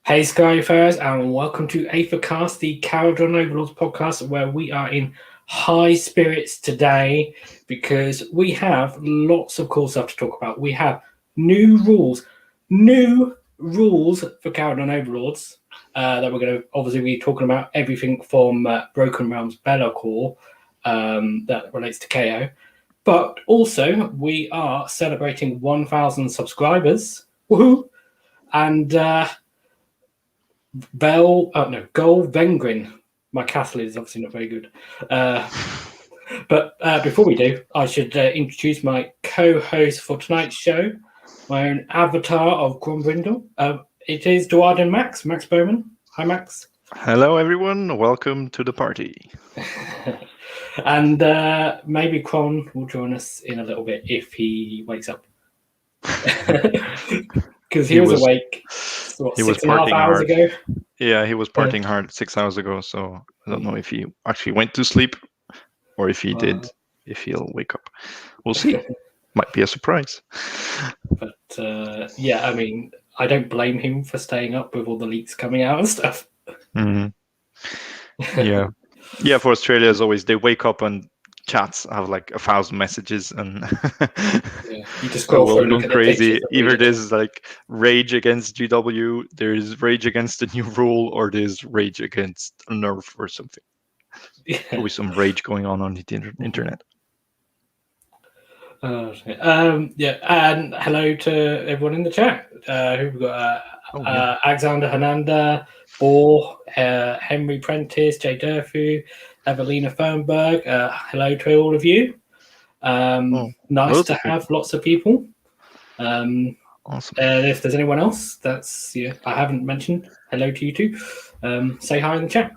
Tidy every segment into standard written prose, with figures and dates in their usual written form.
Hey Skyfarers, and welcome to Aethercast, the Kharadron Overlords podcast, where we are in high spirits today because we have lots of cool stuff to talk about. We have new rules for Kharadron Overlords that we're going to obviously be talking about everything from Broken Realms Bellacore that relates to KO, but also we are celebrating 1,000 subscribers. Woohoo! And Gold Vengrin. My castle is obviously not very good. But before we do, I should introduce my co-host for tonight's show, my own avatar of Grombrindle. It is Dwarf and Max Bowman. Hi, Max. Hello, everyone. Welcome to the party. And maybe Kron will join us in a little bit if he wakes up. Because he was awake. So he was 6.5 hours ago. Yeah, he was partying hard 6 hours ago. So I don't know if he actually went to sleep or if he did. If he'll wake up, we'll see. Might be a surprise. But yeah, I mean, I don't blame him for staying up with all the leaks coming out and stuff. Mm-hmm. Yeah. For Australia, as always, they wake up and chats have like 1,000 messages and you just scroll through and look at crazy. Either there's like rage against GW, there's rage against the new rule, or there's rage against a nerf or something. Always some rage going on the internet. And hello to everyone in the chat. Who we've got? Alexander Hernanda, Bohr, Henry Prentice, Jay Durfu, Evelina Fernberg. Hello to all of you. Nice to have lots of people. Awesome. If there's anyone else that's I haven't mentioned, hello to you too. Say hi in the chat.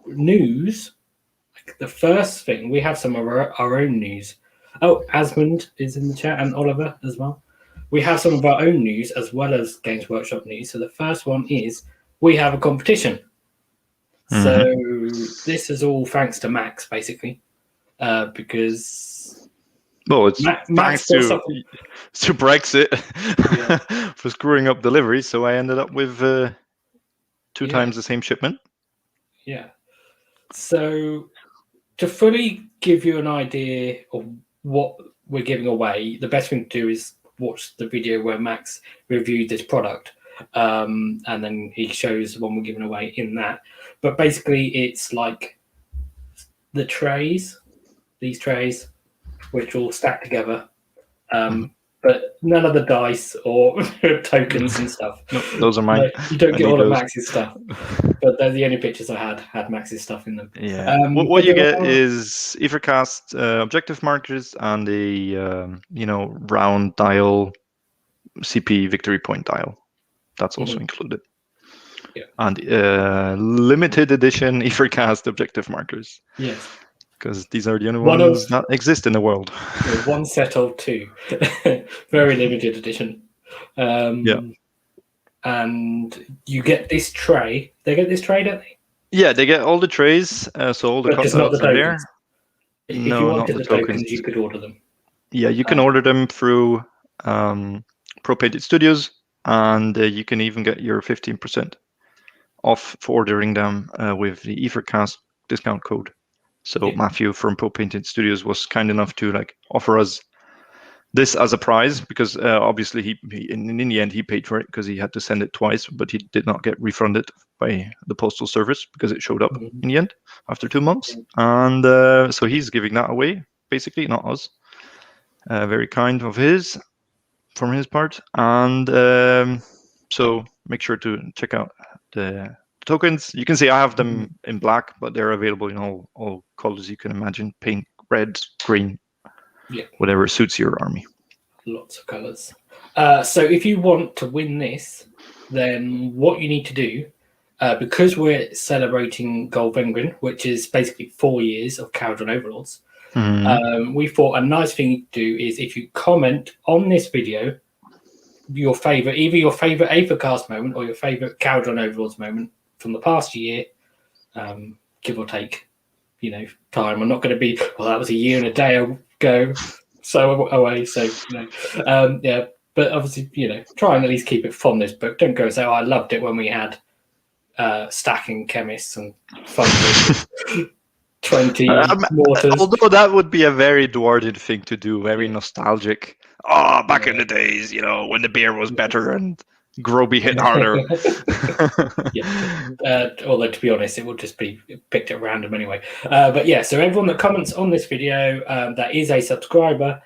News. The first thing, we have some of our own news. Oh, Asmund is in the chat and Oliver as well. We have some of our own news as well as Games Workshop news. So the first one is we have a competition. Mm-hmm. So this is all thanks to Max, basically, because it's thanks to Brexit for screwing up delivery. So I ended up with two times the same shipment. Yeah. So to fully give you an idea of what we're giving away, the best thing to do is watch the video where Max reviewed this product, and then he shows what we're giving away in that. But basically, it's like the these trays, which all stack together, but none of the dice or tokens and stuff. No, those are mine. You don't get all of Max's stuff. But they're the only pictures I had Max's stuff in them. Yeah. What you get is Aethercast objective markers and a round dial CP victory point dial. That's also included. Yeah. And limited edition Aethercast objective markers. Yes. Because these are the only ones that exist in the world. One set of two. Very limited edition. And you get this tray. They get this tray, don't they? Yeah, they get all the trays. So all the cutouts are there. If you wanted the tokens, you could order them. Yeah, you can order them through Pro Painted Studios, and you can even get your 15% off for ordering them with the Aethercast discount code. So Matthew from Pro Painted Studios was kind enough to offer us this as a prize, because obviously he in the end he paid for it because he had to send it twice, but he did not get refunded by the postal service because it showed up in the end after 2 months. And so he's giving that away, basically, not us. Very kind of from his part. And so make sure to check out the tokens. You can see I have them in black, but they're available in all colors you can imagine: pink, red, green. Yeah. Whatever suits your army. Lots of colors. So if you want to win this, then what you need to do, because we're celebrating Gold Vengrin, which is basically 4 years of Kharadron Overlords, we thought a nice thing to do is if you comment on this video, either your favorite Aethercast moment or your favorite Kharadron Overlords moment from the past year, give or take, time. I'm not going to be, well, that was a year and a day ago, so away. So, But obviously, try and at least keep it from this book. Don't go and say, "Oh, I loved it when we had stacking chemists and fun 20 mortars." Although that would be a very Dwarven thing to do, very nostalgic. Oh, back in the days, when the beer was better and Groby hit harder. Although to be honest, it will just be picked at random anyway. But yeah, so everyone that comments on this video that is a subscriber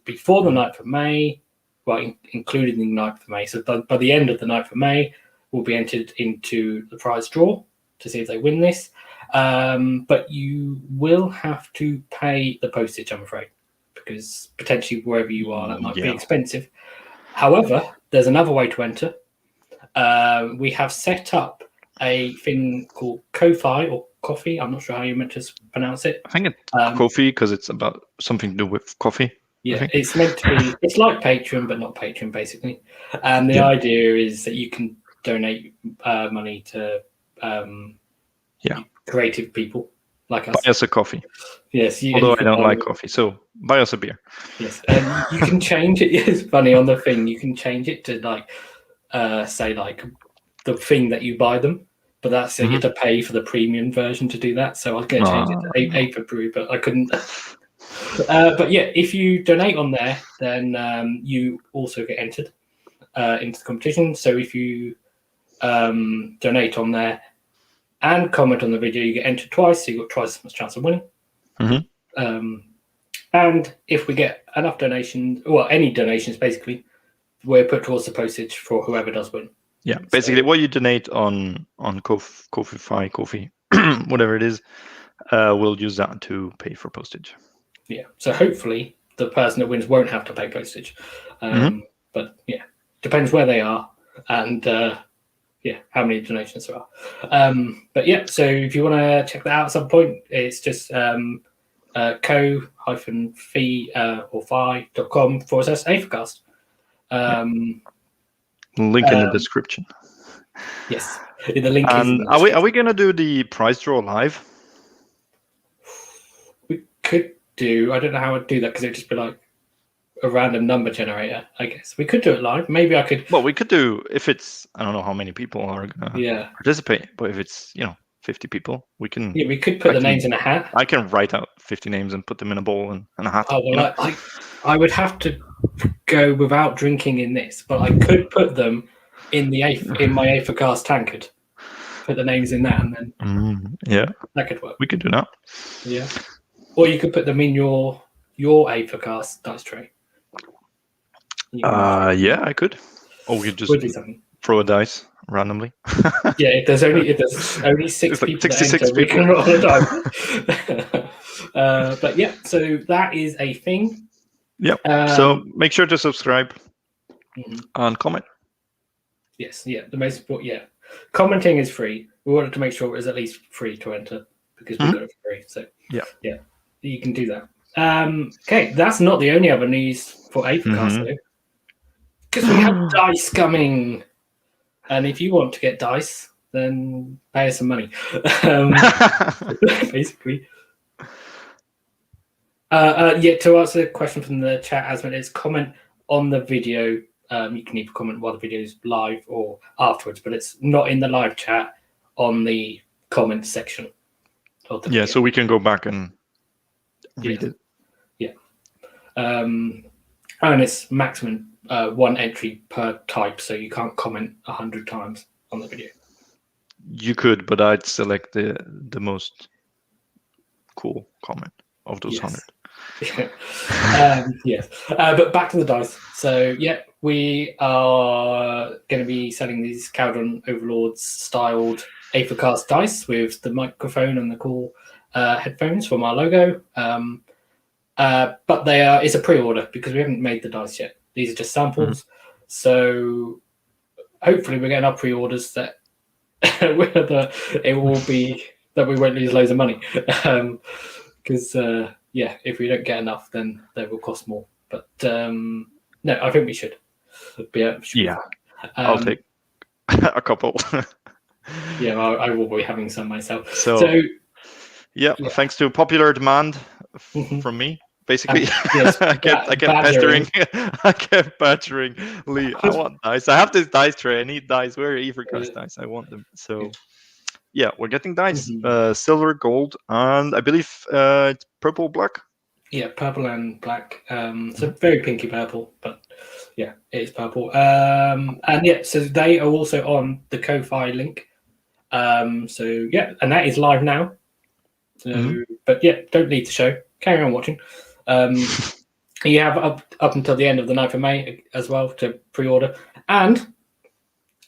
before the 9th of May, well, including the 9th of May, so by the end of the 9th of May, will be entered into the prize draw to see if they win this. But you will have to pay the postage, I'm afraid, because potentially wherever you are, that might be expensive. However, there's another way to enter. We have set up a thing called Ko-Fi or Coffee. I'm not sure how you're meant to pronounce it. I think it's coffee because it's about something to do with coffee. Yeah, it's meant to be. It's like Patreon, but not Patreon, basically. And the idea is that you can donate money to creative people like us. Buy us a coffee. Yes. Although I don't like coffee, so buy us a beer. Yes, and you can change it. It's funny on the thing. You can change it to say the thing that you buy them, but that's you have to pay for the premium version to do that. So I was going to change it to Aether Brew, but I couldn't. But yeah, if you donate on there, then you also get entered into the competition. So if you donate on there and comment on the video, you get entered twice, so you've got twice as much chance of winning. And if we get enough donations, well, any donations basically, we're put towards the postage for whoever does win. Yeah, basically what you donate on Ko-Fi, whatever it is, we'll use that to pay for postage. Yeah, so hopefully the person that wins won't have to pay postage. But yeah, depends where they are and how many donations there are. But yeah, so if you want to check that out at some point, it's just ko-fi.com/Aethercast. Link in the description. Yes, the link is in the description. Are we going to do the prize draw live? We could do. I don't know how I'd do that because it'd just be like a random number generator, I guess. We could do it live. Maybe I could. Well, we could do if it's, I don't know how many people are going to participate, but if it's, 50 people, we can. Yeah, we could put the names in a hat. I can write out 50 names and put them in a bowl and a hat. Oh, well, I would have to go without drinking in this, but I could put them in my Aethercast tankard. Put the names in that and then. That could work. We could do that. Yeah. Or you could put them in your Aethercast dice tray. Yeah, I could. Or we could just throw a dice randomly. Yeah, if there's only 6 people, 66 people, we can roll a dice. But yeah, so that is a thing. Yep. So make sure to subscribe and comment. Yes. Yeah. The most important. Yeah. Commenting is free. We wanted to make sure it was at least free to enter because we got it for free. So yeah, you can do that. Okay, that's not the only other news for Aethercast though, because we have dice coming, and if you want to get dice, then pay us some money. Basically. To answer the question from the chat, Asmund, is comment on the video. You can either comment while the video is live or afterwards, but it's not in the live chat on the comment section. Yeah, so we can go back and read it. Yeah. And it's maximum 1 entry per type, so you can't comment 100 times on the video. You could, but I'd select the most cool comment of those 100. Yes. But back to the dice. So yeah, we are going to be selling these Kharadron Overlords styled Aethercast dice with the microphone and the cool headphones from our logo. But it's a pre-order because we haven't made the dice yet. These are just samples. So hopefully we're getting our pre-orders that it will be that we won't lose loads of money. Because if we don't get enough, then they will cost more. But no, I think we should. I'll take a couple. I will be having some myself. So thanks to popular demand from me, basically. Yes, I kept badgering. pestering. I kept badgering Lee. I want dice. I have this dice tray. I need dice. Where are Aethercast dice? I want them. So yeah, we're getting dice. Silver, gold, and I believe it's purple, black. Yeah, purple and black. So very pinky purple, but yeah, it is purple. And yeah, so they are also on the Ko-Fi link. So yeah, and that is live now. So, but yeah, don't leave the show. Carry on watching. You have up until the end of the 9th of May as well to pre-order. And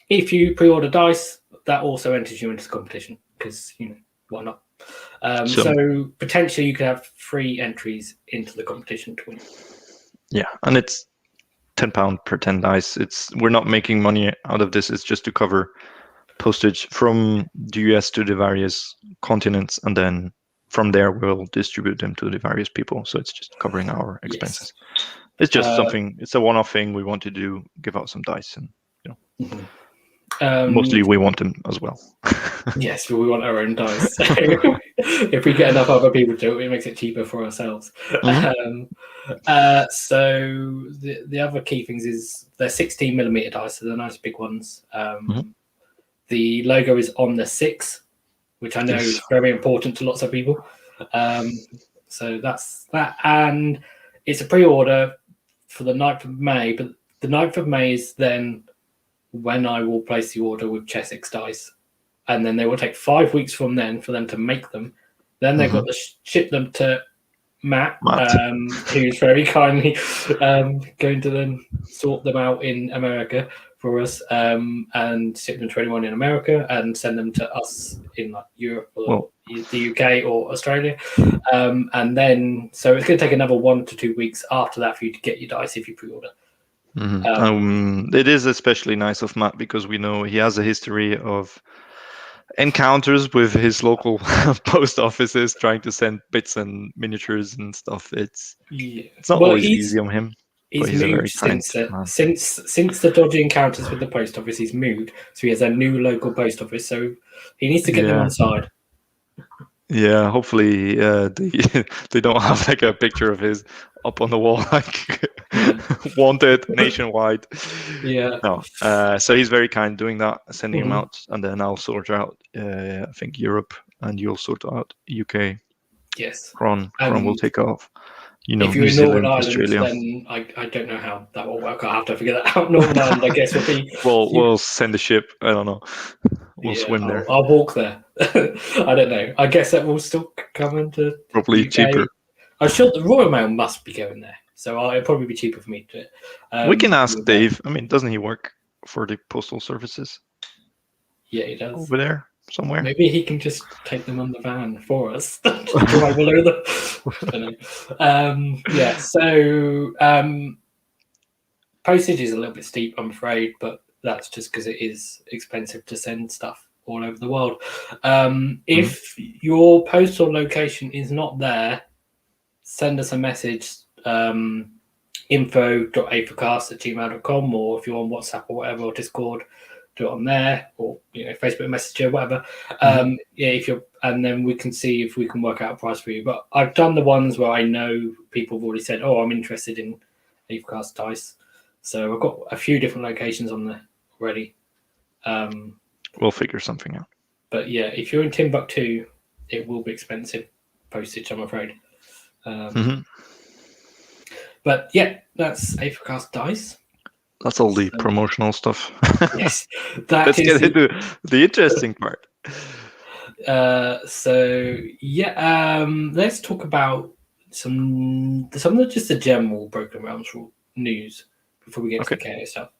if you pre-order dice, that also enters you into the competition because, why not? So potentially you could have 3 entries into the competition to win. Yeah, and it's £10 per 10 dice. We're not making money out of this. It's just to cover postage from the US to the various continents, and then from there we'll distribute them to the various people. So it's just covering our expenses. Yes. It's just something. It's a one-off thing we want to do. Give out some dice, and mostly we want them as well. Yes, but we want our own dice. If we get enough other people to do it, it makes it cheaper for ourselves. So the other key things is they're 16mm dice, so they're nice big ones. The logo is on the 6, which I know is very important to lots of people. So that's that. And it's a pre-order for the 9th of May, but the 9th of May is then when I will place the order with Chessex dice. And then they will take 5 weeks from then for them to make them. Then they've got to ship them to Matt. Who's very kindly going to then sort them out in America for us, and ship them to anyone in America and send them to us in like Europe or the UK or Australia. And then, so it's going to take another 1 to 2 weeks after that for you to get your dice if you pre-order. It is especially nice of Matt because we know he has a history of encounters with his local post offices trying to send bits and miniatures and stuff. It's not always easy on him. He's moved since the dodgy encounters with the post office. He's moved, so he has a new local post office. So he needs to get them on side. Yeah, hopefully they don't have like a picture of his up on the wall, like wanted nationwide. Yeah. No. So he's very kind doing that, sending him out, and then I'll sort out. I think Europe, and you'll sort out UK. Yes. Kron will take off. If you're in Northern Ireland, Australia. Then I don't know how that will work. I'll have to figure that out. Northern Ireland, I guess, will be. We'll send a ship. I don't know. We'll swim there. I'll walk there. I don't know. I guess that will still come into probably UK. Cheaper. I'm sure the Royal Mail must be going there, so it'll probably be cheaper for me to do it. We can ask Dave. I mean, doesn't he work for the postal services? Yeah, he does. Over there somewhere. Maybe he can just take them on the van for us. Drive all over them. Yeah. So postage is a little bit steep, I'm afraid, but that's just because it is expensive to send stuff all over the world. If your postal location is not there, send us a message, info.aethercast@gmail.com, or if you're on WhatsApp or whatever, or Discord, do it on there, or Facebook Messenger, whatever. And then we can see if we can work out a price for you. But I've done the ones where I know people have already said, "Oh, I'm interested in Aethercast dice." So I've got a few different locations on there already. We'll figure something out. But yeah, if you're in Timbuktu, it will be expensive postage, I'm afraid. But yeah, that's Aethercast dice. That's all the promotional stuff. Yes, let's get into the interesting part. Let's talk about some of just the general Broken Realms news before we get to the KO stuff.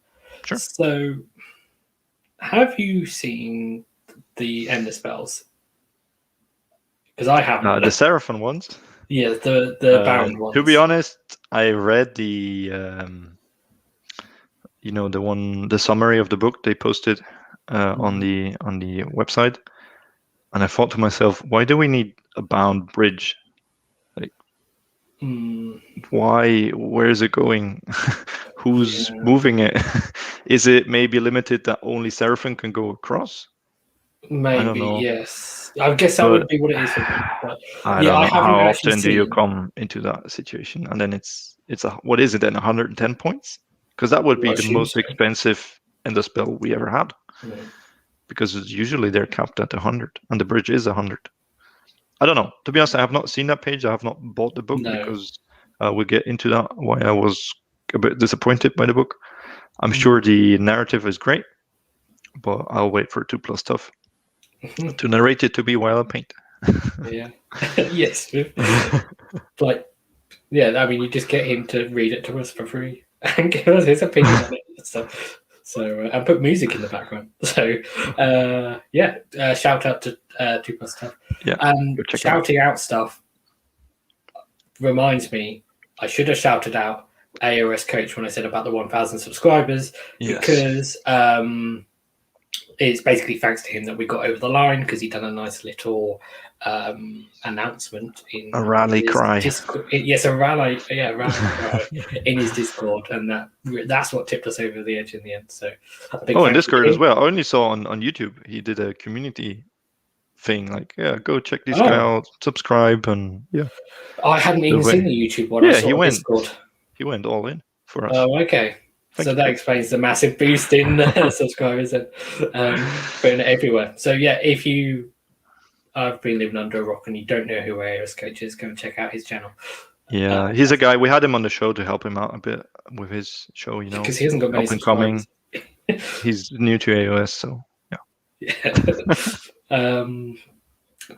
Sure. So, have you seen the Ender spells? Because I haven't. The Seraphon ones. Yeah, the Baron ones. To be honest, I read the the summary of the book they posted on the website, and I thought to myself, why do we need a bound bridge? Like, why? Where is it going? Who's moving it? Is it maybe limited that only Seraphon can go across? Maybe, know. yes. I guess that But would be what it is for me. But I yeah, don't I know haven't how actually often do you seen. come into that situation, and then it's a what is it then 110 points? Because that would I be the assume most so. expensive in the spell we ever had. Mm. Because usually they're capped at 100, and the bridge is 100. I don't know. To be honest, I have not seen that page. I have not bought the book No. because we'll get into that. Why I was a bit disappointed by the book. I'm Mm. sure the narrative is great, but I'll wait for 2+ stuff to narrate it to be while I paint. Yeah. Yes. Like, yeah. I mean, you just get him to read it to us for free and give us his opinion on it and stuff. So and put music in the background. So yeah. Shout out to 2+ stuff. Yeah. And Go check it out. shouting out stuff reminds me, I should have shouted out AOS Coach when I said about the 1,000 subscribers, Yes. because it's basically thanks to him that we got over the line, because he done a nice little announcement in A rally his cry. Discord. Yes, a rally cry in his Discord, and that's what tipped us over the edge in the end. So, in Discord as well. I only saw on YouTube he did a community thing, like, yeah, go check this guy out, subscribe, and yeah. I hadn't even seen the YouTube one. Yeah, I saw Discord. He went all in for us. Oh, okay. So that explains the massive boost in subscribers and putting it everywhere. So yeah, if you have been living under a rock and you don't know who AOS Coach is, go and check out his channel. Yeah, he's a guy. We had him on the show to help him out a bit with his show, you know, because he hasn't got many subscribers. He's new to AOS, so yeah.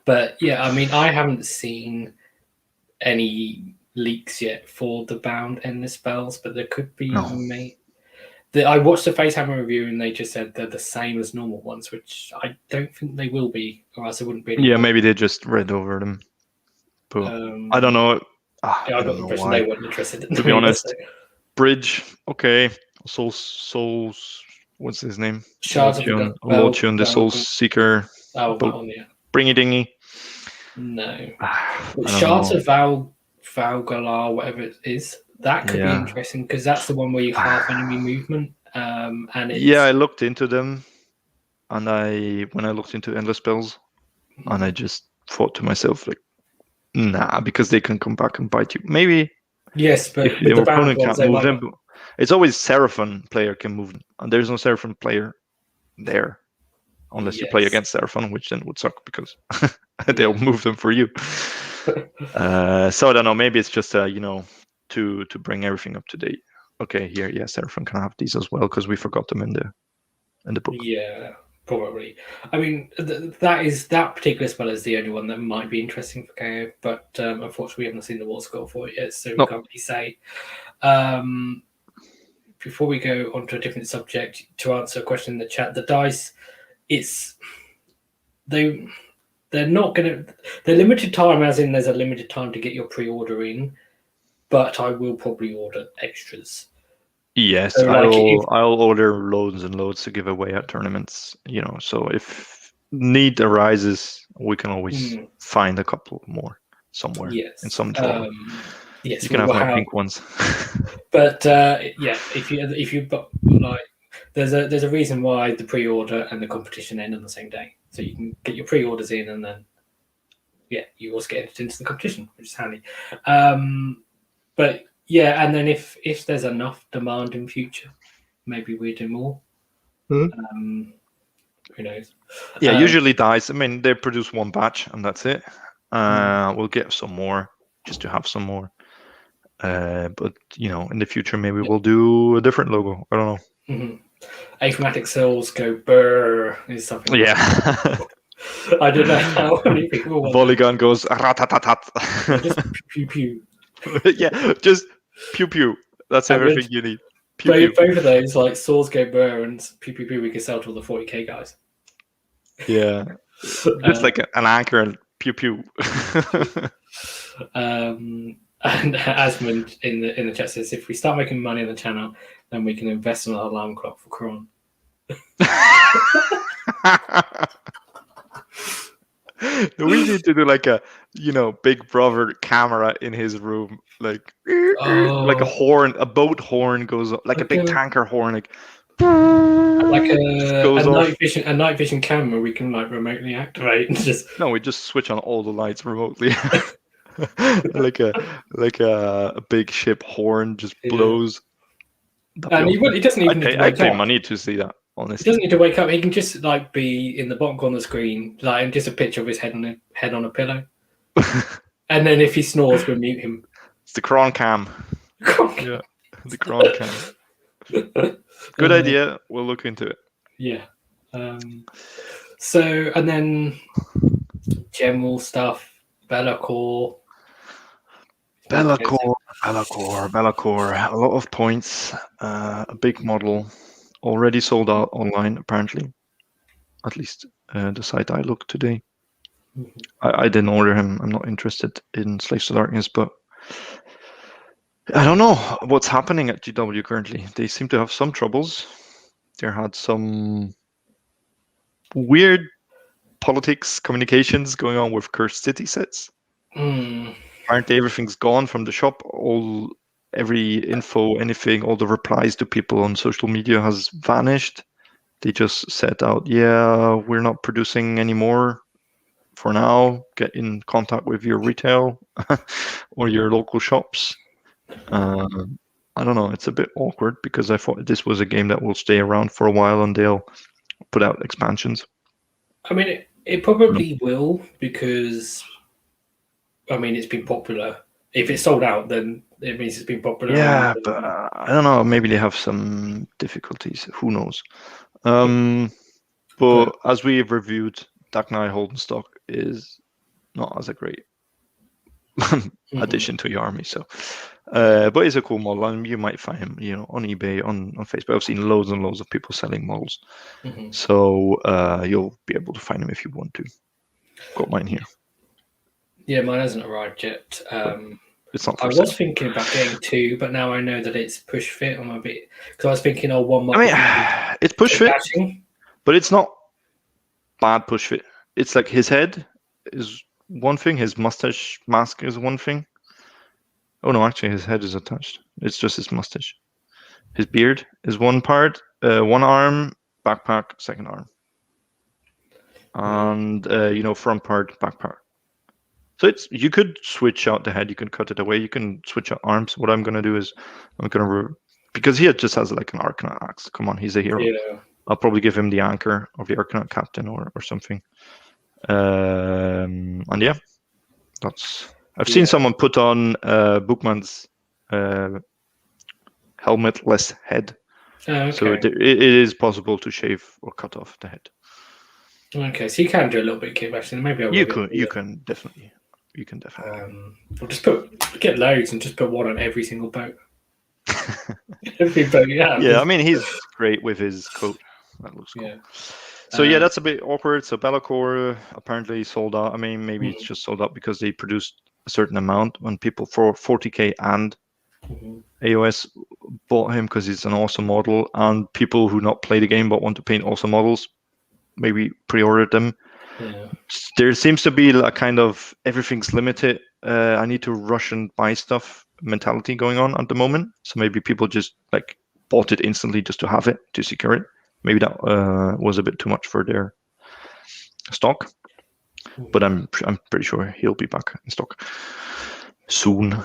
But yeah, I mean, I haven't seen any leaks yet for the bound endless spells, but there could be. I watched the Facehammer review and they just said they're the same as normal ones, which I don't think they will be, or else it wouldn't be. Yeah, maybe they just read over them. But I don't know. I got the impression they weren't interested in. To be honest, Bridge, okay. Souls, what's his name? Lordion, the Soul Seeker. Bringy Dingy. No. Shards of Valgalar, whatever it is, that could be interesting, because that's the one where you half enemy movement. And I looked into them, and when I looked into endless spells, and I just thought to myself, like, nah, because they can come back and bite you. Maybe. Yes, but if your opponent can't move them, it's always Seraphon player can move them, and there's no Seraphon player there, unless you play against Seraphon, which then would suck because they'll move them for you. So I don't know. Maybe it's just to bring everything up to date. Okay, here, Seraphon can have these as well because we forgot them in the book. Yeah, probably. I mean, that particular spell is the only one that might be interesting for KO, but unfortunately we haven't seen the war score for it yet, so we can't really say. Before we go on to a different subject, to answer a question in the chat, the dice, they're not going to. They're limited time, as in there's a limited time to get your pre-order in, but I will probably order extras. Yes, so I'll order loads and loads to give away at tournaments. So if need arises, we can always find a couple more somewhere in some drawer. Yes, you can have my pink ones. But if you like, there's a reason why the pre-order and the competition end on the same day, so you can get your pre-orders in, and then you also get entered into the competition, which is handy. But yeah, and then if there's enough demand in future, maybe we do more. Who knows? Yeah, usually dice. I mean, they produce one batch and that's it. We'll get some more just to have some more. But in the future, maybe we'll do a different logo. I don't know. Mm-hmm. Achromatic cells go burr is something. Yeah. I don't know how many people want. Polygon goes ratatatat. Just pew pew. Yeah, just pew pew. That's everything you need. Pew, pew. Both of those, like swords go burr and pew pew pew, we can sell to all the 40k guys. Yeah, just like an anchor and pew pew. And Asmund in the chat says, if we start making money on the channel, then we can invest in an alarm clock for Kharadron. We need to do like a Big Brother camera in his room, like a horn, a boat horn goes up, like a big tanker horn, like Like goes a off. night vision camera we can like remotely activate and just. No, we just switch on all the lights remotely. like a big ship horn just blows. And he doesn't even need to I'd wake pay up. money to see that, He honestly. doesn't need to wake up. He can just like be in the bottom corner of the screen, like and just a picture of his head on a pillow. And then if he snores, we'll mute him. It's the cron cam. Yeah, the cron cam. Good idea. We'll look into it. Yeah. So, and then general stuff, Bellacore. Bellacore. A lot of points. A big model. Already sold out online, apparently. At least the site I looked today. Mm-hmm. I didn't order him. I'm not interested in Slaves to Darkness, but I don't know what's happening at GW currently. They seem to have some troubles. There had some weird politics communications going on with Cursed City sets. Apparently everything's gone from the shop. Every info, anything, all the replies to people on social media has vanished. They just said out, yeah, we're not producing anymore for now. Get in contact with your retail or your local shops. I don't know. It's a bit awkward because I thought this was a game that will stay around for a while and they'll put out expansions. I mean, it probably will because, I mean, it's been popular. If it's sold out, then it means it's been popular. Yeah, but I don't know. Maybe they have some difficulties. Who knows? But as we've reviewed, Dark Knight Holden stock is not as a great addition to your army. So, but it's a cool model, and you might find him, on eBay, on Facebook. I've seen loads and loads of people selling models. So you'll be able to find him if you want to. Got mine here. Yeah, mine hasn't arrived yet. It's not. I was thinking about getting 2, but now I know that it's push fit. I'm a bit because I was thinking, one might. I mean, it's push fit, but it's not bad push fit. It's like his head is one thing, his mustache mask is one thing. Oh no, actually his head is attached. It's just his mustache. His beard is one part, one arm, backpack, second arm. And front part, back part. So you could switch out the head, you can cut it away, you can switch out arms. What I'm gonna do is because he just has like an Arcanaut axe. Come on, he's a hero. Yeah. I'll probably give him the anchor of the Arcanaut captain or something. And yeah, I've seen someone put on Bookman's helmetless head. Okay. So it is possible to shave or cut off the head. Okay, so you can do a little bit of kit bashing. Maybe I will. You can definitely. We'll just get loads and just put one on every single boat. Every boat, yeah. I mean, he's great with his coat. That looks cool. Yeah. So that's a bit awkward. So Bellacore apparently sold out. I mean, maybe it's just sold out because they produced a certain amount when people for 40k and AOS bought him because he's an awesome model, and people who not play the game but want to paint awesome models maybe pre-ordered them. Yeah. There seems to be a kind of everything's limited. I need to rush and buy stuff mentality going on at the moment. So maybe people just like bought it instantly just to have it, to secure it. Maybe that was a bit too much for their stock. But I'm pretty sure he'll be back in stock soon.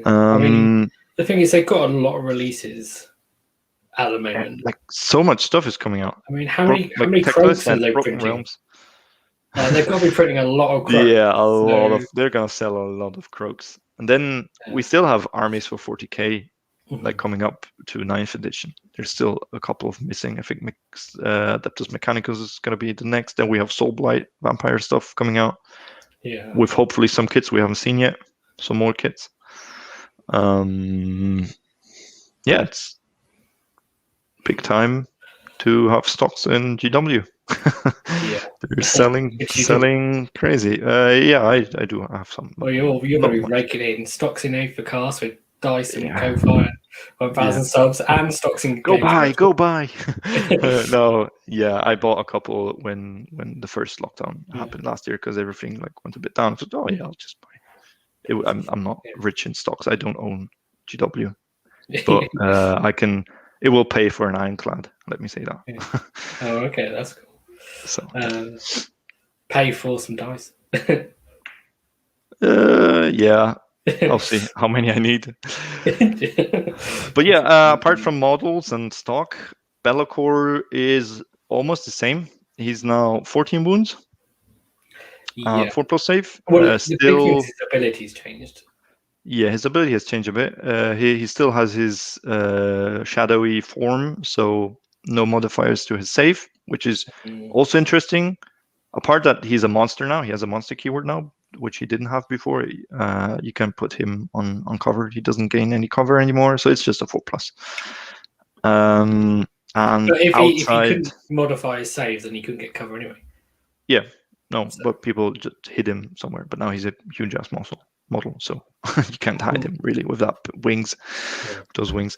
I mean, the thing is, they've got a lot of releases at the moment. Like so much stuff is coming out. I mean, how many croaks are they printing? They've got to be printing a lot of croaks. Yeah, lot of. They're gonna sell a lot of croaks, and then we still have armies for 40k, like coming up to 9th edition. There's still a couple of missing. I think Adeptus Mechanicus is gonna be the next. Then we have Soulblight vampire stuff coming out. Yeah, with hopefully some kits we haven't seen yet. Some more kits. It's big time to have stocks in GW. They're selling crazy. I do have some. Well, you're going to be raking in stocks in Aethercast with Dice and Co-Fire, 1,000 subs, and stocks in. Go buy. No, I bought a couple when the first lockdown happened last year because everything went a bit down. So I'll just buy. I'm not rich in stocks. I don't own GW, but I can. it will pay for an ironclad. Let me say that. Yeah. Oh, okay, that's cool. So pay for some dice. yeah, I'll see how many I need. But yeah, apart from models and stock, Be'lakor is almost the same. He's now 14 wounds, Yeah. 4+ save. Well, the big thing Still, is his ability's changed. yeah, his ability has changed a bit. He still has his shadowy form, so no modifiers to his save, which is also interesting. Apart that he's a monster now, he has a monster keyword now, which he didn't have before. You can put him on cover. He doesn't gain any cover anymore, so it's just a 4+. And But if he outside, couldn't modify his saves, then he couldn't get cover anyway. yeah, no, but people just hid him somewhere. But now he's a huge ass model, so you can't hide him really with that wings, those wings.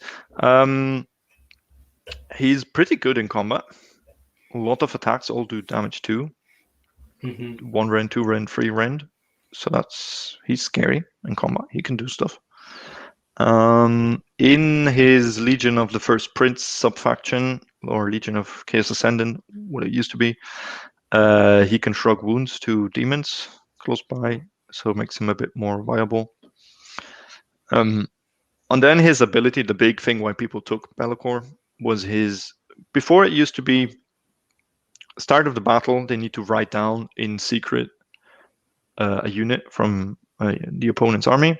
He's pretty good in combat. A lot of attacks all do damage too. 1 rend, 2 rend, 3 rend. So he's scary in combat. He can do stuff. In his Legion of the First Prince subfaction, or Legion of Chaos Ascendant, what it used to be, he can shrug wounds to demons close by, so it makes him a bit more viable. And then his ability, the big thing why people took Be'lakor, was his. Before it used to be start of the battle, they need to write down in secret a unit from the opponent's army.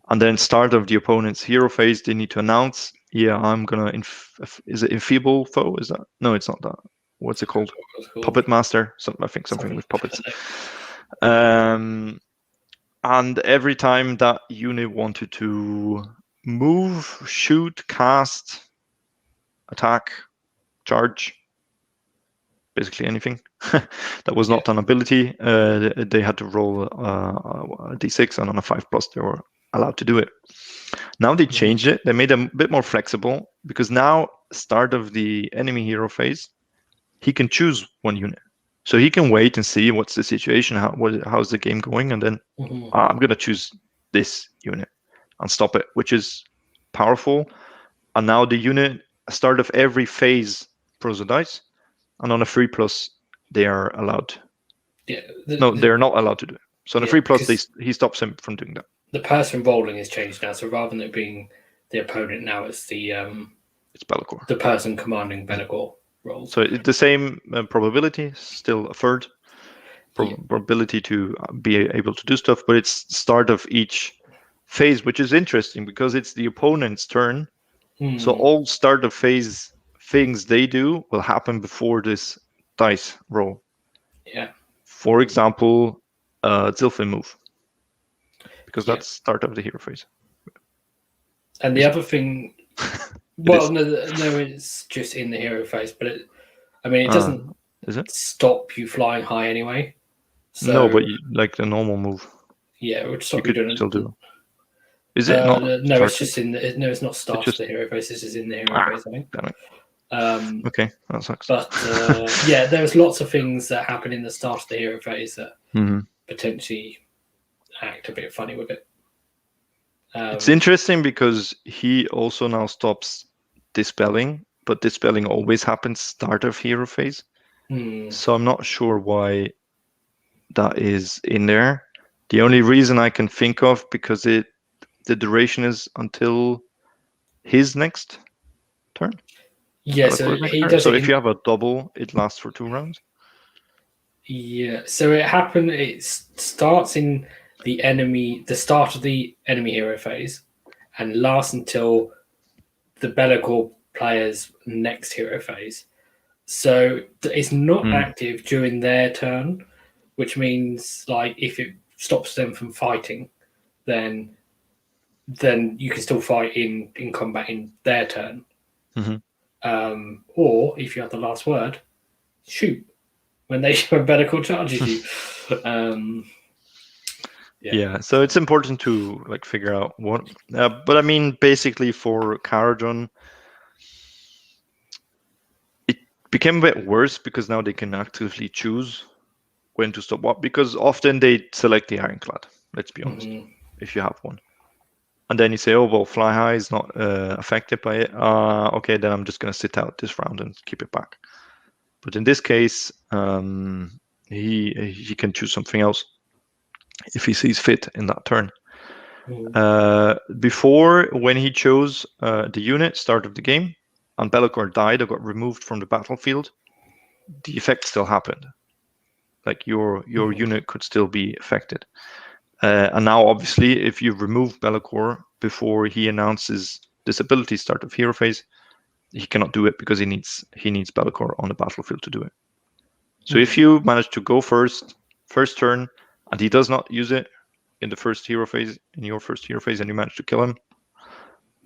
And then start of the opponent's hero phase, they need to announce, yeah, I'm gonna is it enfeeble foe? Is that no? It's not that. What's it called? Puppet Master. I think something with puppets. And every time that unit wanted to move, shoot, cast, attack, charge, basically anything that was not an ability, they had to roll a d6, and on a 5+, they were allowed to do it. Now they changed it. They made them a bit more flexible, because now, start of the enemy hero phase, he can choose one unit. So he can wait and see what's the situation, how's the game going, and then I'm going to choose this unit and stop it, which is powerful. And now the unit, start of every phase, throws a dice, and on a 3+, they are allowed. Yeah. They're not allowed to do it. So on a 3+, he stops him from doing that. The person rolling has changed now, so rather than it being the opponent, now it's it's Be'lakor. The person commanding Be'lakor rolls. So it's the same probability, still a third probability to be able to do stuff, but it's start of each phase, which is interesting because it's the opponent's turn. So all start of phase things they do will happen before this dice roll. Yeah. For example, Zilfin move, because that's start of the hero phase. And the other thing, well, no, it's just in the hero phase, but it doesn't stop you flying high anyway. So, no, but like the normal move. Yeah, it would stop you doing still do. Is it not? No, it's just in the. No, it's not start of the hero phase. This is in the hero phase, I think. Damn it. Okay, that sucks. But yeah, there's lots of things that happen in the start of the hero phase that potentially act a bit funny with it. It's interesting because he also now stops dispelling, but dispelling always happens start of hero phase. So I'm not sure why that is in there. The only reason I can think of, because the duration is until his next turn. Yeah, so he does. So if you have a double, it lasts for 2 rounds. Yeah, so it starts in the start of the enemy hero phase, and lasts until the Be'lakor player's next hero phase. So it's not active during their turn, which means like if it stops them from fighting, then you can still fight in combat in their turn. Or if you have the last word, shoot when Be'lakor charges you. Yeah, so it's important to like figure out what. But I mean, basically for Kharadron, it became a bit worse because now they can actively choose when to stop what. Because often they select the Ironclad. Let's be honest, if you have one. and then you say, oh, well, fly high is not affected by it. Okay, then I'm just going to sit out this round and keep it back. But in this case, he can choose something else if he sees fit in that turn. Before, when he chose the unit, start of the game, and Be'lakor died or got removed from the battlefield, the effect still happened. Like your unit could still be affected. And now, obviously, if you remove Be'lakor before he announces this ability start of hero phase, he cannot do it because he needs Be'lakor on the battlefield to do it. So if you manage to go first turn, and he does not use it in the first hero phase, in your first hero phase, and you manage to kill him,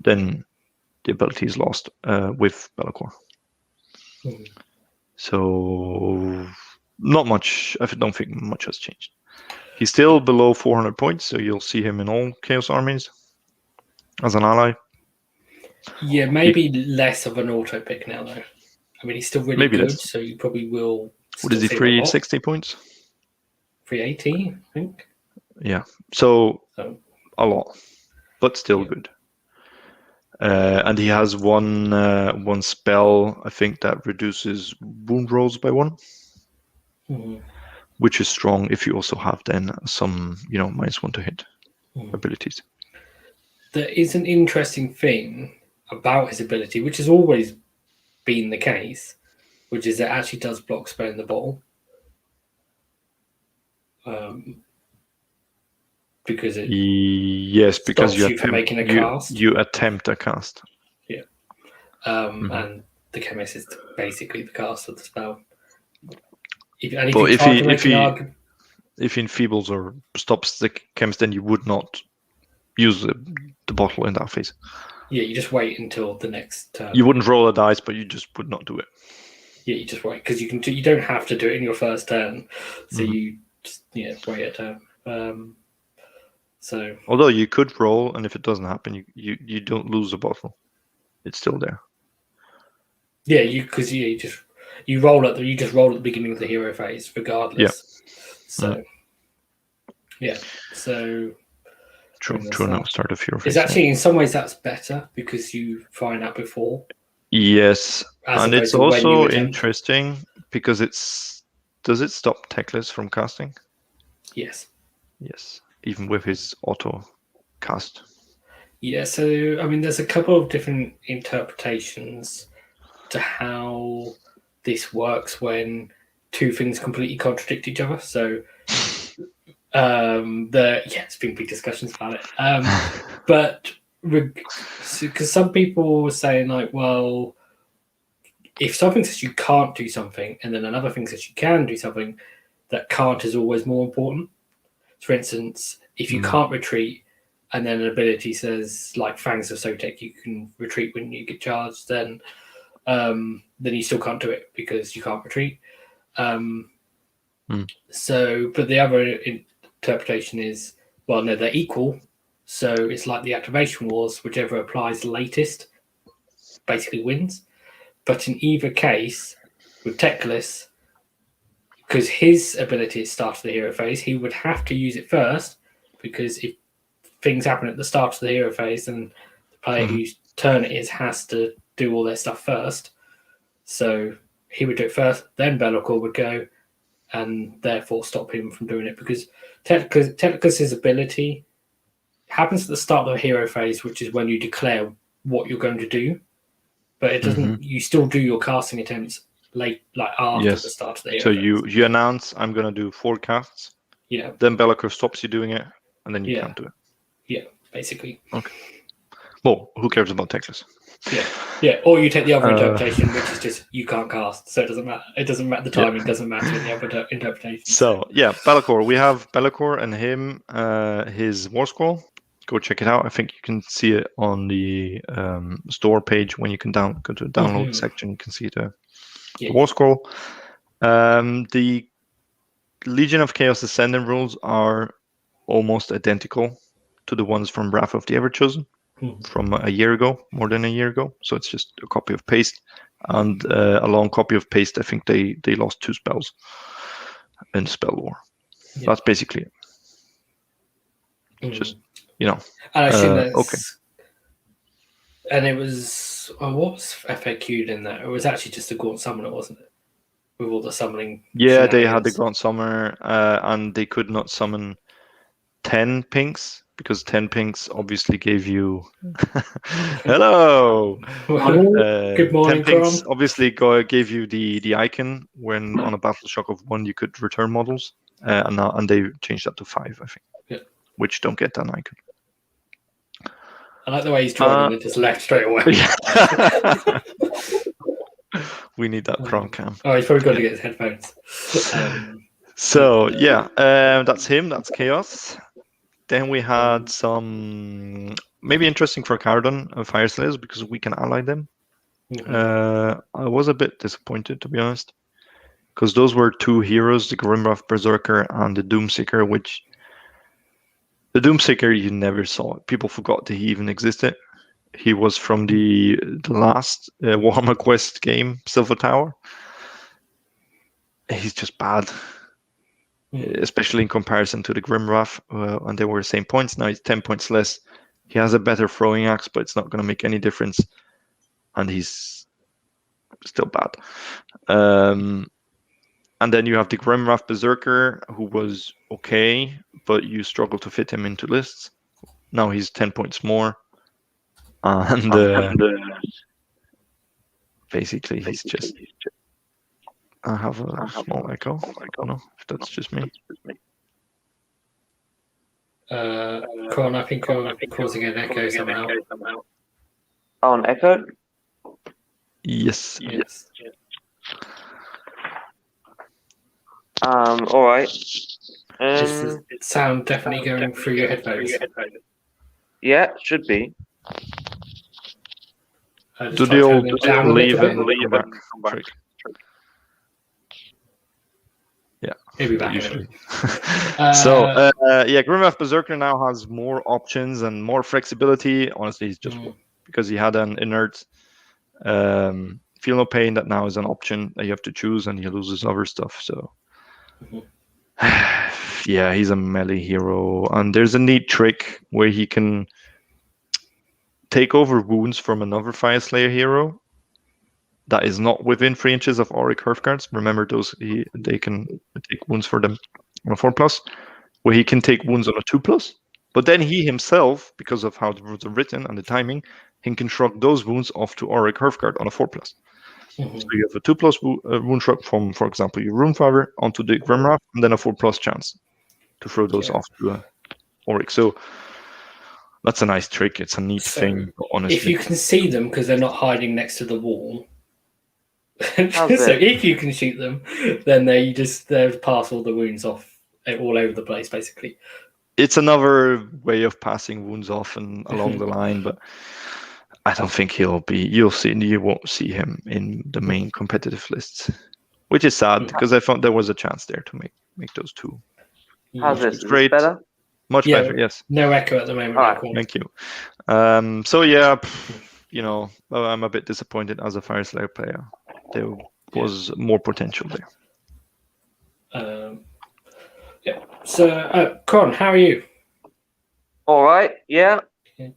then the ability is lost with Be'lakor. So not much. I don't think much has changed. He's still below 400 points, so you'll see him in all Chaos armies as an ally. Yeah, maybe less of an auto pick now, though. I mean, he's still really Maybe good, less. so you probably will. What is he? 360 points? 380, I think. Yeah, so a lot, but still good. And he has one spell, I think, that reduces wound rolls by 1. Which is strong if you also have then some, -1 to hit abilities. There is an interesting thing about his ability, which has always been the case, which is it actually does block spell in the bottle. Because it because you stops you from making a cast. You attempt a cast. Yeah. And the Khemist is basically the cast of the spell. If he enfeebles or stops the Khemist, then you would not use the bottle in that phase. Yeah, you just wait until the next turn. You wouldn't roll a dice, but you just would not do it. Yeah, you just wait because you don't have to do it in your first turn, so you just wait a turn. So although you could roll, and if it doesn't happen, you don't lose the bottle; it's still there. Yeah, you roll at the beginning of the hero phase, regardless. Yeah. So true enough. Start of hero phase. It's actually in some ways that's better because you find out before. Yes, and it's also interesting because does it stop Teclis from casting? Yes. Yes, even with his auto cast. Yeah, so I mean, there's a couple of different interpretations to how this works when two things completely contradict each other. So, it's been big discussions about it. But because some people were saying like, well, if something says you can't do something, and then another thing says you can do something, that can't is always more important. For instance, if you can't retreat, and then an ability says, like Fangs of Sotek, you can retreat when you get charged, then you still can't do it because you can't retreat. So, but the other interpretation is, well, no, they're equal. So it's like the activation wars, whichever applies latest basically wins. But in either case, with Teclis, because his ability is start of the hero phase, he would have to use it first, because if things happen at the start of the hero phase, then the player whose turn it is has to do all their stuff first. So he would do it first, then Be'lakor would go, and therefore stop him from doing it, because Teclis' ability happens at the start of the hero phase, which is when you declare what you're going to do, but it doesn't. You still do your casting attempts late, like after the start of the hero so phase. you announce, I'm going to do 4 casts. Yeah. Then Be'lakor stops you doing it, and then you can't do it. Yeah, basically. Okay. Well, who cares about Teclis? Yeah. Or you take the other interpretation, which is just you can't cast, so it doesn't matter. It doesn't matter. The timing doesn't matter in the other interpretation. So Be'lakor. We have Be'lakor and him, his War Scroll. Go check it out. I think you can see it on the store page when you can go to the download section. You can see the War Scroll. The Legion of Chaos Ascendant rules are almost identical to the ones from Wrath of the Everchosen from a year ago, more than a year ago. So it's just a copy of paste, and a long copy of paste. I think they lost 2 spells in Spell War. That's basically it. Just And I assume that's okay. And it was what was FAQ'd in that? It was actually just a Gaunt Summoner, wasn't it? With all the summoning. Yeah, they had the Grand Summoner, and they could not summon 10 pinks because 10 pinks obviously gave you. Hello. Good morning, 10 pinks Kron. obviously gave you the icon when on a battle shock of 1 you could return models, and they changed that to 5, I think. Yeah. Which don't get that icon. I like the way he's driving and just left straight away. We need that Kron cam. Oh, he's probably got to get his headphones. That's him. That's Chaos. Then we had some maybe interesting for Kharadron Fire Slayers because we can ally them. I was a bit disappointed, to be honest, because those were 2 heroes, the Grimwrath Berserker and the Doomseeker, which the Doomseeker you never saw. People forgot that he even existed. He was from the last Warhammer Quest game, Silver Tower. He's just bad, especially in comparison to the Grimwrath, and they were the same points. Now he's 10 points less. He has a better throwing axe, but it's not going to make any difference, and he's still bad. And then you have the Grimwrath Berserker, who was okay, but you struggle to fit him into lists. Now he's 10 points more. And basically he's just... I have a small echo. I don't know if that's just me. Kron, I think you're causing an echo somehow. Oh, an echo? Yes. All right. Is the sound definitely going through your headphones? Yeah, should be. Do the old leave and come back trick. Yeah. He'll be back. Usually. Grimwrath Berserker now has more options and more flexibility. Honestly, he's just because he had an inert Feel No Pain that now is an option that you have to choose, and he loses other stuff. So yeah, he's a melee hero, and there's a neat trick where he can take over wounds from another Fire Slayer hero that is not within 3 inches of Auric Hearthguards. Remember those? They can take wounds for them on a 4+, where he can take wounds on a 2+. But then he himself, because of how the rules are written and the timing, he can shrug those wounds off to Auric Hearthguard on a 4+. So you have a 2+ wound shrug from, for example, your Runefather onto the Grimwrath, and then a 4+ chance to throw those off to Auric. So that's a nice trick. It's a neat thing, honestly. If you can see them because they're not hiding next to the wall, if you can shoot them, then they pass all the wounds off all over the place, basically. It's another way of passing wounds off and along the line, but I don't think you won't see him in the main competitive lists, which is sad because I thought there was a chance there to make those 2. How's this? It's great. Is this better? Much better, yes. No echo at the moment. All right. Thank you. I'm a bit disappointed as a Fire Slayer player. There was more potential there. So, Kron, how are you? All right. Yeah. Okay.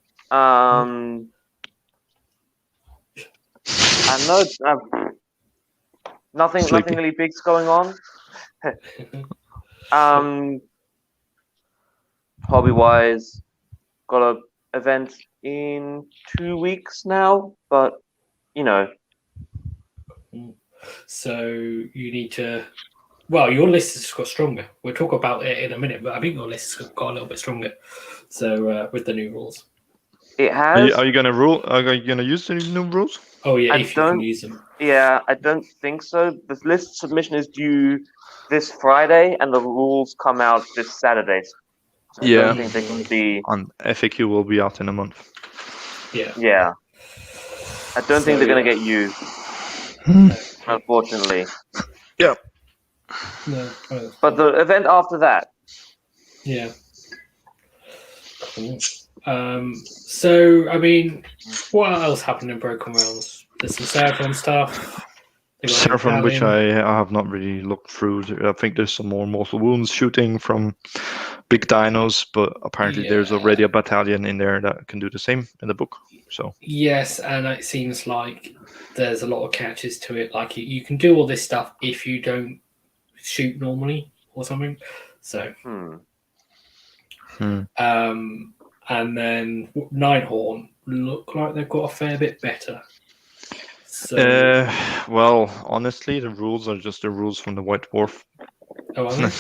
I know nothing really big's going on. Hobby-wise, got an event in 2 weeks now, but So you need to. Well, your list has got stronger. We'll talk about it in a minute, but I think your list has got a little bit stronger. So with the new rules, it has. Are you gonna rule? Are you gonna use the new rules? Oh yeah, if you can use them. Yeah, I don't think so. The list submission is due this Friday, and the rules come out this Saturday. So I don't think they can be. And FAQ will be out in a month. Yeah. I don't think they're gonna get used, unfortunately. Yeah. No, but the event after that. Yeah. Cool. So, I mean, what else happened in Broken Realms? There's some Seraphon stuff. They got a Seraphim, which I battalion. have not really looked through. I think there's some more mortal wounds shooting from big dinos, but apparently there's already a battalion in there that can do the same in the book. So yes, and it seems like there's a lot of catches to it. Like you can do all this stuff if you don't shoot normally or something. So, and then Ninehorn look like they've got a fair bit better. So, well, honestly, the rules are just the rules from the White Dwarf. oh, are they?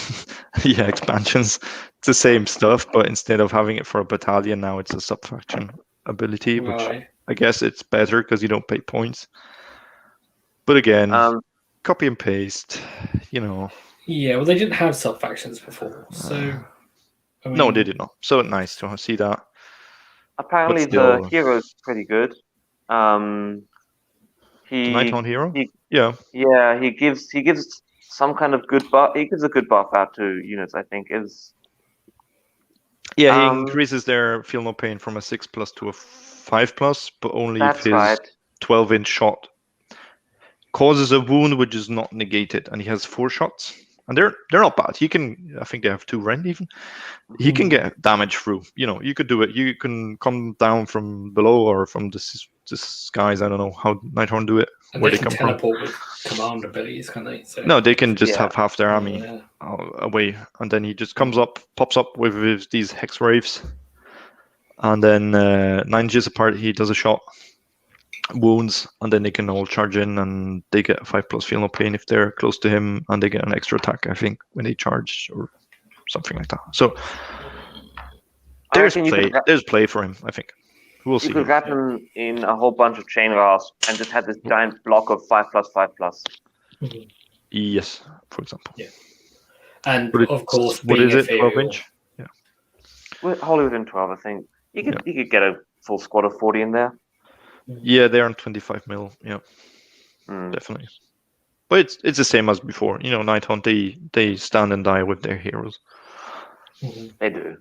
Yeah, expansions. It's the same stuff, but instead of having it for a battalion, now it's a sub-faction ability, which Right. I guess it's better because you don't pay points. But again, copy and paste, Yeah, well, they didn't have sub factions before, so I mean, no, they did not. So nice to see that. Apparently, still, the hero's pretty good. The Nighthorn hero? Yeah. Yeah, he gives some kind of good buff. He gives a good buff out to units. I think is. Yeah, he increases their feel no pain from a 6+ to a 5+, but only if his 12-inch shot causes a wound which is not negated, and he has 4 shots. And they're not bad. He can, I think they have 2 rend even. He can get damage through. You could do it. You can come down from below or from the skies. I don't know how Nighthorn do it. And where they they can come teleport from. with command abilities, can they? So, no, they can just have half their army yeah. away, and then he just comes up, pops up with these hex waves, and then 9 inches apart he does a shot, wounds, and then they can all charge in, and they get 5+ feel no pain if they're close to him, and they get an extra attack, I think, when they charge or something like that. So there's play for him, I think. We'll see. You could wrap him in a whole bunch of chain rasp and just have this giant block of 5+5+. Yes, for example. Yeah. And of course, what being is it? ethereal. 12-inch? Yeah. Wholly within 12, I think. You could get a full squad of 40 in there. Yeah, they're on 25 mil. Yeah, definitely. But it's the same as before. Nighthorn, they stand and die with their heroes. They do.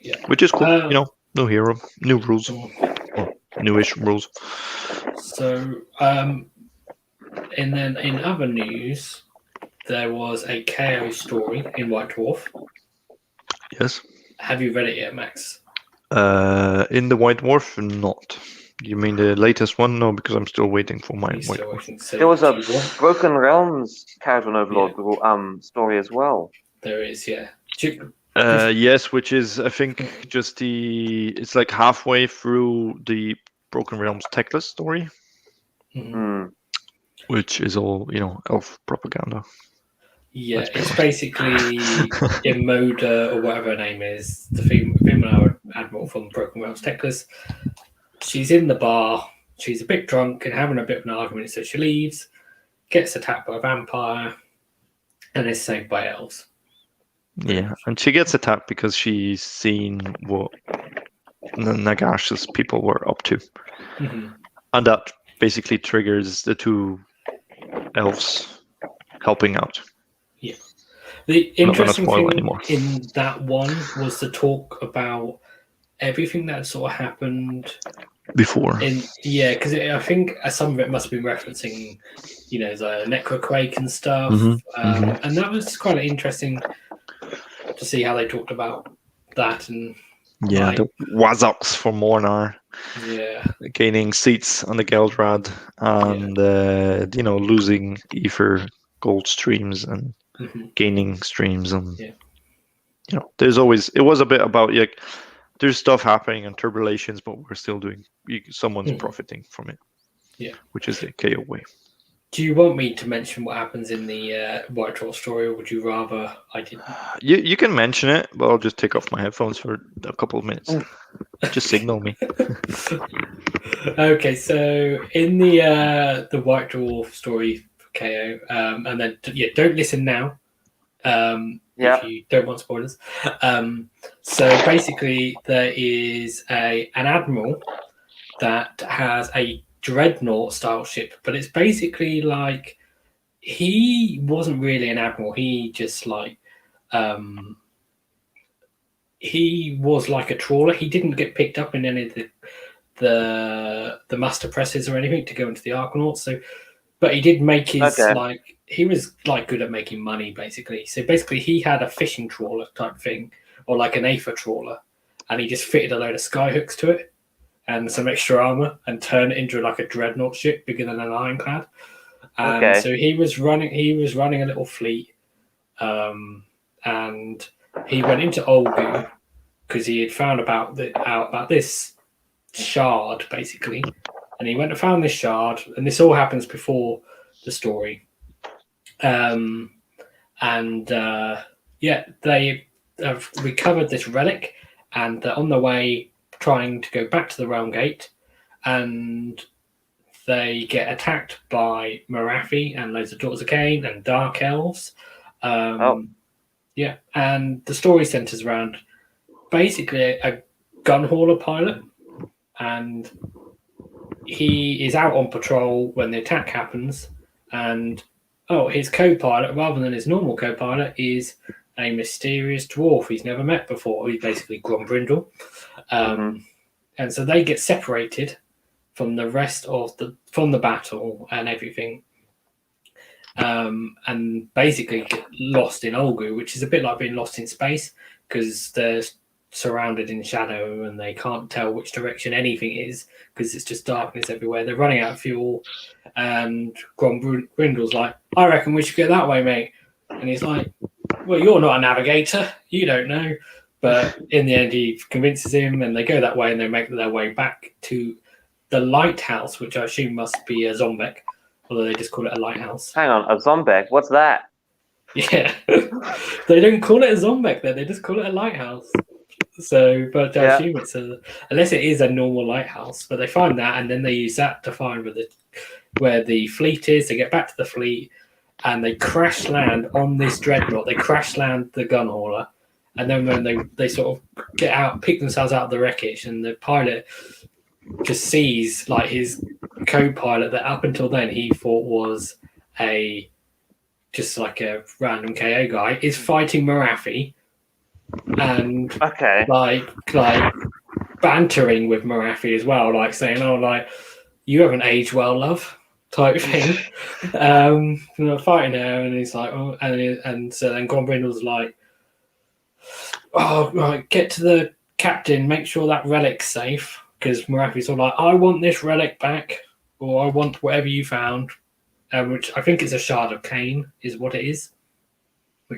Yeah. Which is cool. No hero, new rules, or newish rules. So, and then in other news, there was a KO story in White Dwarf. Yes. Have you read it yet, Max? In the White Dwarf, not. You mean the latest one? No, because I'm still waiting for my White Dwarf. So there was a Broken Realms Kharadron Overlords story as well. There is, yeah. Yes, which is, I think, just it's like halfway through the Broken Realms Techless story, which is all, elf propaganda. Yeah, it's basically Imoda, or whatever her name is, the female admiral from Broken Realms Techless. She's in the bar, she's a bit drunk and having a bit of an argument, so she leaves, gets attacked by a vampire, and is saved by elves. Yeah, and she gets attacked because she's seen what Nagash's people were up to. And that basically triggers the 2 elves helping out. Yeah. The interesting thing in that one was the talk about everything that sort of happened before. Because I think some of it must have been referencing, the Necroquake and stuff. And that was quite interesting to see how they talked about that. And the Wazoks for Mornar. Yeah. Gaining seats on the Geldrad and, losing Ether gold streams and gaining streams. And, there's always, it was a bit about, there's stuff happening and turbulations, but we're still someone's profiting from it. Yeah. Which is the KO way. Do you want me to mention what happens in the White Dwarf story, or would you rather I didn't? You can mention it, but I'll just take off my headphones for a couple of minutes. Just signal me. Okay, so in the White Dwarf story for KO, and then don't listen now. If you don't want spoilers. So basically, there is an admiral that has a dreadnought style ship, but it's basically like he wasn't really an admiral. He just he was like a trawler. He didn't get picked up in any of the muster presses or anything to go into the Arkanauts. So but he did make his Okay. he was like good at making money basically. So basically, he had a fishing trawler type thing, or like an Aether trawler, and he just fitted a load of skyhooks to it and some extra armor and turned it into like a dreadnought ship bigger than an ironclad. And Okay. so he was running a little fleet, and he went into Olgu because he had found out about this shard basically, and he went and found this shard, and this all happens before the story. They have recovered this relic, and they're on their way trying to go back to the Realm Gate, and they get attacked by Marathi and loads of Daughters of Cain and Dark Elves. Yeah, and the story centers around basically a gun hauler pilot, and he is out on patrol when the attack happens, and his co-pilot, rather than his normal co-pilot, is a mysterious dwarf he's never met before. He's basically Grombrindle. And so they get separated from the rest of the battle and everything, and basically get lost in Olgu, which is a bit like being lost in space because they're surrounded in shadow and they can't tell which direction anything is because it's just darkness everywhere. They're running out of fuel, and Grindle's like, "I reckon we should go that way, mate." And he's like, "Well, you're not a navigator, you don't know." But in the end, he convinces him, and they go that way, and they make their way back to the lighthouse, which I assume must be a Zombek, although they just call it a lighthouse. Hang on, a Zombek? What's that? Yeah, they don't call it a Zombek there; they just call it a lighthouse. So, but I assume it's unless it is a normal lighthouse. But they find that, and then they use that to find where the fleet is. They get back to the fleet, and they crash land on this dreadnought. They crash land the gun hauler, and then when they sort of get out, pick themselves out of the wreckage, and the pilot just sees like his co-pilot that up until then he thought was just like a random KO guy is fighting Marathi. And like bantering with Marathi as well, like saying, "Oh, like you haven't aged well, love," type thing. Fighting her, and he's like, "Oh," and so then Grombrindle's like, "Oh, right, get to the captain, make sure that relic's safe," because Marathi's all like, "I want this relic back, or I want whatever you found," which I think is a shard of Cain, is what it is.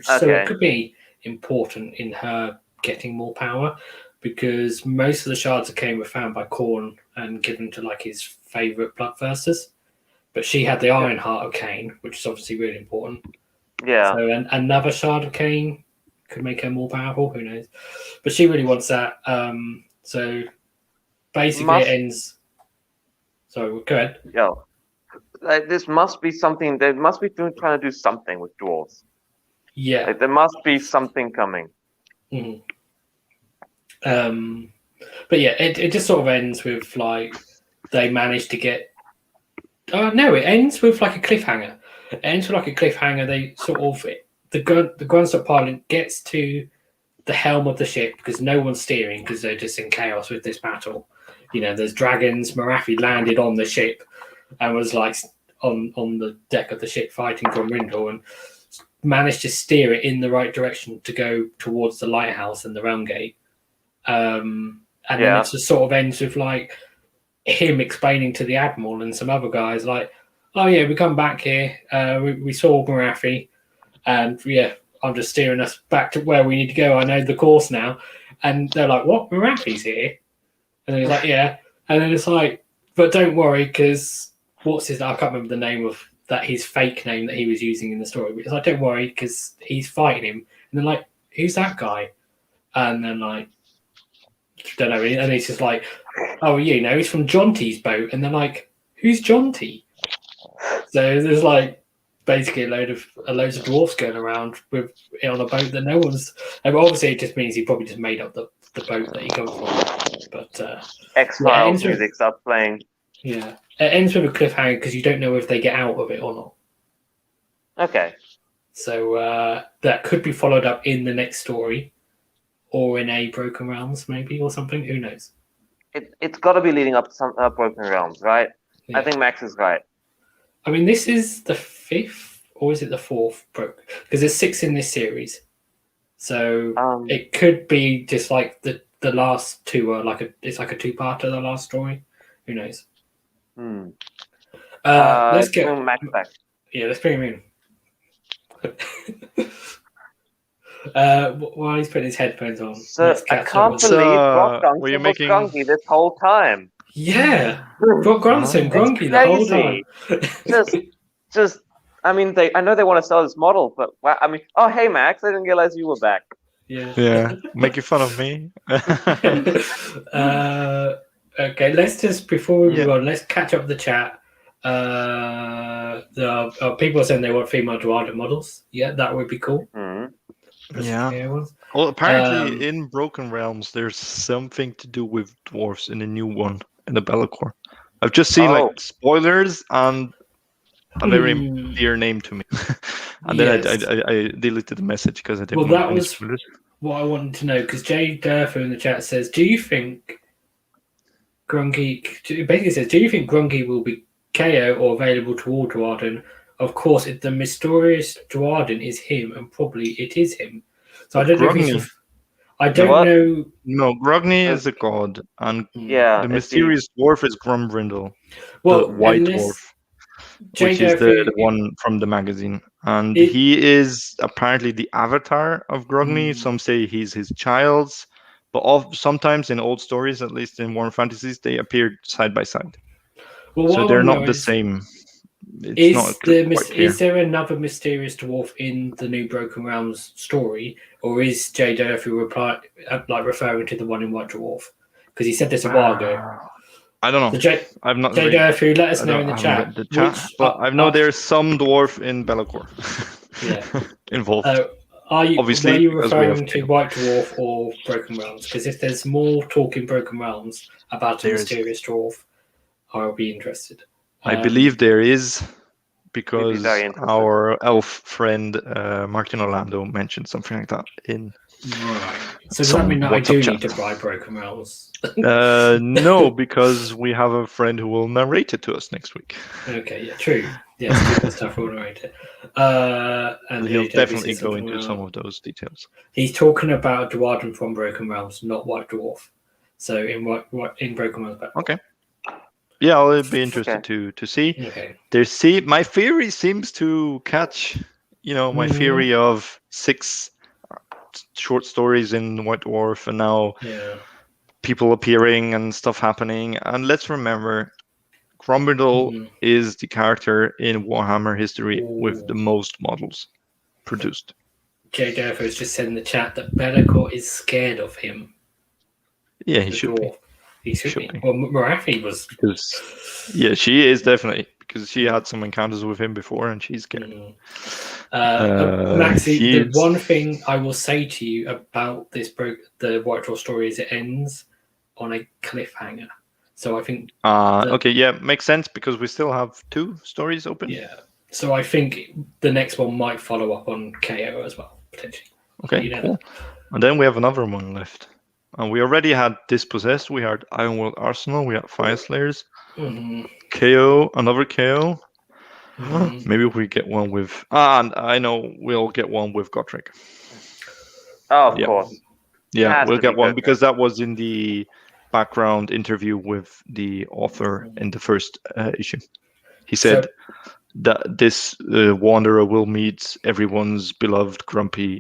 So it could be important in her getting more power because most of the shards of Cain were found by Khorne and given to like his favorite bloodthirsters, but she had the Iron Heart of Cain, which is obviously really important. So another shard of Cain could make her more powerful, who knows, but she really wants that. So basically it ends. Sorry, go ahead. This must be something. They must be trying to do something with dwarves. Yeah, there must be something coming. Mm-hmm. But yeah, it just sort of ends with like they manage to get. No, it ends with like a cliffhanger. It ends with like a cliffhanger. They sort of the Grunstock pilot gets to the helm of the ship because no one's steering because they're just in chaos with this battle. You know, there's dragons. Marathi landed on the ship and was like on the deck of the ship fighting Grombrindle and managed to steer it in the right direction to go towards the lighthouse and the Realm Gate. And then it just sort of ends with like him explaining to the Admiral and some other guys like, "Oh yeah, we come back here. We saw Marathi, and yeah, I'm just steering us back to where we need to go. I know the course now." And they're like, "What? Marathi's here?" And then he's like, "Yeah." And then it's like, "But don't worry, because what's his? I can't remember the name of that. His fake name that he was using in the story. But it's like, don't worry, because he's fighting him." And they're like, "Who's that guy?" And then like, don't know. And he's just like, "Oh, you know, he's from Jonty's boat." And they're like, "Who's Jonty?" So there's like basically loads of dwarfs going around with on a boat that no one's. Obviously, it just means he probably just made up the boat that he comes from. But X-Files music starts playing. Yeah, it ends with a cliffhanger because you don't know if they get out of it or not. Okay. So that could be followed up in the next story, or in a Broken Realms maybe, or something. Who knows? It's got to be leading up to some Broken Realms, right? Yeah. I think Max is right. I mean, this is the 5th, or is it the 4th? Because there's 6 in this series, so it could be just like the last 2 are it's like a 2-parter. The last story, who knows? Let's get Max back. Yeah, let's bring him in. While he's putting his headphones on. So I can't believe Brock Johnson was making... Grungy this whole time. Yeah, Brock Johnson, Grungy the whole time. just. I mean, I know they want to sell this model, but I mean, oh hey Max, I didn't realize you were back. Yeah, making fun of me. Okay, let's just before we move on, let's catch up the chat. The people are saying they want female Dwarf models. Yeah, that would be cool. Yeah. Well, apparently in Broken Realms, there's something to do with dwarves in the new one in the Bellacore. I've just seen like spoilers and a very dear name to me, and then I deleted the message because I didn't. Well, that was what I wanted to know because Jay Durfer in the chat says, "Do you think Grungy?" Basically says, "Do you think Grungy will be KO or available to all Dwarden? Of course, if the mysterious Dwarden is him, and probably it is him. So I don't know. I don't know. No, Grogny is a god, and the mysterious dwarf is Grumbrindle, the white dwarf, which is the one from the magazine, and he is apparently the avatar of Grogny. Some say he's his child's, but sometimes in old stories, at least in Warm Fantasies, they appear side by side. Well, so they're not the same. Is there another mysterious dwarf in the new Broken Realms story, or is Jay Durfee referring to the one in White Dwarf? Because he said this a while ago. I don't know. So I've not. Jay Durfee, let us know in the chat. But I know there's some dwarf in Bellacore. Involved. Were you referring to to White Dwarf or Broken Realms? Because if there's more talk in Broken Realms about a mysterious dwarf, I'll be interested. I believe there is, because our elf friend Martin Orlando mentioned something like that in. Right. So does that mean that I do need to buy Broken Realms? No, because we have a friend who will narrate it to us next week. Okay, yeah, true. Yes, good stuff will narrate it. And he'll definitely go into some of those details. He's talking about Dwarden from Broken Realms, not White Dwarf. So in Broken Realms. Okay. Yeah, I'll be interested to see. Okay. My theory seems to catch, my theory of 6 short stories in White Dwarf, and now people appearing and stuff happening. And let's remember, Grumbrindle is the character in Warhammer history with the most models produced. Jay Durfo has just said in the chat that Bellacore is scared of him. Yeah, he should be. He should be. Well, Marathi was. Because, she is definitely, because she had some encounters with him before and she's scared. Maxie, the one thing I will say to you about the White Dwarf story is it ends on a cliffhanger. So I think. Makes sense because we still have 2 stories open. Yeah. So I think the next one might follow up on KO as well, potentially. Okay, cool. And then we have another one left. And we already had Dispossessed, we had Ironworld Arsenal, we had Fire Slayers, KO, another KO. Maybe we get one with... and I know we'll get one with Gotrek. Oh, of course. Yeah, we'll get one because that was in the background interview with the author in the first issue. He said that this wanderer will meet everyone's beloved grumpy,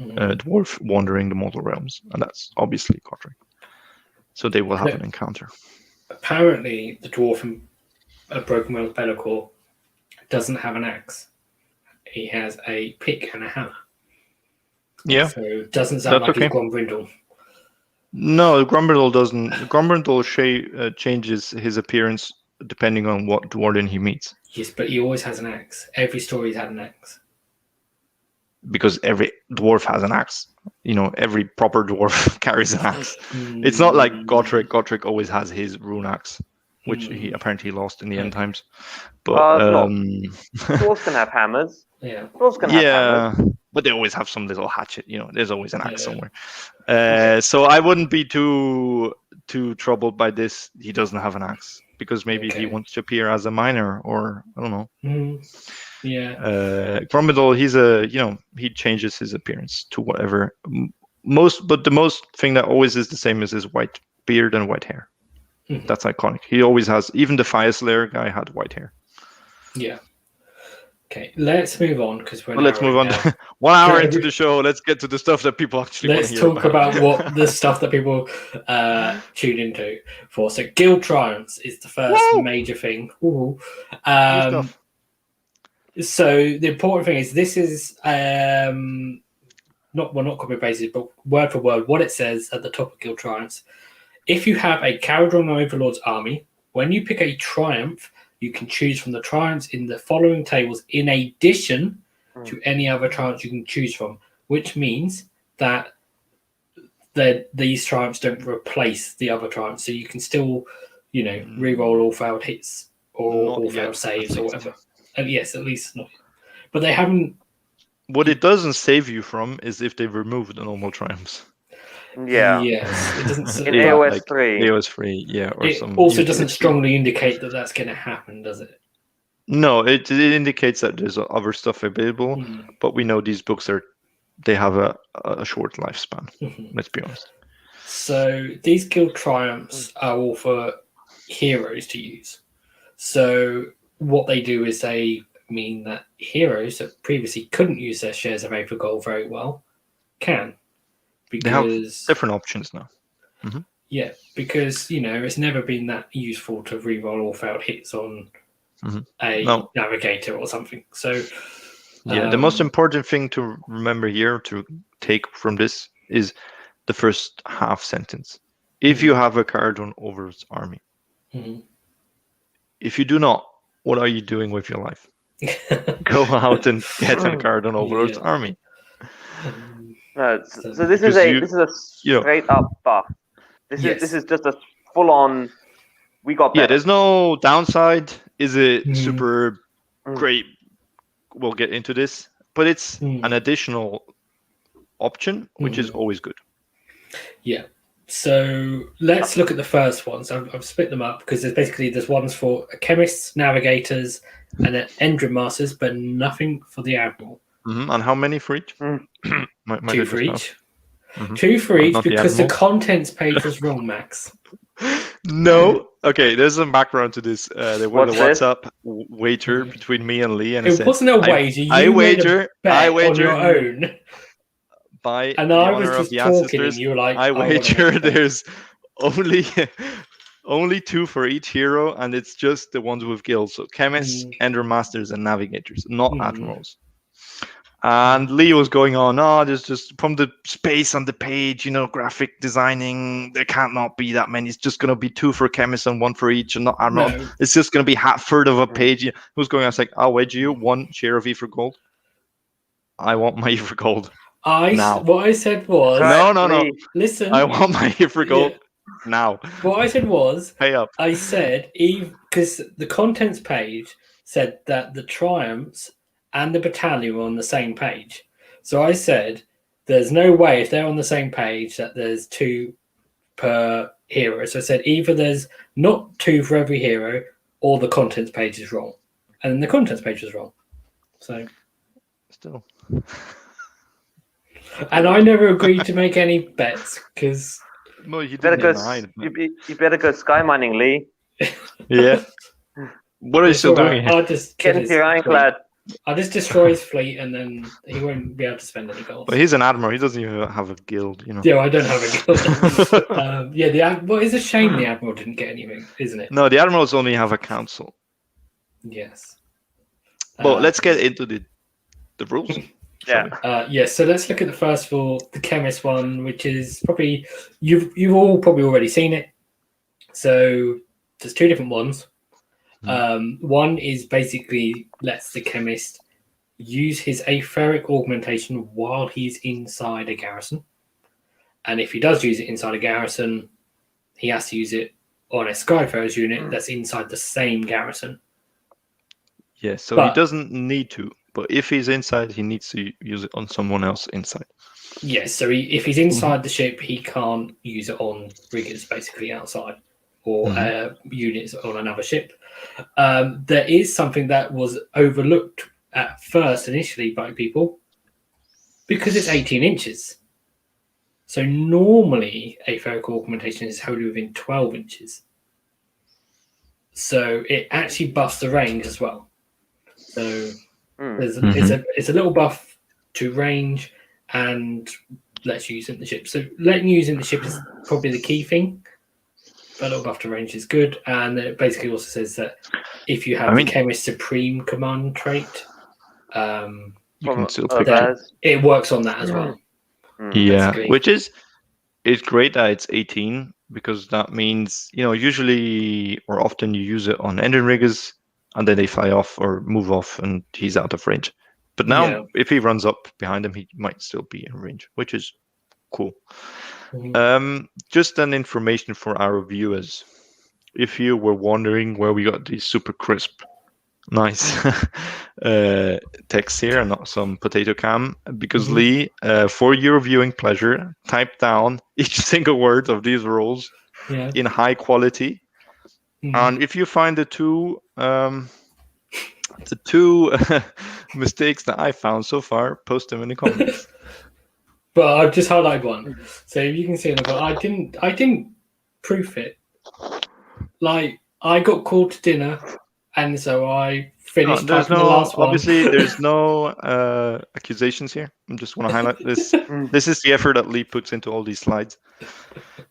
dwarf wandering the mortal realms, and that's obviously Gotrek. So they will have an encounter. Apparently, the dwarf in Broken Realms Bellacore doesn't have an axe. He has a pick and a hammer. Yeah. So it doesn't sound like he's Grumbrindle. No, Grumbrindle doesn't. Grumbrindle changes his appearance depending on what dwarden he meets. Yes, but he always has an axe. Every story's had an axe. Because every dwarf has an axe. Every proper dwarf carries an axe. It's not like Gotrek. Gotrek always has his rune axe, which he apparently lost in the end times. But dwarves can have hammers. Yeah. Dwarves can have hammers. But they always have some little hatchet. There's always an axe somewhere. So I wouldn't be too troubled by this. He doesn't have an axe because maybe he Okay. wants to appear as a miner, or I don't know. Yeah. Gromidal, he's he changes his appearance to whatever. But the most thing that always is the same is his white beard and white hair. That's iconic. He always has. Even the Fire Slayer guy had white hair. Yeah. Okay, let's move on because we're. Well, let's move on. 1 hour into the show. Let's get to the stuff that people actually want to hear about. Let's talk about what the stuff that people tune into for. So, Guild Triumphs is the first major thing. So the important thing is this is not copy pasted, but word for word what it says at the top of Guild Triumphs. If you have a Kharadron Overlords army, when you pick a Triumph, you can choose from the triumphs in the following tables in addition to any other triumphs you can choose from, which means that these triumphs don't replace the other triumphs. So you can still, re-roll all failed hits or all failed saves or whatever. And yes, at least not. But they haven't. What it doesn't save you from is if they remove the normal triumphs. Yeah. Yes, it doesn't. In AOS 3. AOS 3, yeah. Or it also doesn't strongly indicate that that's going to happen, does it? No, it indicates that there's other stuff available, but we know these books they have a short lifespan. Let's be honest. So these Guild Triumphs are all for heroes to use. So what they do is they mean that heroes that previously couldn't use their shares of Aether Gold very well can. Because, they have different options now. Yeah, because it's never been that useful to reroll all failed hits on a navigator or something. So the most important thing to remember here to take from this is the first half sentence. If you have a Kharadron Overlords army, if you do not, what are you doing with your life? Go out and get a Kharadron Overlords army. So this is a straight up buff. This is just a full on. We got better. Yeah, there's no downside. Is it super great? We'll get into this, but it's an additional option, which is always good. Yeah. So let's look at the first ones. I've split them up because there's ones for chemists, navigators, and Endrimasters, but nothing for the admiral. And how many for each? 2 for each. 2 for each because the contents page was wrong, Max. No. Okay, there's some background to this. There was a WhatsApp wager between me and Lee, and it wasn't a wager. I wager on your own. By and I was just talking, and you were like, I wager there's only 2 for each hero, and it's just the ones with guilds. So chemists, Endrimasters, and navigators, not admirals. And Lee was going on, there's just from the space on the page, graphic designing, there can't not be that many. It's just going to be 2 for chemists and 1 for each, and not admiral. No. It's just going to be half third of a page. He was going, I was like, I'll wager you 1 share of Aether Gold. I want my Aether Gold. What I said was... No. Listen. I want my Aether Gold now. What I said was... Pay up. I said, because the contents page said that the triumphs and the battalion were on the same page. So I said, there's no way if they're on the same page that there's 2 per hero. So I said, either there's not 2 for every hero or the contents page is wrong. And then the contents page was wrong. So... Still... And I never agreed to make any bets because... Well, you better go sky mining, Lee. Yeah. What are you still doing here? I'll just get into your ironclad. I'll just destroy his fleet and then he won't be able to spend any gold. But he's an admiral. He doesn't even have a guild, Yeah, I don't have a guild. It's a shame the admiral didn't get anything, isn't it? No, the admirals only have a council. Yes. Well, let's get into the rules. So let's look at the first of all, the chemist one, which is probably you've all probably already seen it. So there's 2 different ones. One is basically lets the chemist use his Aetheric augmentation while he's inside a garrison, and if he does use it inside a garrison, he has to use it on a Skyfarer's unit that's inside the same garrison. Yes, so he doesn't need to. But if he's inside, he needs to use it on someone else inside. Yes, so if he's inside the ship, he can't use it on riggers basically outside. or units on another ship. There is something that was overlooked at first initially by people because it's 18 inches. So normally Aetheric augmentation is wholly within 12 inches. So it actually buffs the range as well. So it's a little buff to range and lets you use it in the ship. So letting you use it in the ship is probably the key thing. But a little buff to range is good. And it basically also says that if you have the Chemist Supreme command trait, you can still pick it works on that as well. Yeah, which is great that it's 18, because that means, usually or often you use it on engine riggers and then they fly off or move off and he's out of range. But now if he runs up behind him, he might still be in range, which is cool. Just an information for our viewers. If you were wondering where we got these super crisp, nice text here and not some potato cam, because Lee, for your viewing pleasure, typed down each single word of these rules in high quality. And if you find the two mistakes that I found so far, post them in the comments. But I've just highlighted one, so you can see in the comment. I didn't proof it. Like, I got called to dinner, and so I finished typing the last one. Obviously, there's no accusations here. I just want to highlight this. This is the effort that Lee puts into all these slides.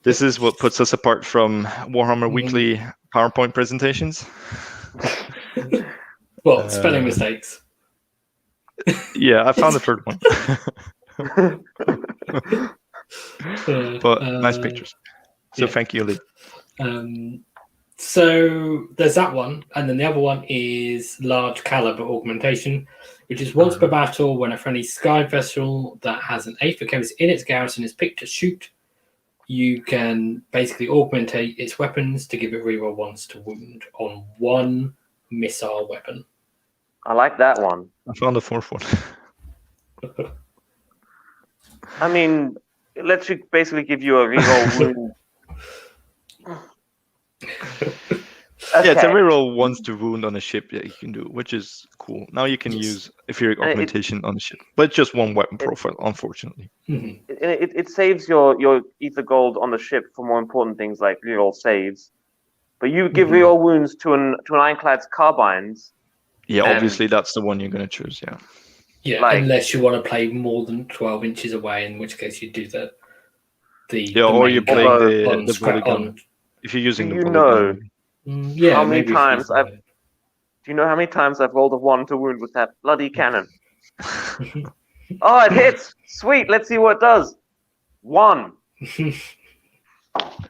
This is what puts us apart from Warhammer Weekly PowerPoint presentations. Well, spelling mistakes. Yeah, I found the third one. But nice pictures. So thank you, Lee. So there's that one, and then the other one is large caliber augmentation, which is once per battle when a friendly sky vessel that has an Aether Khemist in its garrison is picked to shoot, you can basically augmentate its weapons to give it reroll once to wound on one missile weapon. I like that one. I found the fourth one. I mean, it lets you basically give you a reroll wound. Yeah, it's a reroll once to wound on a ship that you can do, which is cool. Now you can use Aetheric augmentation on the ship, but just one weapon profile, unfortunately. It saves your ether gold on the ship for more important things like reroll saves. But you give reroll wounds to an ironclad's carbines. Yeah, obviously that's the one you're going to choose. Yeah. Yeah, unless you want to play more than 12 inches away, in which case you do the or you play the volley gun. If you're using the volley gun. How many times do you know how many times I've rolled a 1 to wound with that bloody cannon? Oh, it hits! Sweet, let's see what it does. 1.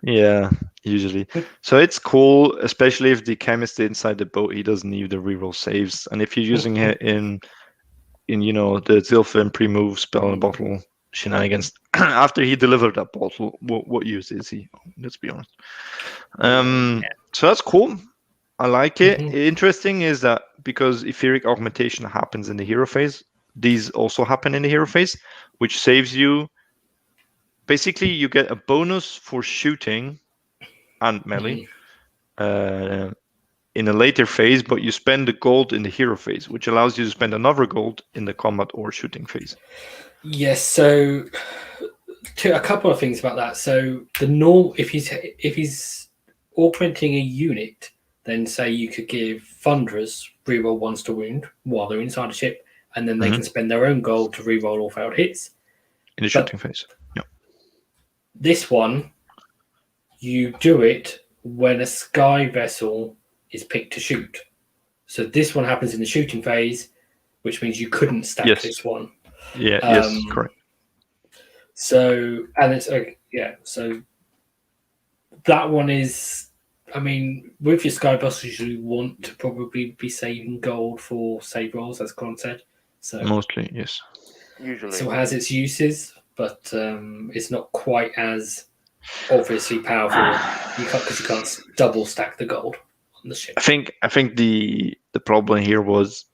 Yeah, usually. So it's cool, especially if the chemist is inside the boat, he doesn't need the reroll saves. And if you're using it in the Zilfin pre-move spell in a bottle shenanigans, after he delivered that bottle, what use is he? Let's be honest. So that's cool. I like it. Interesting is that because Aetheric augmentation happens in the hero phase, these also happen in the hero phase, which saves you. Basically, you get a bonus for shooting and melee in a later phase, but you spend the gold in the hero phase, which allows you to spend another gold in the combat or shooting phase. Yes, so a couple of things about that. So if he's augmenting a unit, then say you could give Thunderers reroll once to wound while they're inside a ship, and then they can spend their own gold to reroll all failed hits. In the shooting phase. Yeah. This one, you do it when a sky vessel is picked to shoot. So this one happens in the shooting phase, which means you couldn't stack this one. Yeah, yes, correct. So, and it's so that one is, I mean, with your sky vessels, you want to probably be saving gold for save rolls, as Con said. So mostly, yes. Usually. So it has its uses, but it's not quite as obviously powerful because you can't double stack the gold on the ship. I think the problem here was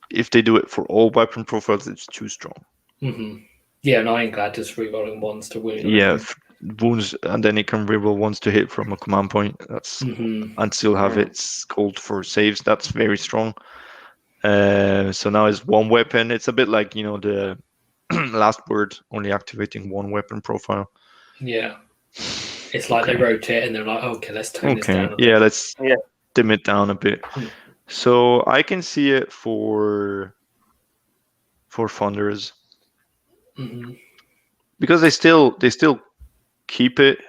if they do it for all weapon profiles, it's too strong. Yeah, and Ironclad just rerolling ones to wound. Yeah, wounds, and then it can reroll once to hit from a command point. That's and still have its gold for saves. That's very strong. So now it's one weapon. It's a bit like the last word, only activating one weapon profile. Yeah. It's like they wrote it and they're like, okay, let's tone this down a bit. Yeah, let's dim it down a bit. So I can see it for funders. Because they still keep it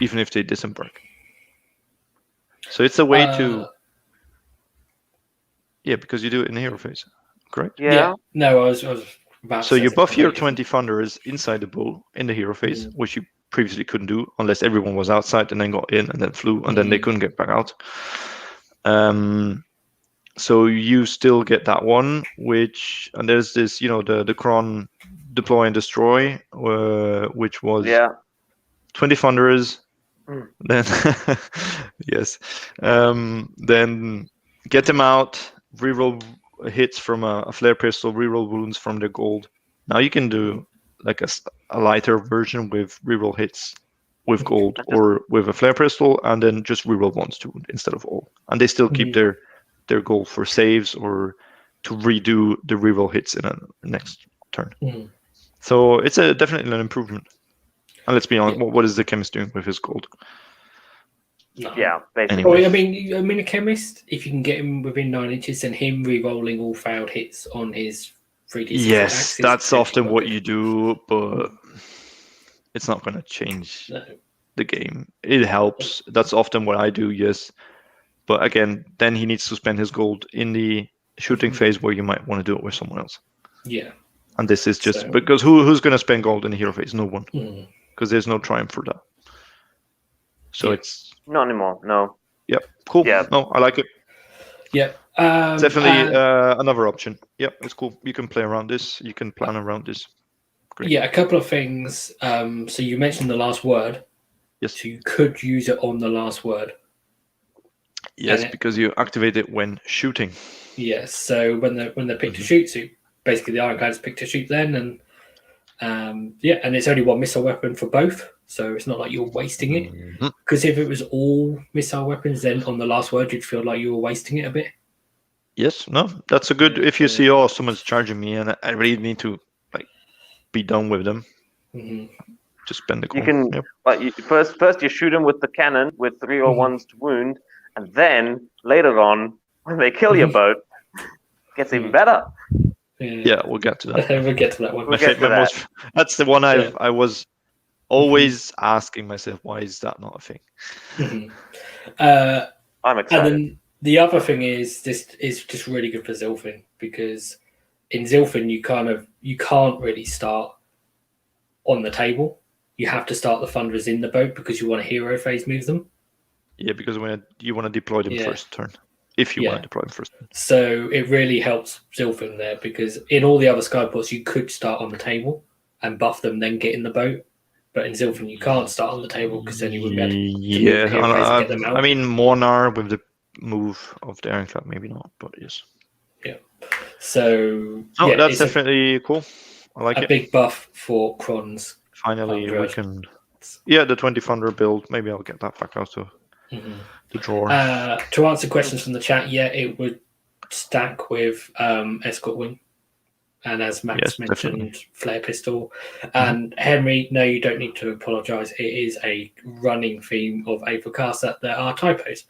even if they disembark. So it's a way to because you do it in the hero phase, correct? Yeah. No, I was about so to you say buff your something 20 funders inside the bow in the hero phase, which you previously couldn't do unless everyone was outside and then got in and then flew and then they couldn't get back out. So you still get that one, and there's this, the Kron deploy and destroy, which was 20 funders. Then yes, then get them out, reroll hits from a flare pistol, reroll wounds from their gold. Now you can do like a lighter version with reroll hits with gold or with a flare pistol, and then just reroll once to wound instead of all, and they still keep their gold for saves or to redo the reroll hits in a next turn. So it's definitely an improvement. And let's be honest, what is the chemist doing with his gold? No. Yeah, basically. Anyway. I mean, a chemist, if you can get him within 9 inches, and him re-rolling all failed hits on his 3d6 yes, that's often what you do, but it's not going to change the game. It helps. That's often what I do, yes. But again, then he needs to spend his gold in the shooting phase where you might want to do it with someone else. Yeah. And this is just because who's going to spend gold in the hero phase? No one. Because there's no triumph for that. So it's not anymore. No. Yep. Cool. Yeah. No, I like it. Yep. Definitely another option. Yep, it's cool. You can play around this. You can plan around this. Great. Yeah, a couple of things. So you mentioned the last word. Yes. So you could use it on the last word. Yes, because you activate it when shooting. Yes. So when they pick to shoot, so basically the Ironclads pick to shoot then, and and it's only one missile weapon for both, so it's not like you're wasting it. Because if it was all missile weapons, then on the last word you'd feel like you were wasting it a bit. Yes, no, that's a good. If you see, someone's charging me, and I really need to be done with them. Just spend the gold. You can first you shoot them with the cannon with 3 or 1s to wound, and then later on when they kill your boat, it gets even better. Yeah, we'll get to that. We'll get to that one. That's the one I was always asking myself, why is that not a thing? I'm excited. And then the other thing is this is just really good for Zilfin, because in Zilfin you can't really start on the table. You have to start the funders in the boat because you want to hero phase move them. Yeah, because when you want to deploy them first turn. If you want to deploy them first. So it really helps Zilfin there, because in all the other Skyports you could start on the table and buff them, then get in the boat. But in Zilfin you can't start on the table because then you wouldn't be able to move and get them out. I mean, Mornar with the move of the Ironclad, maybe not, but yes. Yeah. So that's definitely cool. I like it. A big buff for Kron's. Finally, we can. Yeah, the 20 Thunder build. Maybe I'll get that back out to the drawer. To answer questions from the chat, it would stack with Escort Wing. And as Max mentioned, Flare Pistol. And Henry, no, you don't need to apologise. It is a running theme of Aethercast that there are typos.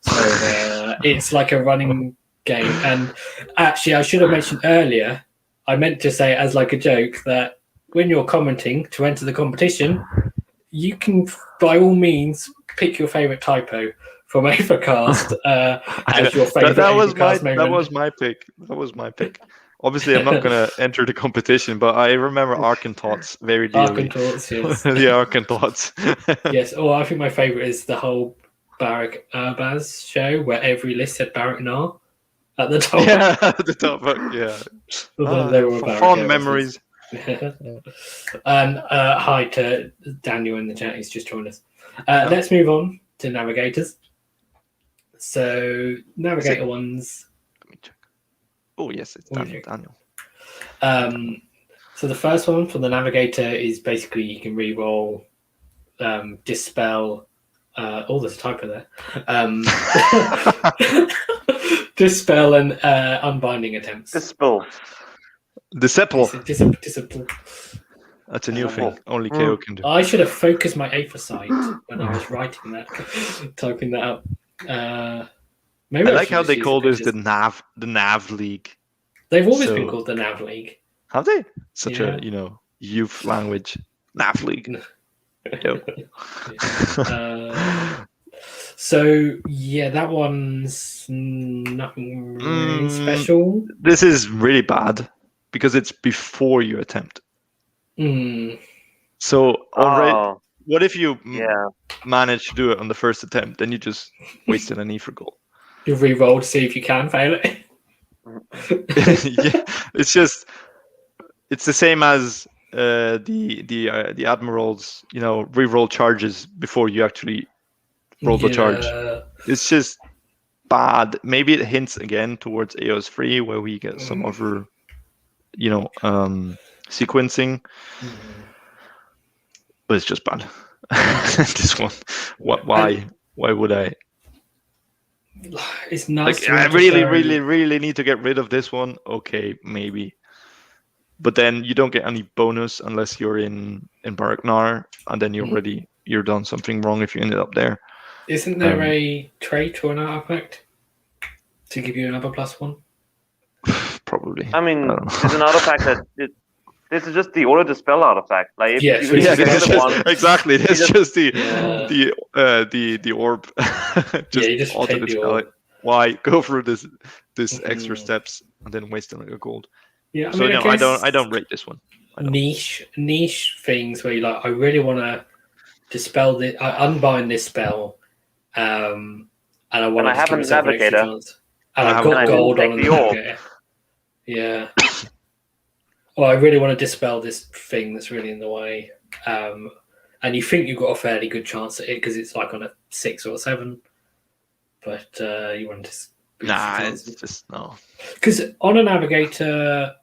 So it's like a running game. And actually, I should have mentioned earlier, I meant to say as like a joke that when you're commenting to enter the competition, you can, by all means, pick your favourite typo from Aethercast as your favourite Aethercast moment. That was my pick. Obviously, I'm not going to enter the competition, but I remember Arkanthoughts very dearly. Arkanthoughts, yes. The Arkanthoughts. Yes, I think my favourite is the whole Barak Urbaz show where every list said Barak Nar at the top. Yeah, at the top, yeah. Fond memories. And hi to Daniel in the chat, he's just joined us. Let's move on to Navigators. So, Navigator ones. Let me check. Oh, yes, it's Daniel. So, the first one from the Navigator is basically you can re-roll dispel. There's a typo there. Dispel and unbinding attempts. Dispel. Disciple. Disciple. That's a new thing. Only KO can do. I should have focused my Aether sight when I was writing that, typing that up. Maybe I like how they call this the Nav League. They've always been called the Nav League. Have they? Such a youth language. Nav League. So yeah, that one's nothing really special. This is really bad because it's before you attempt. So already, what if you manage to do it on the first attempt? Then you just wasted an Aether gold. You re-roll to see if you can fail it. Yeah, it's the same as the admirals, re-roll charges before you actually roll the charge. It's just bad. Maybe it hints again towards AOS 3 where we get some other, sequencing. But it's just bad. This one. Why would I? It's nice. I really need to get rid of this one. Okay, maybe. But then you don't get any bonus unless you're in Baraknar, and then you're done something wrong if you ended up there. Isn't there a trait or an artifact to give you another +1? Probably. I mean, there's an artifact that this is just the auto dispel artifact. Like exactly. It's just the orb. You just auto take the dispel orb. it. Why go through this extra steps and then waste a gold? Yeah, I don't rate this one. Niche things where you're like, I really want to dispel this, unbind this spell, and I want to have a navigator, and I've got gold on the navigator. Yeah. Well, I really want to dispel this thing that's really in the way, and you think you've got a fairly good chance at it because it's like on a 6 or a 7, but you want to it's just no. Because on a navigator,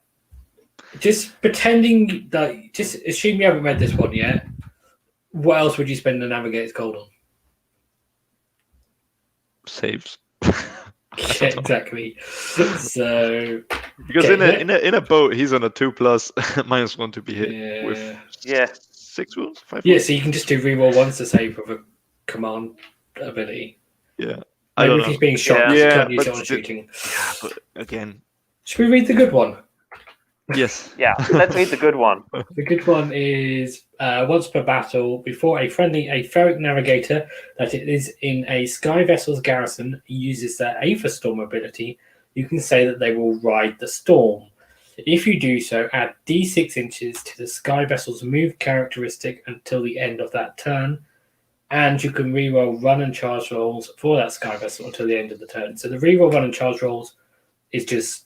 just pretending that, just assume you haven't read this one yet. What else would you spend the navigator's gold on? Saves. Yeah, exactly. So because in a boat he's on a 2+ -1 to be hit with 6 wounds, 5 wounds. So you can just do reroll once to save with a command ability. Yeah. I don't know if he's being shot. Shooting. Yeah, but again. Should we read the good one? Yes. Yeah, let's read the good one. The good one is once per battle, before a friendly Aetheric Navigator that is in a Sky Vessel's garrison uses their Aether Storm ability, you can say that they will ride the storm. If you do so, add d6 inches to the Sky Vessel's move characteristic until the end of that turn, and you can reroll run and charge rolls for that Sky Vessel until the end of the turn. So the reroll run and charge rolls is just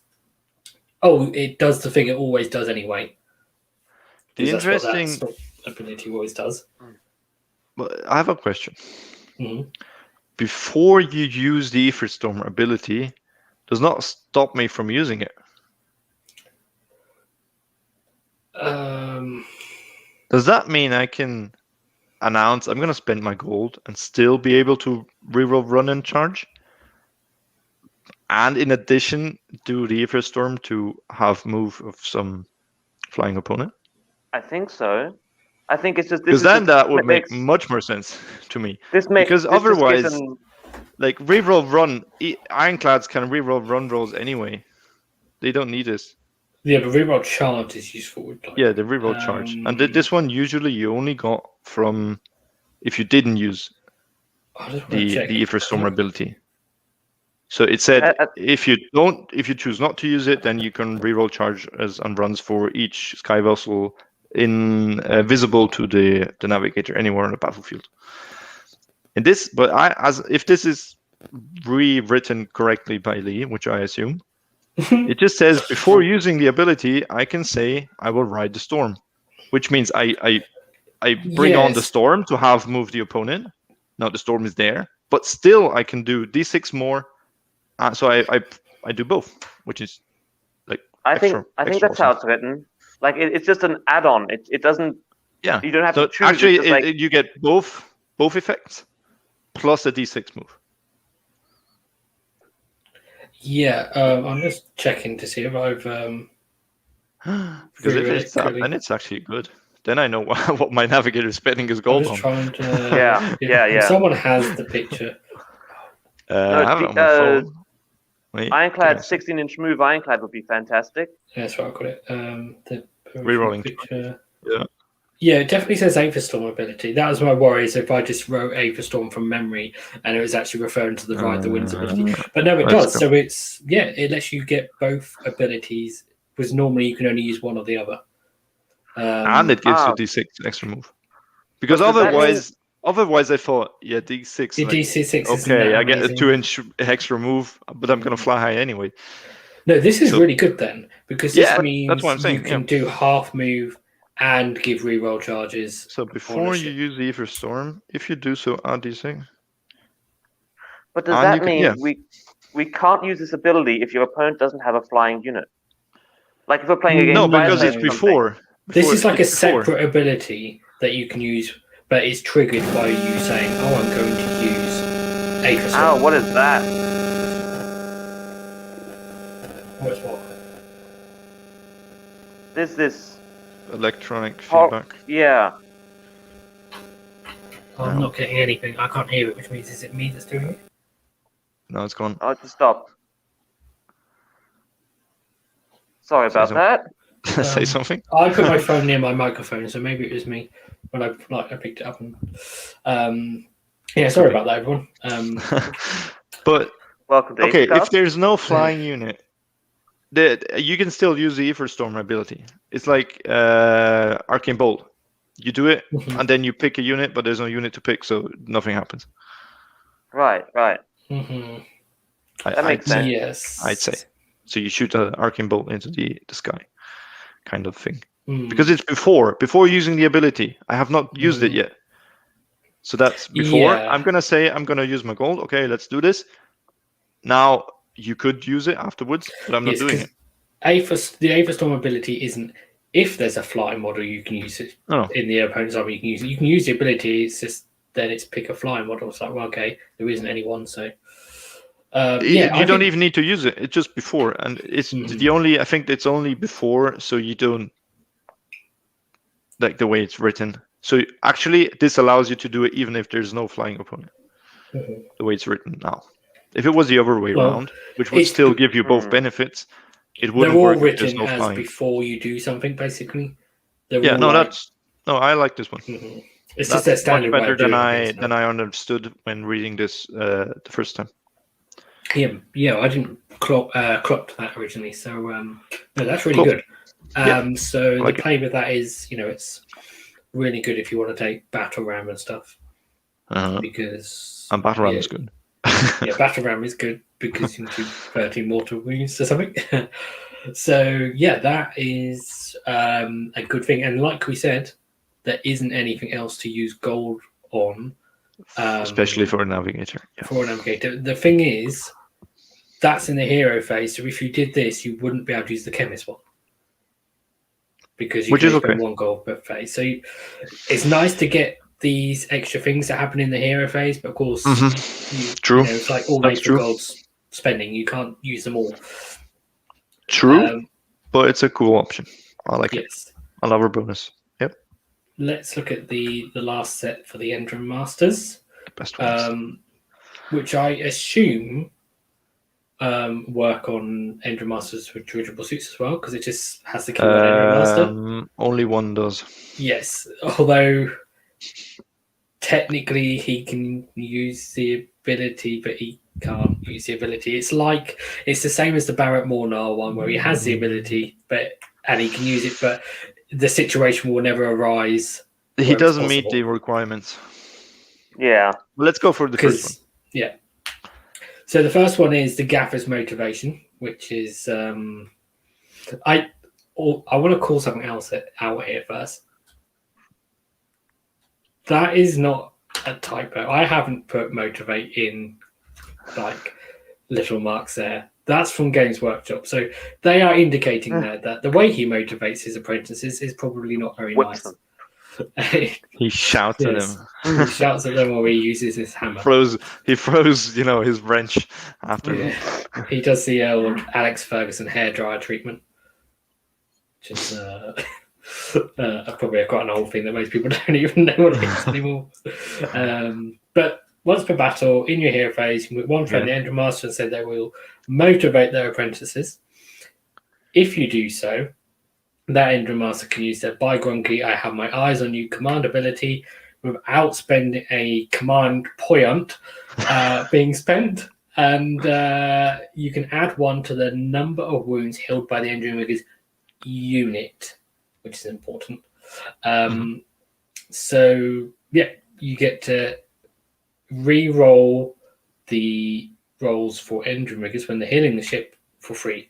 it does the thing it always does anyway. The interesting ability always does. But I have a question. Mm-hmm. Before you use the Aether Storm ability, does not stop me from using it. Does that mean I can announce I'm going to spend my gold and still be able to reroll run and charge? And in addition, do the Aether Storm to have move of some flying opponent? I think so. I think it's just because then that would make much more sense to me. Because otherwise, like reroll run, Ironclads can reroll run rolls anyway. They don't need this. Yeah, but reroll charge is useful. Yeah, the reroll charge, and this one usually you only got from if you didn't use the Aether Storm ability. So it said if you choose not to use it, then you can reroll charge and runs for each Sky Vessel visible to the navigator anywhere on the battlefield. In this, but if this is rewritten correctly by Lee, which I assume, it just says before using the ability, I can say I will ride the storm, which means I bring on the storm to have move the opponent. Now the storm is there, but still I can do d6 more. So I do both, which is like I think that's how it's written. Like it's just an add-on. It doesn't Yeah. You don't have So to choose. actually, it's just like, you get both effects plus a D6 move. Yeah, I'm just checking to see if I've Because if it's that, theoretically- then it's actually good. Then I know what my navigator is spending his I'm gold just on. trying to. Yeah. If someone has the picture. I have it on my phone. Wait, Ironclad 16-inch move Ironclad would be fantastic. Yeah, that's what I got it. The Rerolling picture. Yeah. Yeah, it definitely says Aetherstorm ability. That was my worry. So if I just wrote Aetherstorm from memory and it was actually referring to the Ride the Winds ability. But no, it does. So it's, it lets you get both abilities, because normally you can only use one or the other. And it gives you D6 extra move. Because otherwise I thought, D6. The D6 is okay, I get a amazing. 2-inch extra move, but I'm going to fly high anyway. No, this is really good then, because this means that's what I'm saying, you can do half move and give reroll charges. So before you use the Aetherstorm, if you do so, add D6. But does that mean we can't use this ability if your opponent doesn't have a flying unit? Like if we're playing against... No, because it's before. This is like a separate ability that you can use, but it's triggered by you saying, "Oh, I'm going to use Aetherstorm." Oh, what is that? What's what? There's this electronic feedback. Yeah. I'm not getting anything. I can't hear it, which means is it me that's doing it? No, it's gone. Oh, it stopped. Sorry about that. Say something. I put my phone near my microphone, so maybe it was me when I picked it up. And sorry about that, everyone. But welcome to Aethercast. If there's no flying unit, you can still use the Aetherstorm ability. It's like Arcane Bolt. You do it, and then you pick a unit, but there's no unit to pick, so nothing happens. Right. Mm-hmm. That makes sense. Yes. I'd say. So you shoot an Arcane Bolt into the sky, kind of thing. Because it's before using the ability. I have not used it yet. So that's before. Yeah. I'm going to say I'm going to use my gold. Okay, let's do this. Now, you could use it afterwards, but I'm not doing it. The Aetherstorm ability isn't if there's a flying model, you can use it in the opponent's army. You can use it. You can use the ability. It's just then it's pick a flying model. It's like, well, okay, there isn't anyone, so you don't even need to use it. It's just before, and it's the only. I think it's only before, so you don't like the way it's written. So actually, this allows you to do it even if there's no flying opponent. The way it's written now. If it was the other way around, which would still give you both benefits, it wouldn't work. They're all written as flying. Before you do something, basically. I like this one. It's just a standard much better way than I understood when reading this the first time. Yeah, I didn't clock that originally, so no, that's really good. So the play with that is, it's really good if you want to take Battle Ram and stuff, because Battle Ram is good. Battle Ram is good because you can do 13 mortal wounds or something. So that is a good thing, and like we said, there isn't anything else to use gold on. Especially for a navigator. Yeah. For a navigator. The thing is, that's in the hero phase. So if you did this, you wouldn't be able to use the chemist one. Because you can spend 1 gold per phase. So it's nice to get these extra things that happen in the hero phase, but of course, true. It's like always for gold's spending. You can't use them all. True. But it's a cool option. I like it. I love our bonus. Let's look at the last set for the Endrimasters, which I assume work on Endrimasters with dirigible suits as well, because it just has the keyword Endrimaster. Only one does. Yes, although technically he can use the ability, but he can't use the ability. It's the same as the Barrett Mornar one, where he has the ability, and he can use it, but the situation will never arise. He doesn't meet the requirements. Yeah. Let's go for the first one. Yeah. So the first one is the Gaffer's Motivation, which is I want to call something else out here first. That is not a typo. I haven't put motivate in like little marks there. That's from Games Workshop. So they are indicating there that the way he motivates his apprentices is probably not very nice. He shouts at Yes. him. He shouts at them or he uses his hammer. He throws, his wrench after them. He does the old Alex Ferguson hairdryer treatment, which is probably quite an old thing that most people don't even know what it is anymore. But once per battle, in your hero phase, you can put one friendly Endrimaster and say they will motivate their apprentices. If you do so, that Endrimaster can use their By Grunky, I have my eyes on you command ability without spending a command point being spent. And you can add 1 to the number of wounds healed by the Endrimaster's unit, which is important. So, yeah, you get to re-roll the rolls for Endrimaster when they're healing the ship for free.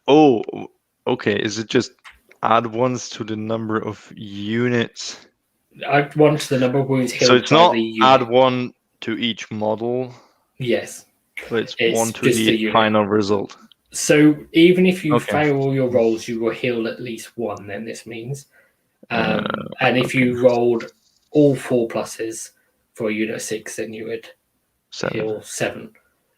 Oh, okay. Is it just add 1s to the number of units? Add 1 to the number of wounds healed So it's by not the unit. add 1 to each model, Yes. but it's 1 to just the final result. So even if you fail all your rolls, you will heal at least 1, then this means. And if you rolled all 4 pluses for a unit of 6, then you would heal 7.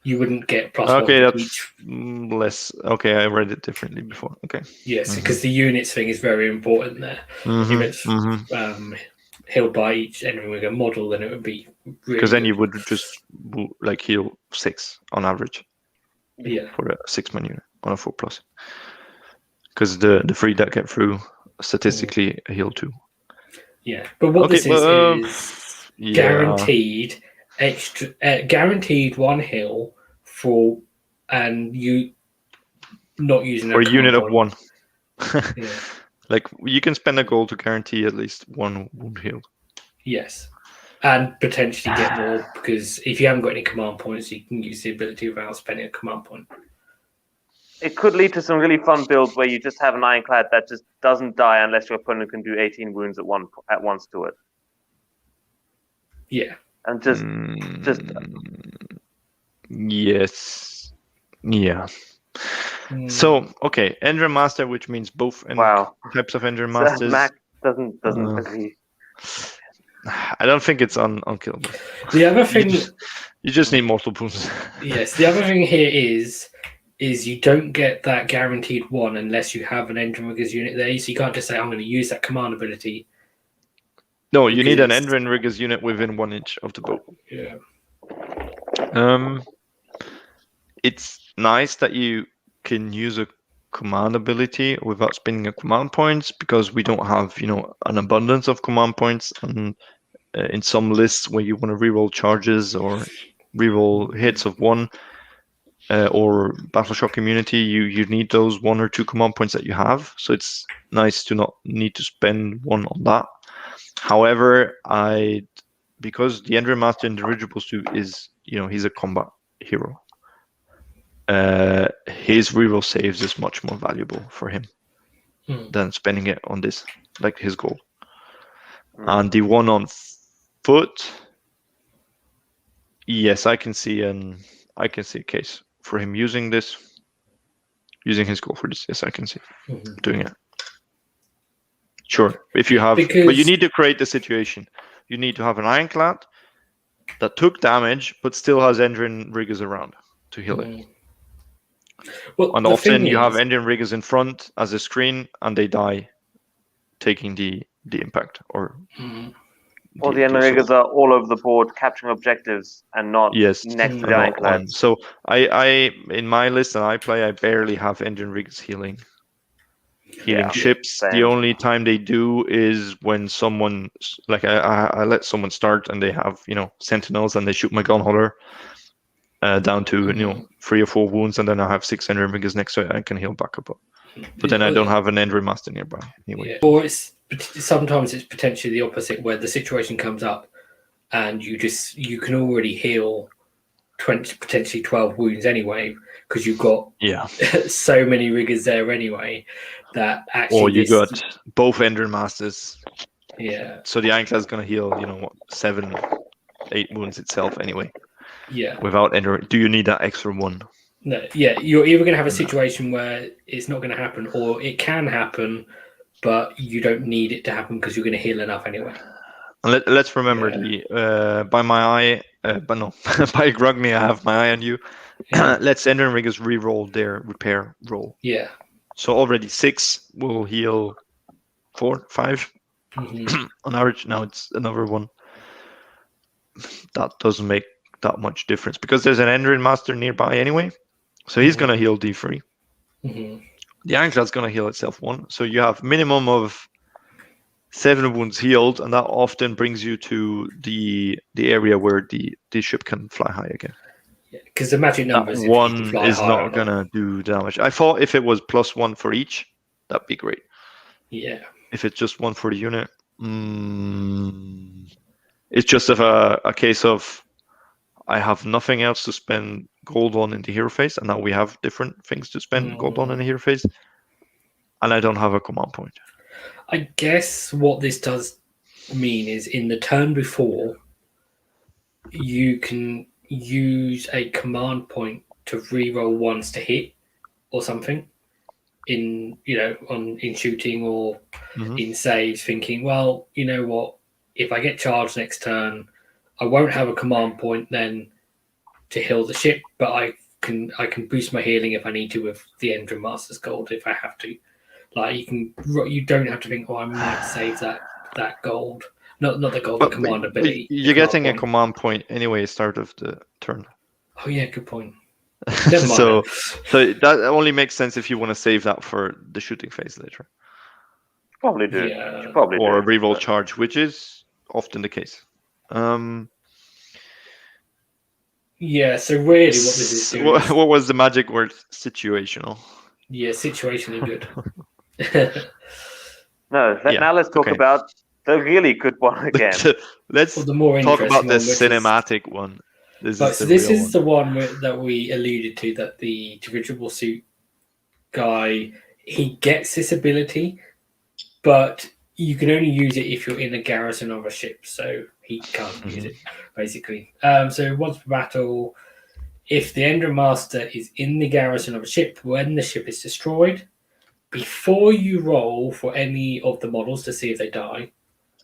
You wouldn't get plus 1 to each. Less. Okay, I read it differently before. Okay. Yes, because the units thing is very important there. If it's healed by each Endrimaster model, then it would be really because then you would just heal 6 on average. Yeah. For a 6-man unit on a 4+. Because the 3 that get through statistically heal 2. Yeah, but what this is guaranteed extra, guaranteed 1 heal for, and you not using for a unit of 1. Yeah. Like you can spend a gold to guarantee at least 1 wound healed. Yes, and potentially get more because if you haven't got any command points, you can use the ability without spending a command point. It could lead to some really fun builds where you just have an ironclad that just doesn't die unless your opponent can do 18 wounds at once to it. Yeah, and just yes, yeah. So okay, Endrimaster, which means both types of Endrimasters. So Mac doesn't really. I don't think it's unkillable. The other thing, you just need mortal wounds. Yes, the other thing here is you don't get that guaranteed 1 unless you have an Endrimaster's unit there. So you can't just say I'm going to use that command ability. No, you need an Endrimaster's unit within 1 inch of the boat. Yeah. It's nice that you can use a command ability without spending a command points because we don't have an abundance of command points, and in some lists where you want to reroll charges or reroll hits of 1 or battle shock immunity, you need those 1 or 2 command points that you have. So it's nice to not need to spend 1 on that. However, because the Endrimaster in the Dirigible suit is he's a combat hero. His reroll saves is much more valuable for him than spending it on this, like his goal. And the 1 on foot, yes, I can see a case for him using his goal for this. Yes, I can see doing it. Sure, if you have, but you need to create the situation. You need to have an ironclad that took damage but still has Endrimaster around to heal it. Well, and often you have Endrimaster in front as a screen, and they die taking the impact or. Or the Endrimasters are all over the board capturing objectives and not next to the ironclad. So I in my list that I play, I barely have Endrimaster healing ships. Same. The only time they do is when someone I let someone start and they have sentinels and they shoot my gunholder down to 3 or 4 wounds, and then I have 6 Endrimasters next to it. I can heal back up. But then I don't have an Endrimaster nearby anyway. Yeah. Or sometimes it's potentially the opposite, where the situation comes up and you can already heal 20, potentially 12 wounds anyway, because you've got so many riggers there anyway that actually. Or you got both Endrimasters. Yeah. So the ironclad is going to heal, 7, 8 wounds itself anyway. Yeah. Without do you need that extra 1? No. Yeah, you're either going to have a situation where it's not going to happen, or it can happen, but you don't need it to happen because you're going to heal enough anyway. And let's remember by my eye, but no, by Grogny, I have my eye on you. Yeah. Let's Endrimaster's re-roll their repair roll. Yeah. So already 6 will heal 4, 5 on average. Now it's another one. That doesn't make that much difference because there's an Endrimaster nearby anyway. So he's going to heal D3. The Ironclad's going to heal itself 1. So you have minimum of 7 wounds healed, and that often brings you to the area where the ship can fly high again. Because the magic number is one is not going to do damage. I thought if it was +1 for each, that'd be great. Yeah. If it's just 1 for the unit, it's just a case of I have nothing else to spend gold on in the hero phase, and now we have different things to spend gold on in the hero phase, and I don't have a command point. I guess what this does mean is in the turn before, you can use a command point to reroll ones to hit or something in shooting or in saves, thinking, well, you know what, if I get charged next turn, I won't have a command point then to heal the ship, but I can boost my healing if I need to with the Endrimaster's gold if I have to. Like you don't have to think, I might save that gold. Not the gold, the command ability. You're getting a command point anyway, start of the turn. Oh yeah, good point. Never mind. so that only makes sense if you want to save that for the shooting phase later. Probably do. Yeah. Or a reroll charge, which is often the case. Yeah, so really what this is doing... What was the magic word? Situational. Yeah, situationally good. Now let's talk about the really good one again. Let's talk about the cinematic one. This is the one that we alluded to, that the dirigible suit guy, he gets this ability, but you can only use it if you're in a garrison of a ship, so he can't use it, basically. So once per battle, if the Endrimaster is in the garrison of a ship when the ship is destroyed, before you roll for any of the models to see if they die,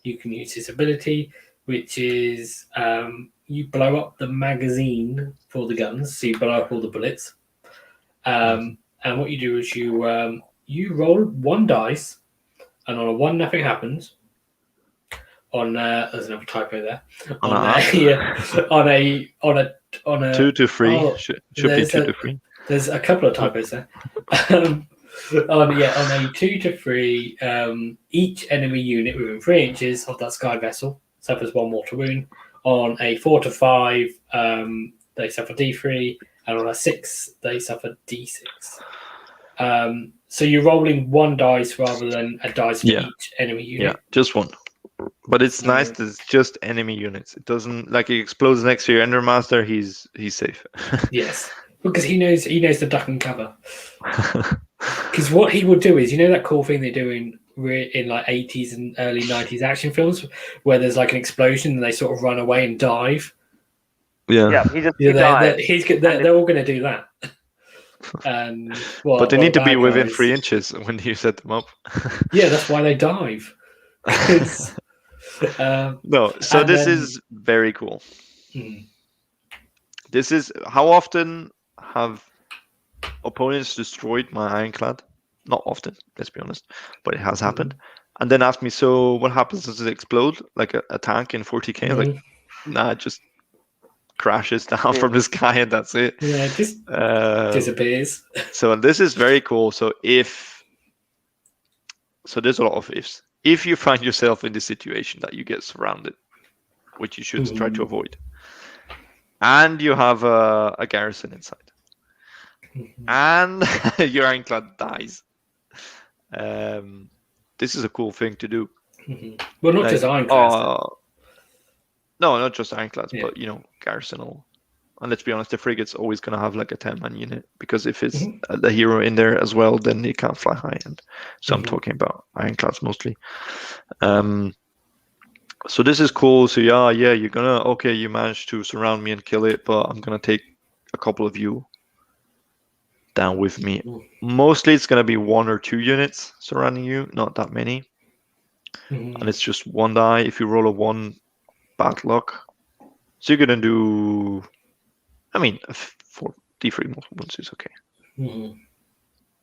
you can use this ability, which is you blow up the magazine for the guns, so you blow up all the bullets. And what you do is you roll 1 dice, and on a 1 nothing happens. On there's another typo there. On a 2 to 3 should be 2 to 3. There's a couple of typos there. On a 2 to 3, each enemy unit within 3 inches of that sky vessel suffers 1 mortal wound. On a 4 to 5, they suffer D3, and on a 6, they suffer D6. So you're rolling 1 dice rather than a dice for each enemy unit. Yeah, just 1. But it's nice that it's just enemy units. It doesn't, like, it explodes next to your Endrimaster, he's safe. Yes, because he knows the duck and cover. Because what he will do is, that cool thing they do in like 80s and early 90s action films where there's like an explosion and they sort of run away and dive. Yeah, they're all going to do that. But they need to be within 3 inches when you set them up. Yeah, that's why they dive. This is very cool. This is how often have opponents destroyed my Ironclad? Not often, let's be honest, but it has happened. And then asked me, so what happens? Does it explode like a tank in 40k? Like, nah, it just crashes down from the sky and that's it. Yeah, it just disappears. So this is very cool. So there's a lot of ifs. If you find yourself in the situation that you get surrounded, which you should try to avoid, and you have a garrison inside, and your Ironclad dies, this is a cool thing to do. Well, not just Ironclads. No, not just Ironclads, but garrisonal. And let's be honest, the frigate's always going to have like a 10-man unit, because if it's the hero in there as well, then he can't fly high. And so I'm talking about Ironclads mostly. So this is cool. So you're gonna you managed to surround me and kill it, but I'm gonna take a couple of you down with me. Mostly it's going to be 1 or 2 units surrounding you, not that many. And it's just 1 die. If you roll a 1, bad luck. So you're going to do, I mean, 4 D3 mortal wounds is okay.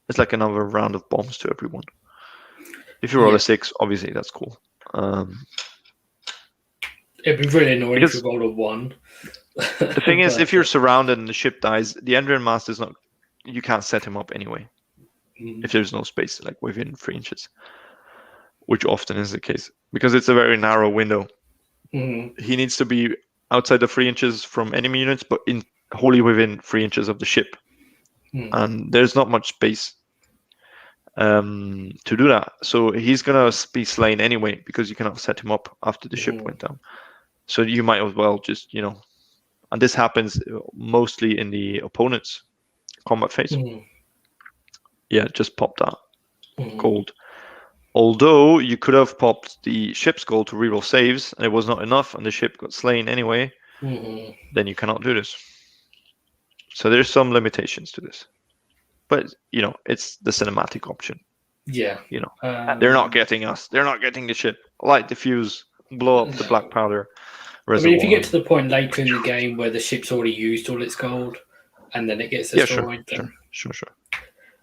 It's like another round of bombs to everyone. If you roll a 6, obviously that's cool. It'd be really annoying if you rolled a 1. The thing is, if you're surrounded and the ship dies, the Endrimaster is not. You can't set him up anyway. If there's no space, like within 3 inches, which often is the case because it's a very narrow window. He needs to be outside the 3 inches from enemy units, but wholly within 3 inches of the ship. And there's not much space to do that. So he's gonna be slain anyway because you cannot set him up after the ship went down. So you might as well just, and this happens mostly in the opponent's combat phase. Yeah, just pop that gold. Although you could have popped the ship's gold to reroll saves, and it was not enough, and the ship got slain anyway, then you cannot do this. So there's some limitations to this. But, it's the cinematic option. Yeah. They're not getting us. They're not getting the ship. Light the fuse, blow up the black powder reservoir. I mean, if you get to the point later in the game where the ship's already used all its gold, and then it gets destroyed, sure.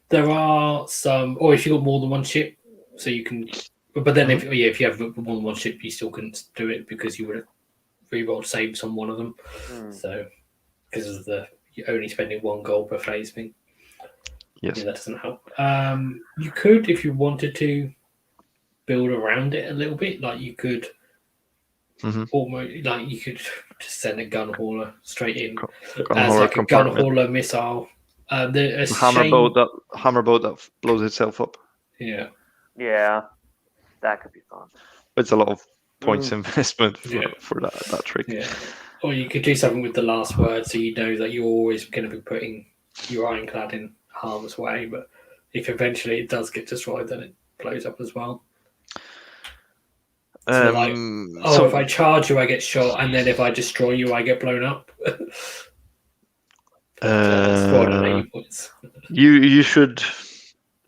There are some, or if you've got more than one ship, so you can. But then, if you have more than one ship, you still couldn't do it because you would have re-rolled saves on one of them. So, because of you're only spending 1 gold per phase thing. Yes, that doesn't help. You could, if you wanted to, build around it a little bit. Like you could almost, like you could just send a gun hauler straight in as like a gun hauler missile. Hammer boat that blows itself up. Yeah, that could be fun. It's a lot of points investment for that trick. Yeah, or you could do something with the last word, so you know that you're always going to be putting your ironclad in harm's way. But if eventually it does get destroyed, then it blows up as well. So if I charge you, I get shot, and then if I destroy you, I get blown up. You should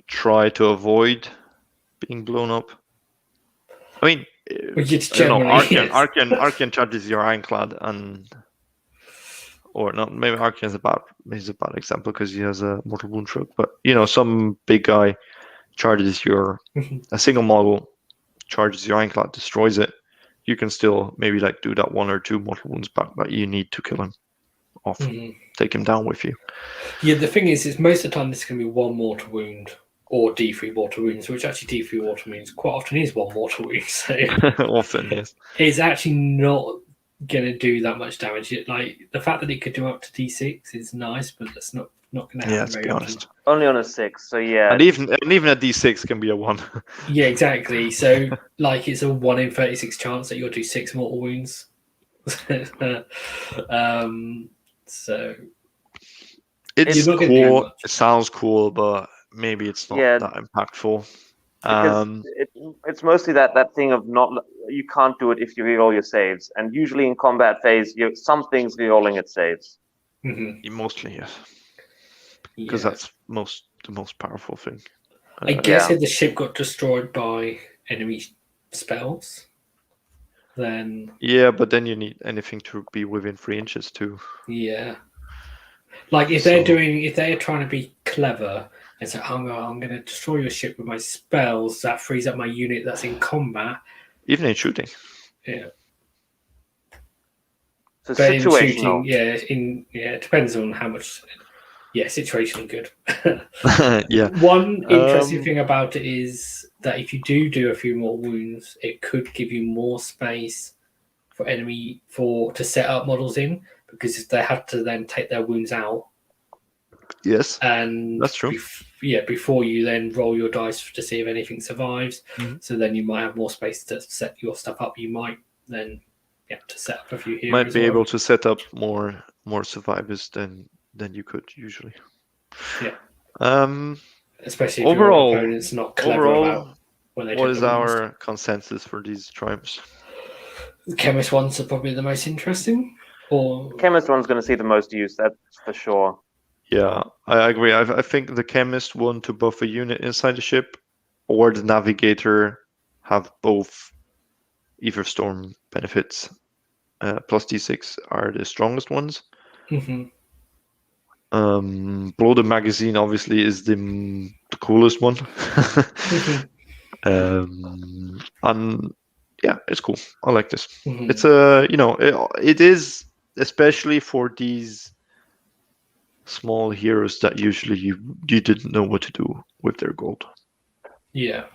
try to avoid being blown up. I mean, Archean charges your ironclad, or not. Maybe Archean is a bad example because he has a mortal wound stroke. But some big guy charges a single model charges your ironclad, destroys it. You can still maybe do that 1 or 2 mortal wounds back, but you need to kill him off, take him down with you. Yeah, the thing is most of the time this is going to be 1 mortal wound or D3 mortal wounds, which actually D3 mortal wounds quite often is 1 mortal wound. So often, yes. It's actually not going to do that much damage. Like the fact that it could do up to D6 is nice, but that's not going to happen very often. Only on a 6, so yeah. And even a D6 can be a 1. Yeah, exactly. So it's a 1 in 36 chance that you'll do 6 mortal wounds. So it's cool. It sounds cool, but maybe it's not that impactful. It's mostly that thing of you can't do it if you reroll your saves, and usually in combat phase, something's rerolling its saves. Mostly, yes, because that's the most powerful thing. I guess if the ship got destroyed by enemy spells, then but then you need anything to be within 3 inches too. Yeah, like if they're trying to be clever and say, I'm going to destroy your ship with my spells, that frees up my unit that's in combat, even in shooting. Yeah. So situational. It depends on how much. Yeah, situationally good. Yeah. One interesting thing about it is that if you do a few more wounds, it could give you more space for enemy to set up models in, because if they have to then take their wounds out. Yes, and that's true. Before you then roll your dice to see if anything survives. So then you might have more space to set your stuff up. You might then to set up a few heroes. Might be able to set up more survivors than you could usually. Yeah. Especially if your opponent's not clever about when they. What is our consensus for these triumphs? The Khemist ones are probably the most interesting. Or Khemist one's going to see the most use, that's for sure. Yeah, I agree. I think the Chemist one to buff a unit inside the ship, or the Navigator have both Ether Storm benefits. Plus D6 are the strongest ones. Mhm. Blow the Magazine obviously is the coolest one. Mhm. And yeah, it's cool. I like this. Mhm. It's it is especially for these small heroes that usually you didn't know what to do with their gold, Yeah.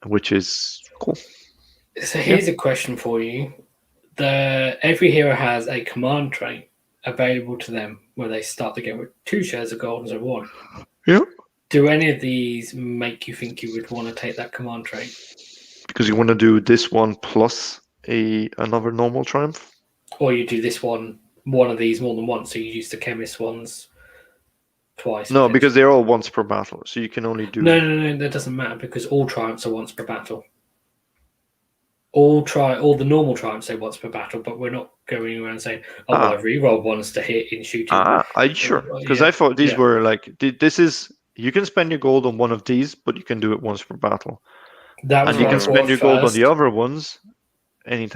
which is cool. So here's a question for you. Every hero has a command trait available to them where they start the game with 2 shares of gold instead of 1. Yeah. Do any of these make you think you would want to take that command trait? Because you want to do this one plus another normal triumph. Or you do this one of these more than once, so you use the chemist ones twice. No, because they're all once per battle, so you can only do. No, that doesn't matter because all triumphs are once per battle. All the normal triumphs say once per battle, but we're not going around saying, "Oh, well, I've re-rolled ones to hit in shooting." Are you sure? Because I thought these were like this is you can spend your gold on one of these, but you can do it once per battle. That was and you can spend your gold on first. the other ones. How No,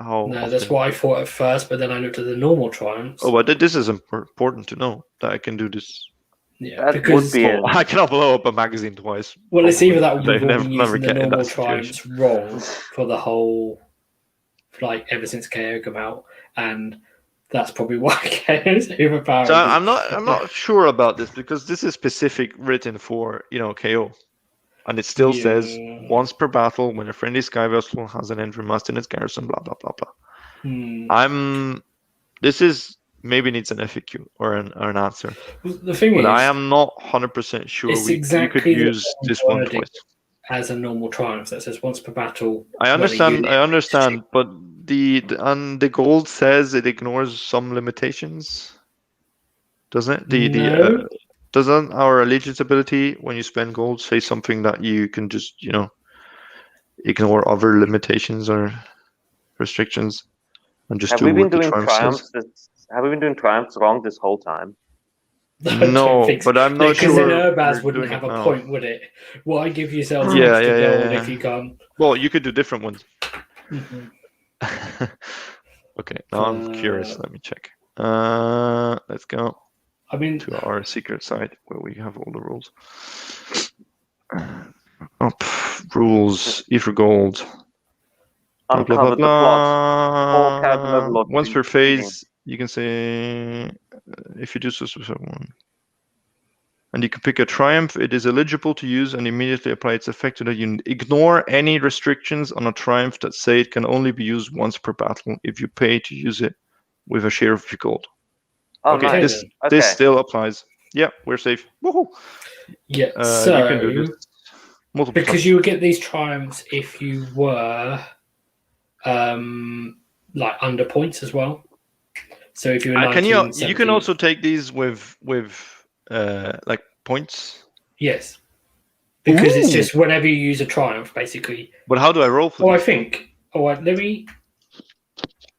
often? that's what I thought at first, but then I looked at the normal triumphs. Oh, but this is important to know that I can do this. Yeah, That because would be I cannot blow up a magazine twice. well, it's either that or They we've all been never using the get in normal that situation. triumphs wrong for the whole, like ever since KO came out, and that's probably why KO is overpowered. So I'm not sure about this because this is specific written for KO, and it still says once per battle when a friendly sky vessel has an Endrimaster in its garrison. Blah blah blah blah. This is maybe needs an FAQ or an answer. The thing but is, I am not 100% sure you could use this one twice. As a normal triumph that says once per battle. I understand, but the gold says it ignores some limitations, doesn't it? No. Doesn't our allegiance ability when you spend gold say something that you can just ignore other limitations or restrictions and just do what the triumph says? Have we been doing triumphs wrong this whole time? No, but I'm not sure. Because then Urbaz wouldn't have a point, would it? Why give yourself extra gold if you can't? Well, you could do different ones. Mm-hmm. Okay, now I'm curious. Let me check. Let's go. To our secret site where we have all the rules. Rules. Ether gold. Uncover the plot. Once per phase, you can say if you do so, and you can pick a triumph. It is eligible to use and immediately apply its effect to the unit. Ignore any restrictions on a triumph that say it can only be used once per battle if you pay to use it with a share of your gold. Oh, okay, nice. This still applies. Yeah, we're safe. Woohoo! Yeah, so you can do this multiple because times. you would get these triumphs if you were like under points as well. So if you're you can also take these with like points. Yes, because it's just whenever you use a triumph, basically. But how do I roll for?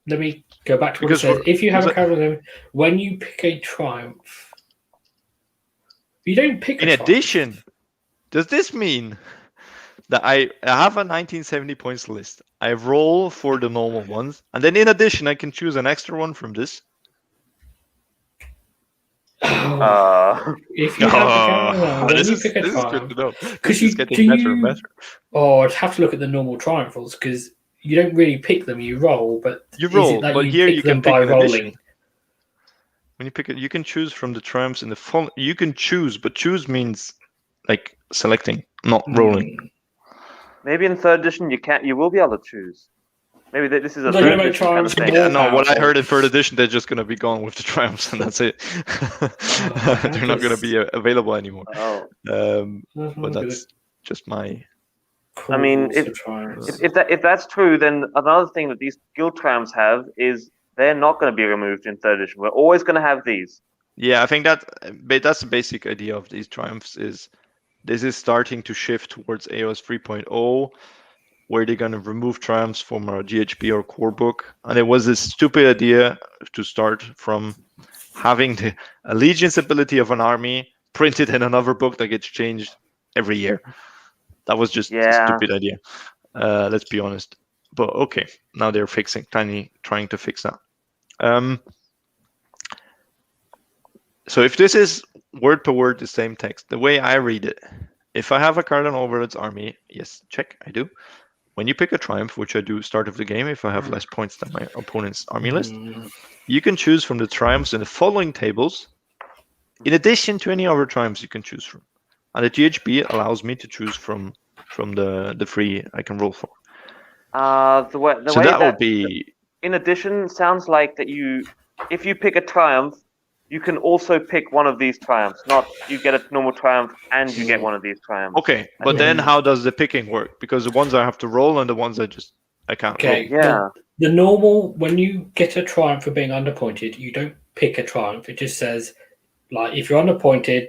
Let me go back to what it says. If you have a Kharadron, when you pick a triumph, you don't pick. In addition, does this mean that I have a 1970 points list? I roll for the normal ones, and then in addition, I can choose an extra one from this. If you have when you pick a triumph, because you getting better and better. Oh, I'd have to look at the normal triumphals because you don't really pick them; you roll. But you roll, but here you can pick by rolling. When you pick it, you can choose from the triumphs in the fall. You can choose, but choose means like selecting, not rolling. Maybe in 3rd edition you will be able to choose. Maybe this is a 3rd edition kind of thing. No, what I heard in 3rd edition, they're just going to be gone with the triumphs, and that's it. They're not going to be available anymore. But that's just my. I mean, if that's true, then another thing that these guild triumphs have is they're not going to be removed in 3rd edition. We're always going to have these. Yeah, I think that's the basic idea of these triumphs. Is this is starting to shift towards AOS 3.0. Where they're going to remove triumphs from our GHB or core book. And it was a stupid idea to start from having the allegiance ability of an army printed in another book that gets changed every year. That was just a stupid idea. Let's be honest. But okay, now they're trying to fix that. So if this is word per word the same text, the way I read it, if I have a Kharadron Overlords army, yes, check, I do. When you pick a triumph, which I do start of the game, if I have less points than my opponent's army list, you can choose from the triumphs in the following tables, in addition to any other triumphs you can choose from. And the GHB allows me to choose from the three I can roll for. The way that will be. In addition, sounds like that if you pick a triumph, you can also pick one of these triumphs. Not you get a normal triumph and you get one of these triumphs. Okay, but then how does the picking work? Because the ones I have to roll and the ones I can't roll. Yeah. The normal, when you get a triumph for being underpointed, you don't pick a triumph. It just says, like, if you're underpointed,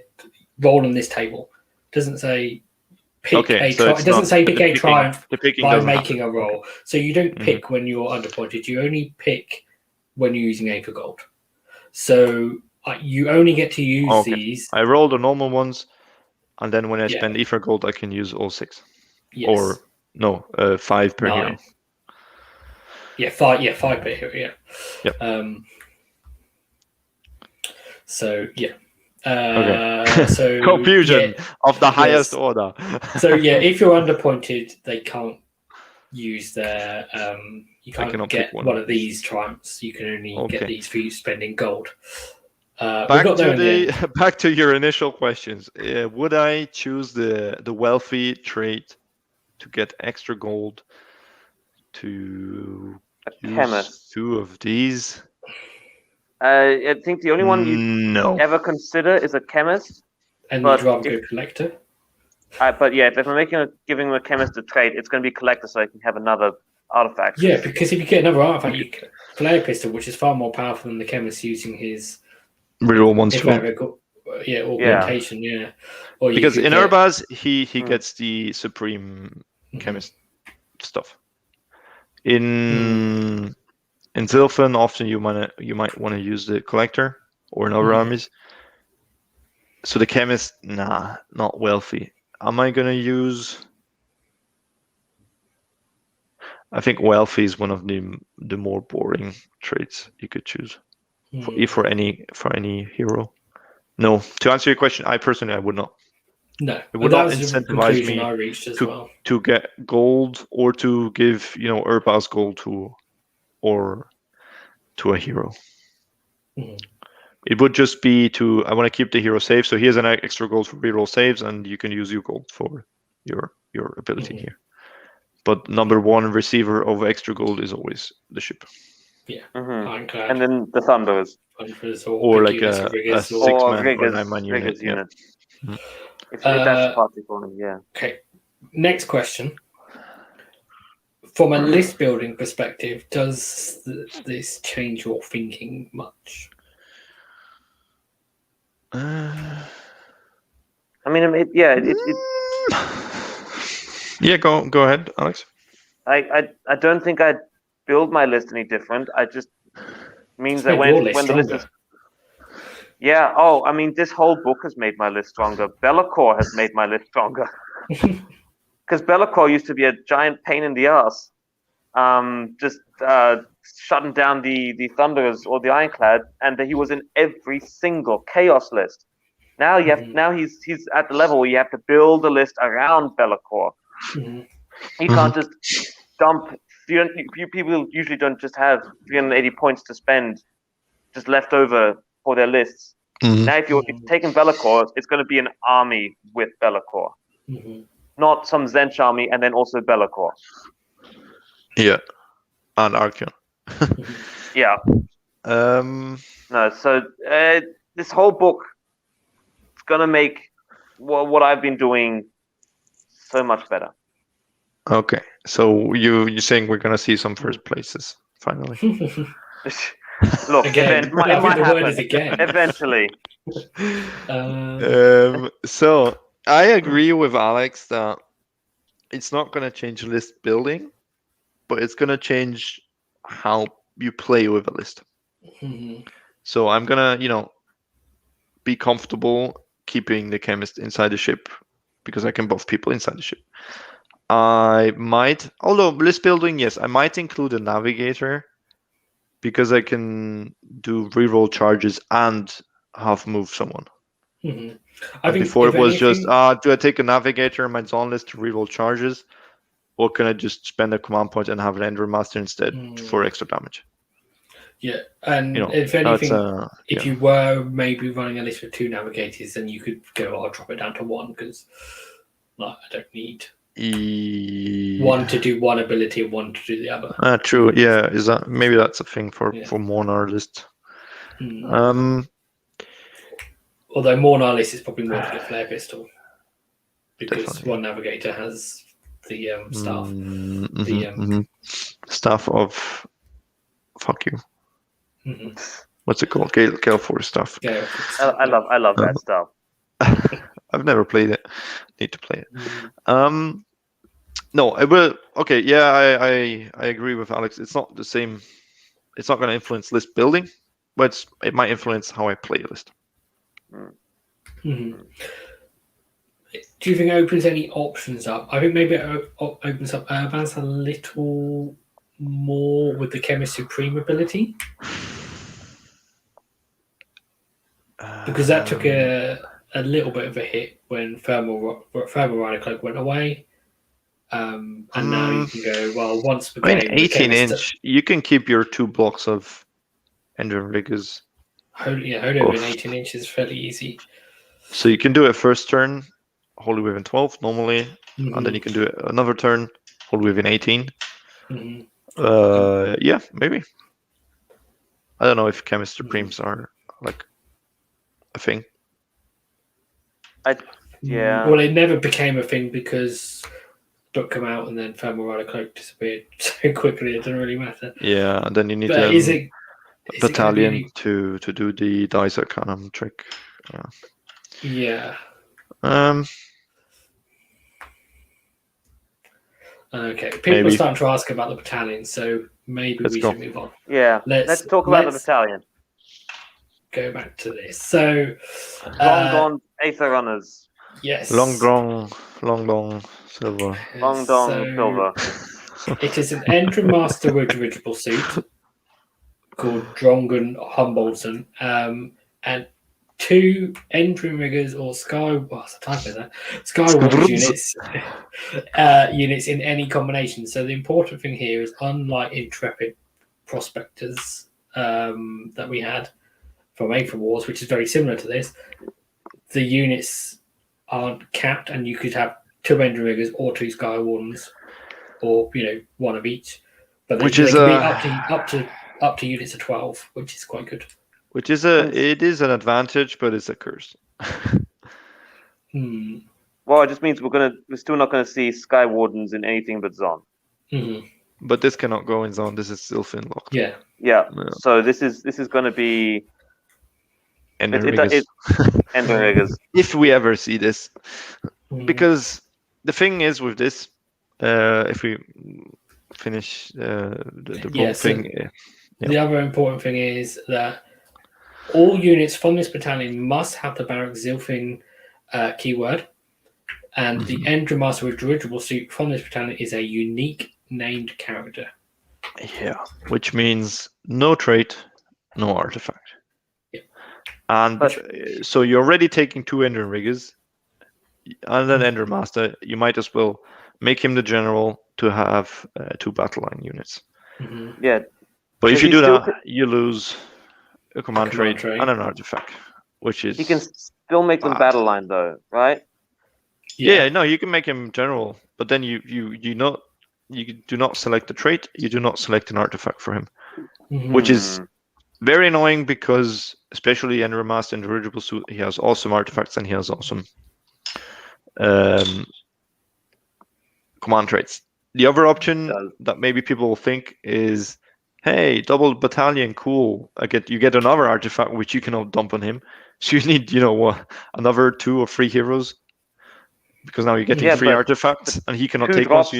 roll on this table. It doesn't say pick a triumph. It doesn't say pick a triumph by making a roll. So you don't pick when you're underpointed. You only pick when you're using Aether Gold. So you only get to use these. I roll the normal ones, and then when I spend Aether Gold, I can use all 6. Yes. Or no, 5 per 9. hero. Yeah, 5 per hero. Yeah. Yep. So yeah. So confusion of the highest order. So yeah, if you're underpointed, they can't use their. You can't get one of these triumphs. You can only get these for you spending gold. Back to your initial questions. Would I choose the wealthy trait to get extra gold to use 2 of these? I think the only one you ever consider is a chemist. And you'd rather go collector? But yeah, if I'm giving a chemist a trait, it's going to be collector so I can have another artifact. Yeah, because if you get another artifact, you can play a pistol, which is far more powerful than the chemist using his reroll once to augmentation. Yeah. Or because in Urbaz, he gets the supreme chemist stuff. In Zilfin, often you might want to use the collector or in other armies. So the chemist, not wealthy. Am I gonna use? I think wealthy is one of the more boring traits you could choose for any hero. No, to answer your question, I would not. No, it would not incentivize me to get gold or to give Urbaz gold to a hero. It would just be I want to keep the hero safe, so here's an extra gold for reroll saves, and you can use your gold for your ability here. But number one receiver of extra gold is always the ship. Yeah, and then the Thunders. Or like a 6-man or 9-man unit. If that's party for me, yeah. Okay, next question. From a list building perspective, does this change your thinking much? I mean, yeah. Yeah, go ahead, Alex. I don't think I'd build my list any different. I just means that when the list is. Yeah. Oh, I mean, this whole book has made my list stronger. Be'lakor has made my list stronger. Because Be'lakor used to be a giant pain in the ass. Just shutting down the Thunderers or the Ironclad, and he was in every single Chaos list. Now he's at the level where you have to build a list around Be'lakor. You can't just dump. People usually don't just have 380 points to spend, just left over for their lists. Now, if you're taking Be'lakor, it's going to be an army with Be'lakor, not some Zench army and then also Be'lakor. Yeah, and Archeon. Yeah. No, so this whole book is going to make what I've been doing so much better. Okay, so you're saying we're going to see some first places finally. Look, again, it might happen eventually. So I agree with Alex that it's not going to change list building, but it's going to change how you play with a list. So I'm gonna, be comfortable keeping the chemist inside the ship because I can buff people inside the ship. I might, although list building, yes, I might include a navigator because I can do reroll charges and half move someone. Mm-hmm. I think before it was just, do I take a navigator in my zone list to reroll charges, or can I just spend a command point and have an Endrimaster instead for extra damage? Yeah, and if anything, if you were maybe running a list with 2 navigators, then you could go, I'll drop it down to 1 because I don't need one to do one ability and 1 to do the other. True. Yeah, maybe that's a thing for Mornar list. Although Mornar list is probably more to get Flare Pistol because definitely. 1 navigator has the staff. Staff of fuck you. Mm-hmm. What's it called? Gale Force stuff. I love that stuff. I've never played it. Need to play it. No, I will. Okay, yeah, I agree with Alex. It's not the same. It's not going to influence list building, but it might influence how I play a list. Mm-hmm. Do you think it opens any options up? I think maybe it opens up Urbans a little more with the Chemist Supreme ability. Because that took a little bit of a hit when Thermal Rider Cloak went away. And now you can go, well, once per game... 18-inch, you can keep your 2 blocks of Endrimaster. Holy over in 18 inches is fairly easy. So you can do it first turn, Holy Wave in 12 normally, and then you can do it another turn, Holy Wave in 18. Yeah, maybe. I don't know if Chemist Supremes are like a thing. Well, it never became a thing because Duck come out and then Thermal Rider Cloak disappeared so quickly it didn't really matter. Yeah, and then you need a Battalion to do the dice cannon trick. Yeah. Okay, people are starting to ask about the Battalion, so maybe we should move on. Yeah, let's talk about the Battalion. Go back to this. So, Drongon Aether-Runners. Yes. Long Dong Silver. Long Dong Silver. It is an Endrimaster with dirigible suit called Drongon Humbolton, and 2 Endrimaster or Skywarders units in any combination. So the important thing here is, unlike Intrepid Prospectors that we had from Aether Wars, which is very similar to this, the units aren't capped, and you could have 2 Endrimasters or 2 Skywardens, or 1 of each. But they can be up to units of 12, which is quite good. Which is it is an advantage, but it's a curse. Well, it just means we're still not gonna see Skywardens in anything but Zon. But this cannot go in Zon. This is still Fin locked. Yeah. So this is going to be Endrimaster. If we ever see this, because the thing is with this, if we finish the whole thing. The other important thing is that all units from this battalion must have the Barak Zilfin keyword, and the Endrimaster with dirigible suit from this battalion is a unique named character. Yeah, which means no trait, no artifact. Yeah. And so you're already taking 2 Endrimaster and an Endrimaster. You might as well make him the general to have 2 battle line units. Yeah. But if you do that, you lose a command trait and an artifact, which is... You can still make them battle line though, right? Yeah, no, you can make him general, but then you do not select the trait, you do not select an artifact for him, which is very annoying because, especially Endrimaster and dirigible suit, he has awesome artifacts and he has awesome command traits. The other option that maybe people will think is, hey, double battalion, cool. You get another artifact which you cannot dump on him. So you need, another 2 or 3 heroes, because now you're getting 3 artifacts, and he cannot take one. So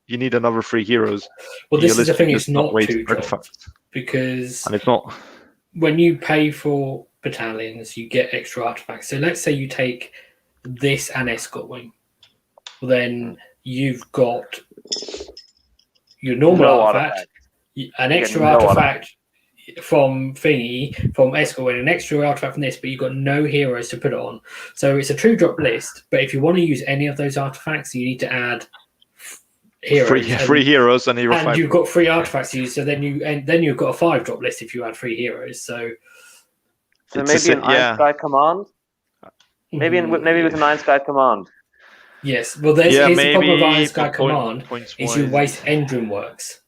you need another 3 heroes. Well, this is the thing; it's not 2 artifacts because and it's not. when you pay for battalions, you get extra artifacts. So let's say you take this and escort wing. Well, then you've got your normal artifact, an extra artifact from escort wing, an extra artifact from this, but you've got no heroes to put it on. So it's a true drop list. But if you want to use any of those artifacts, you need to add heroes. Free heroes and hero. And you've got free artifacts to use. So then you've got a 5 drop list if you add free heroes. So maybe an Iron Sky command. Maybe with an Iron Sky command. Yes, well, here's the problem with Iron Sky command is you waste Endrimaster.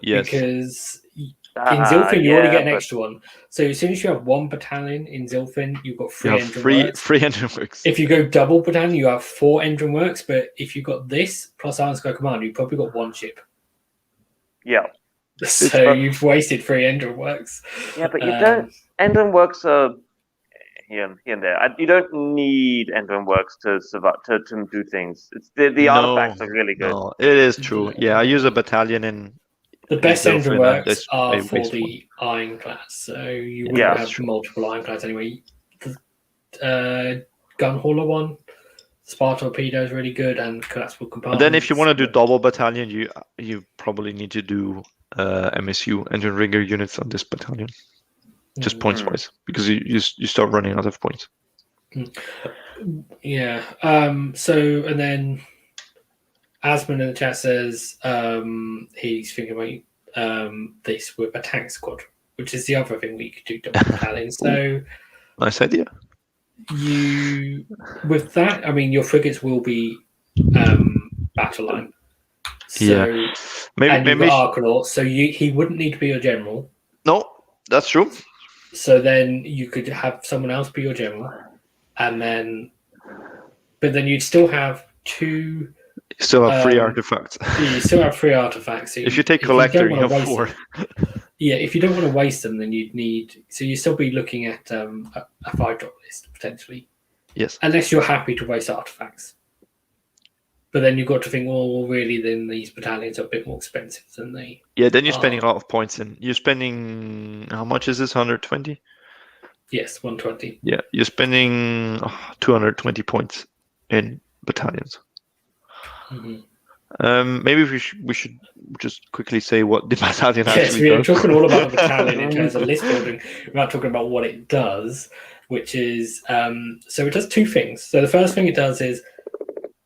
Yes. Because in Zilfin you already get an extra one. So as soon as you have 1 battalion in Zilfin, you've got 3 Endrimaster. Free Endrimaster. If you go double battalion, you have 4 Endrimaster. But if you've got this plus Iron Sky command, you've probably got 1 ship. Yeah. So you've wasted 3 Endrimaster. Yeah, but you don't. Endrimaster are here and there. You don't need Endrimaster to survive to do things. It's the artifacts are really good. No, it is true. Yeah, I use a battalion in. The best Endrimaster are for the ironclads, so you would have multiple ironclads anyway. The gun hauler one, Spar torpedo is really good, and collapsible compartments. And then if you want to do double battalion, you probably need to do MSU engine rigger units on this battalion. Just points wise, because you start running out of points. Yeah. So and then Asman in the chat says he's thinking about this with a tank squad, which is the other thing we could do double battalion. So nice idea. You with that, I mean, your frigates will be battle line. So maybe Arcanaut, so he wouldn't need to be your general. No, that's true. So then you could have someone else be your general, but then you'd still have 2. You still have 3 artifacts. You still have 3 artifacts. So if you take collector, you have 4. Yeah, if you don't want to waste them, then you'd need. So you'd still be looking at a 5 drop list potentially. Yes. Unless you're happy to waste artifacts. But then you've got to think, well, really, then these battalions are a bit more expensive than they. Yeah, then you're spending a lot of points, and you're spending how much is this? 120. Yes, 120. Yeah, you're spending 220 points in battalions. Mm-hmm. Maybe we should just quickly say what the battalion actually does. Yes, we are talking all about the battalion in terms of list building. We're not talking about what it does, which is so it does 2 things. So the first thing it does is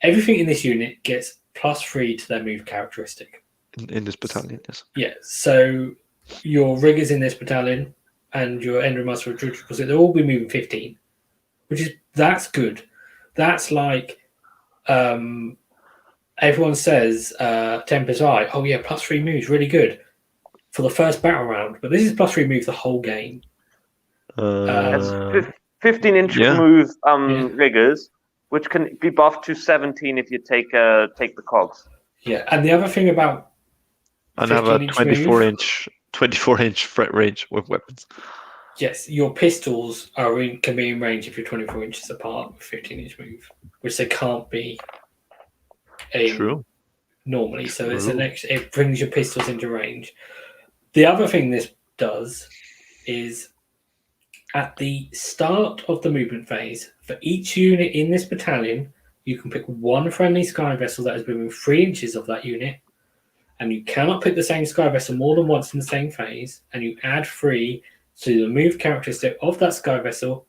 everything in this unit gets +3 to their move characteristic. In this battalion, yes. Yeah, so your riggers in this battalion and your Endrimaster, they'll all be moving 15, that's good. That's like everyone says Tempest Eye, oh yeah, +3 moves, really good for the first battle round, but this is +3 moves the whole game. That's 15-inch move riggers, which can be buffed to 17 if you take the cogs. Yeah, and the other thing about and have a 24-inch threat range with weapons. Yes, your pistols can be in range if you're 24 inches apart with 15-inch move, which they can't be normally. So it's it brings your pistols into range. The other thing this does is at the start of the movement phase, for each unit in this battalion, you can pick 1 friendly sky vessel that is within 3 inches of that unit, and you cannot pick the same sky vessel more than once in the same phase, and you add 3 to the move characteristic of that sky vessel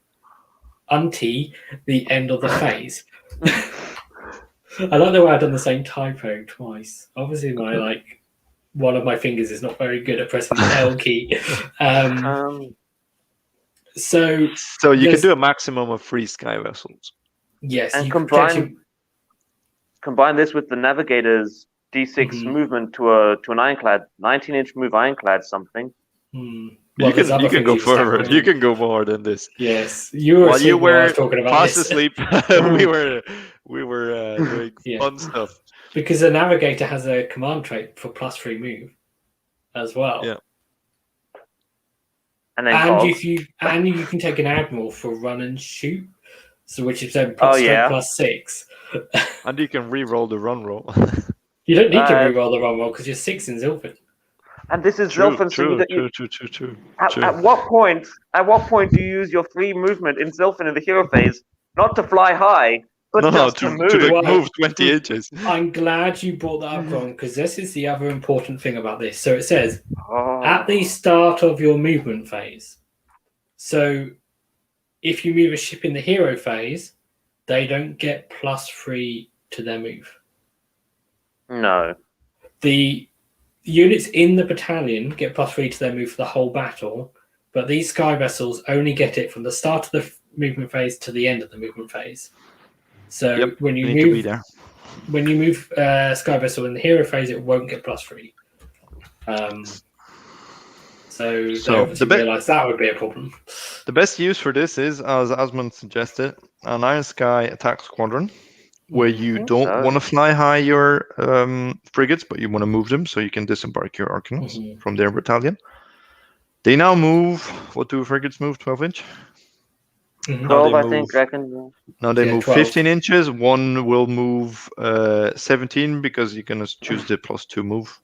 until the end of the phase. I like the way I've done the same typo twice. Obviously, one of my fingers is not very good at pressing the L key. So you can do a maximum of 3 sky vessels. Yes, and combine this with the Navigator's D6 movement to an ironclad, 19-inch move ironclad something. Well, you can go further. You can go more than this. Yes, while you were talking about fast asleep, we were doing fun stuff. Because the Navigator has a command trait for +3 move as well. Yeah. And you can take an Admiral for run and shoot, so which is then +6. And you can re-roll the run roll. You don't need to re-roll the run roll because you're 6 in Zilfin. And this is Zilfin, so True. At what point do you use your free movement in Zilfin in the hero phase, not to fly high, but to move? To move 20 inches. I'm glad you brought that up, Ron, because this is the other important thing about this. So it says, at the start of your movement phase. So if you move a ship in the hero phase, they don't get +3 to their move. No. The units in the battalion get +3 to their move for the whole battle, but these sky vessels only get it from the start of the movement phase to the end of the movement phase. So when you move sky vessel in the hero phase, it won't get +3. So they obviously realised that would be a problem. The best use for this is, as Asmund suggested, an Iron Sky attack squadron, where you don't want to fly high your frigates, but you want to move them so you can disembark your Arcanauts from their battalion. They now move. What do frigates move? 12 inch? 12, I think. Now they move 12. 15 inches. One will move 17 because you're going to choose the +2 move.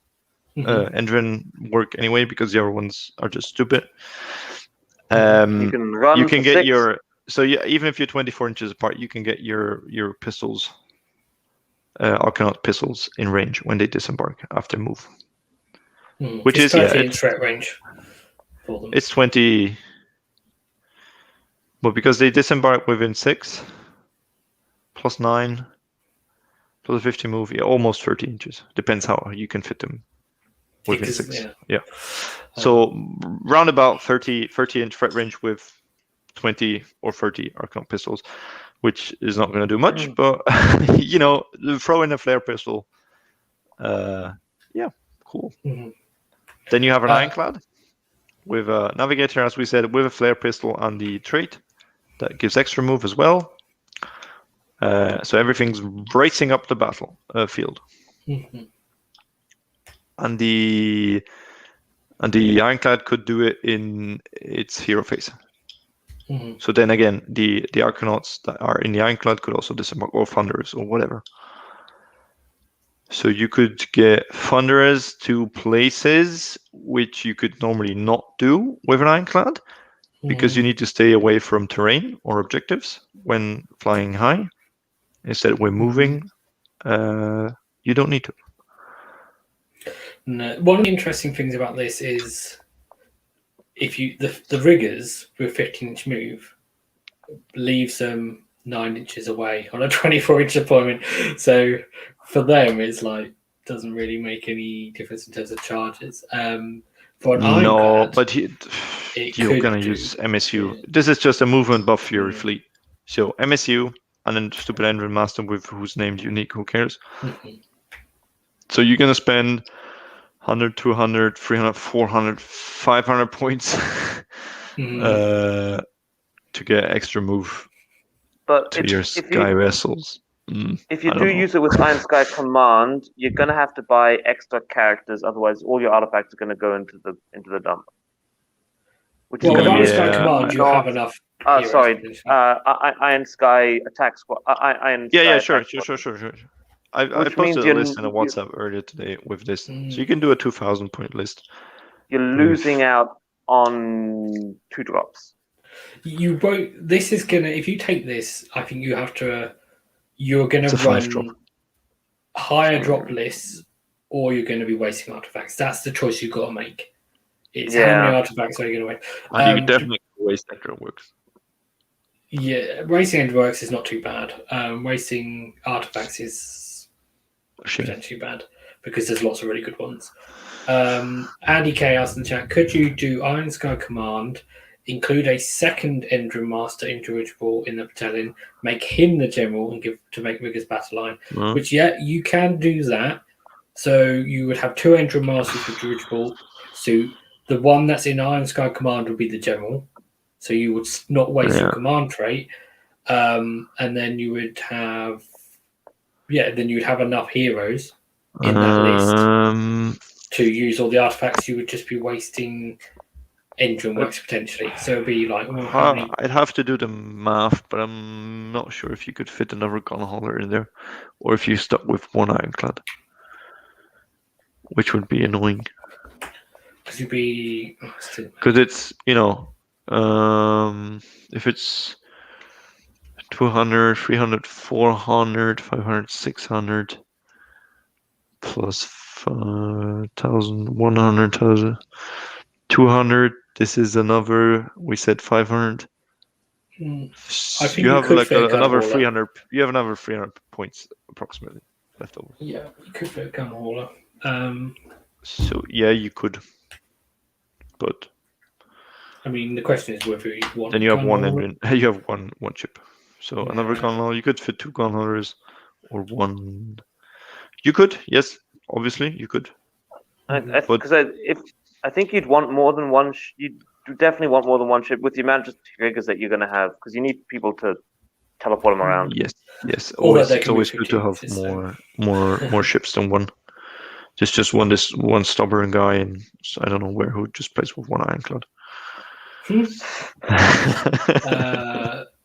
Engine work anyway because the other ones are just stupid. You can run. You can get 6. your. So even if you're 24 inches apart, you can get your pistols, Arcanaut pistols, in range when they disembark after move. Which is in threat range for them. It's 20. Well, because they disembark within 6, +9, plus 50 move, almost 30 inches. Depends how you can fit them within 6. Yeah. So round about 30 inch threat range with 20 or 30 Arcanaut pistols, which is not going to do much, but throw in a flare pistol. Cool. Then you have an Ironclad with a Navigator, as we said, with a flare pistol and the trait that gives extra move as well. So everything's racing up the battle field. And the Ironclad could do it in its hero phase. So then again, the Arcanauts that are in the Ironclad could also disembark, or Thunderers, or whatever. So you could get Thunderers to places which you could normally not do with an Ironclad, because you need to stay away from terrain or objectives when flying high. Instead, when moving, you don't need to. No. One of the interesting things about this is if you the riggers with 15-inch move leaves them 9 inches away on a 24-inch deployment. So for them, it's doesn't really make any difference in terms of charges. For an Ironclad, but you're going to use MSU. Yeah. This is just a movement buff for your fleet. So MSU and then stupid Endrimaster with who's named unique. Who cares? So you're going to spend 100, 200, 300, 400, 500 points to get extra move to your sky vessels. If you do use it with Iron Sky Command, you're going to have to buy extra characters. Otherwise, all your artifacts are going to go into the dump. With Iron Sky Command, you have enough. Iron Sky Attack Squad. Sure. I posted a list in a WhatsApp earlier today with this, so you can do a 2,000 point list. You're losing out on 2 drops. You won't. This is gonna. If you take this, I think you have to. You're going to run higher drop lists, or you're going to be wasting artifacts. That's the choice you've got to make. It's how many artifacts are you going to waste? And you definitely waste Endrimaster. Yeah, wasting Endrimaster is not too bad. Wasting artifacts is potentially bad because there's lots of really good ones. Andy K asked in the chat, could you do Iron Sky Command, include a second Endrimaster individual in the battalion, make him the general, and give to make Rigger's battle line? Which, you can do that. So you would have 2 Endrimasters with dirigible. So the one that's in Iron Sky Command would be the general. So you would not waste your command trait. And then you would have, enough heroes in that list to use all the artifacts. You would just be wasting engine works potentially, so it'd be I'd have to do the math, but I'm not sure if you could fit another gun hauler in there, or if you stuck with one Ironclad, which would be annoying. Because you'd be... Because it's, if it's 200, 300, 400, 500, 600, plus 1,000, 100,000, 200, this is another, we said 500. I think you have could like fit another 300. You have another 300 points approximately left over. Yeah, you could fit a gun hauler. So yeah, you could, but I mean, the question is whether you want. Then you have one engine. You have one ship. So Yeah. another gun hauler. You could fit 2 gun haulers, or 1. You could, yes, obviously you could. Because I think you'd want more than one. You'd definitely want more than one ship with the amount of triggers that you're going to have, because you need people to teleport them around. Yes. It's Although always good to have more ships than one. Just one stubborn guy, and I don't know who just plays with one ironclad.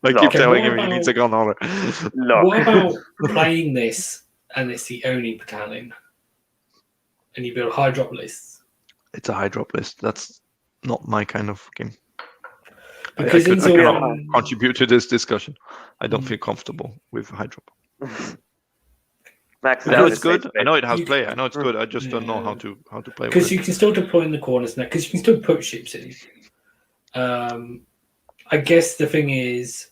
I keep telling him he needs a gun hauler. What about playing this and it's the only battalion, and you build high drop lists? It's a high drop list. That's not my kind of game. Because I cannot contribute to this discussion. I don't feel comfortable with high drop. Max, I know it's good. I know it has play. I know it's good. I just don't know how to play with it. Because you can still deploy in the corners now. Because you can still put ships in. I guess the thing is,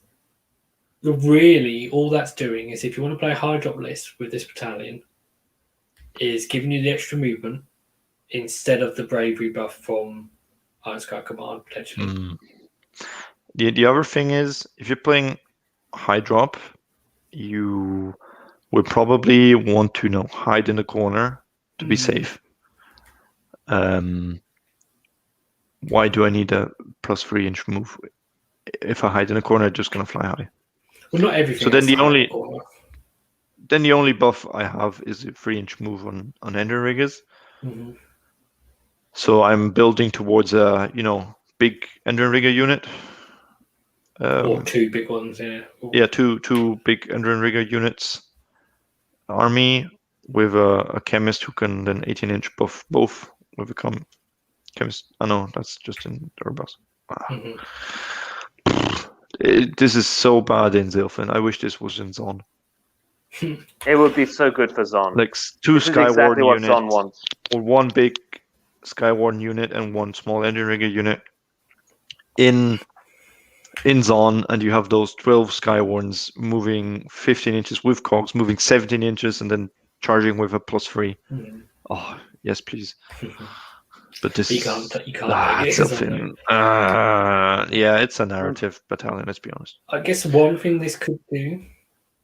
really, all that's doing is, if you want to play a high drop list with this battalion, is giving you the extra movement instead of the bravery buff from Iron Sky Command, potentially. The other thing is, if you're playing high drop, you would probably want to hide in the corner to be safe. Why do I need a plus 3-inch move? If I hide in the corner, I'm just gonna fly high. Well, not everything. So then the only buff I have is a 3-inch move on Endrimaster. So I'm building towards a big Endrimaster unit. Or 2 big ones, yeah. Yeah, two big Endrimaster units. Army with a chemist who can then 18-inch buff both with a chemist. I know that's just in Urbas. This is so bad in Zilfin. I wish this was in Zon. It would be so good for Zon. Like 2 Skywarden units, Zon wants. Or 1 big Skywarden unit and 1 small Endrimaster unit in Zon, and you have those 12 Skywardens moving 15 inches with cogs, moving 17 inches, and then charging with a plus 3. Oh, yes, please. But this you can't Zilfin. Yeah, it's a narrative battalion, let's be honest. I guess one thing this could do